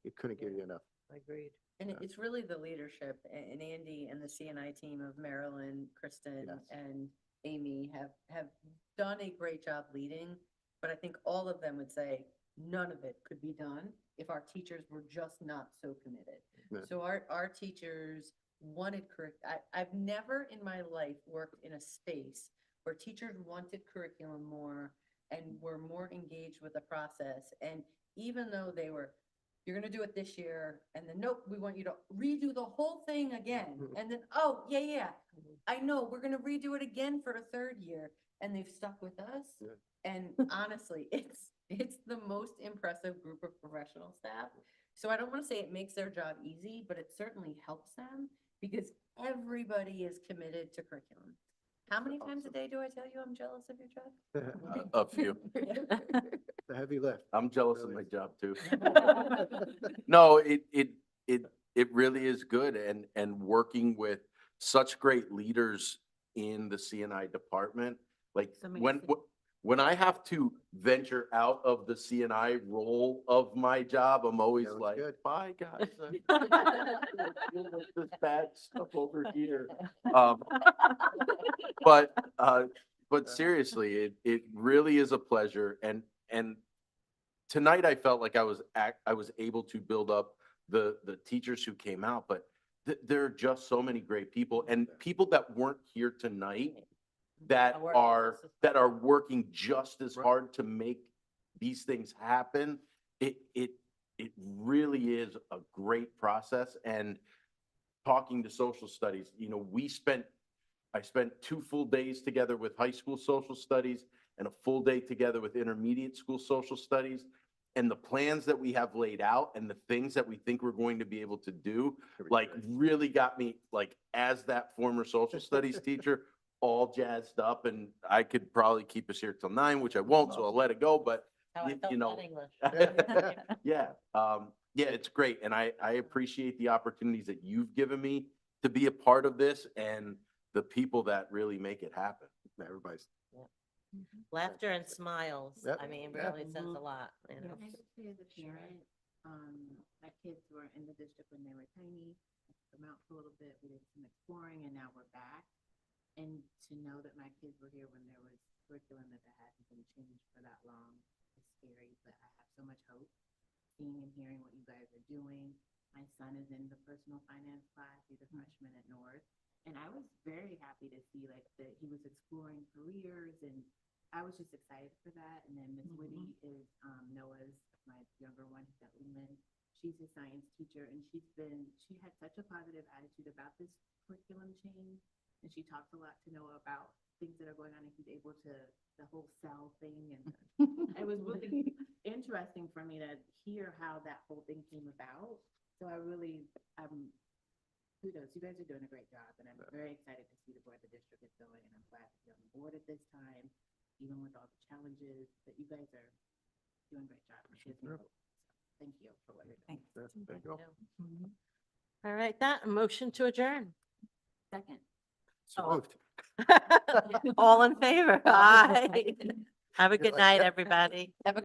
it couldn't give you enough. Agreed. And it's really the leadership, and Andy and the CNI team of Marilyn, Kristen, Yes. and Amy have done a great job leading, but I think all of them would say none of it could be done if our teachers were just not so committed. Yeah. So our teachers wanted I've never in my life worked in a space where teachers wanted curriculum more and were more engaged with the process. And even though they were, you're gonna do it this year, and then, nope, we want you to redo the whole thing again. And then, oh, yeah, I know, we're gonna redo it again for a third year, and they've stuck with us. Yeah. And honestly, it's the most impressive group of professional staff. So I don't wanna say it makes their job easy, but it certainly helps them, because everybody is committed to curriculum. How many times a day do I tell you I'm jealous of your job? A few. The heavy lift. I'm jealous of Really my is. job too. No, it really is good, and working with such great leaders in the CNI department. Like So many when I have to venture out of the CNI role of my job, I'm always That was like, good. bye guys. This bad stuff over here. But seriously, it really is a pleasure, and tonight I felt like I was able to build up the teachers who came out, but there are just so many great people, and people that weren't here tonight that are working just as hard to make these things happen. It really is a great process. And talking to social studies, I spent 2 full days together with high school social studies and a full day together with intermediate school social studies. And the plans that we have laid out and the things that we think we're going to be able to do, like, really got me, like, as that former social studies teacher, all jazzed up. And I could probably keep us here till 9, which I won't, so I'll let it go. But How I felt you know, in English. yeah, it's great. And I appreciate the opportunities that you've given me to be a part of this, and the people that really make it happen. Everybody's. Laughter and smiles, Yep. I mean, Yep. really says a lot, you know. And I would say as a parent, my kids were in the district when they were tiny. I took them out for a little bit, we did some exploring, and now we're back. And to know that my kids were here when there was curriculum that hadn't been changed for that long is scary, but I have so much hope seeing and hearing what you guys are doing. My son is in the personal finance class, he's a freshman at North. And I was very happy to see that he was exploring careers, and I was just excited for that. And then Miss Whitty is Noah's, my younger one, he's at Lehman. She's a science teacher, and she had such a positive attitude about this curriculum change. And she talks a lot to Noah about things that are going on, and he's able to, the whole cell thing. And it was really interesting for me to hear how that whole thing came about. So I really, kudos, you guys are doing a great job, and I'm very excited to see where the district is going, and I'm glad to be on the board at this time, even with all the challenges, that you guys are doing a great job. It gives me hope. So thank you for what you're doing. Thank you. All right, that, a motion to adjourn. Second. So Oh. moved. All in favor? Aye. Have a good You're like, night, "Yep." everybody. Have a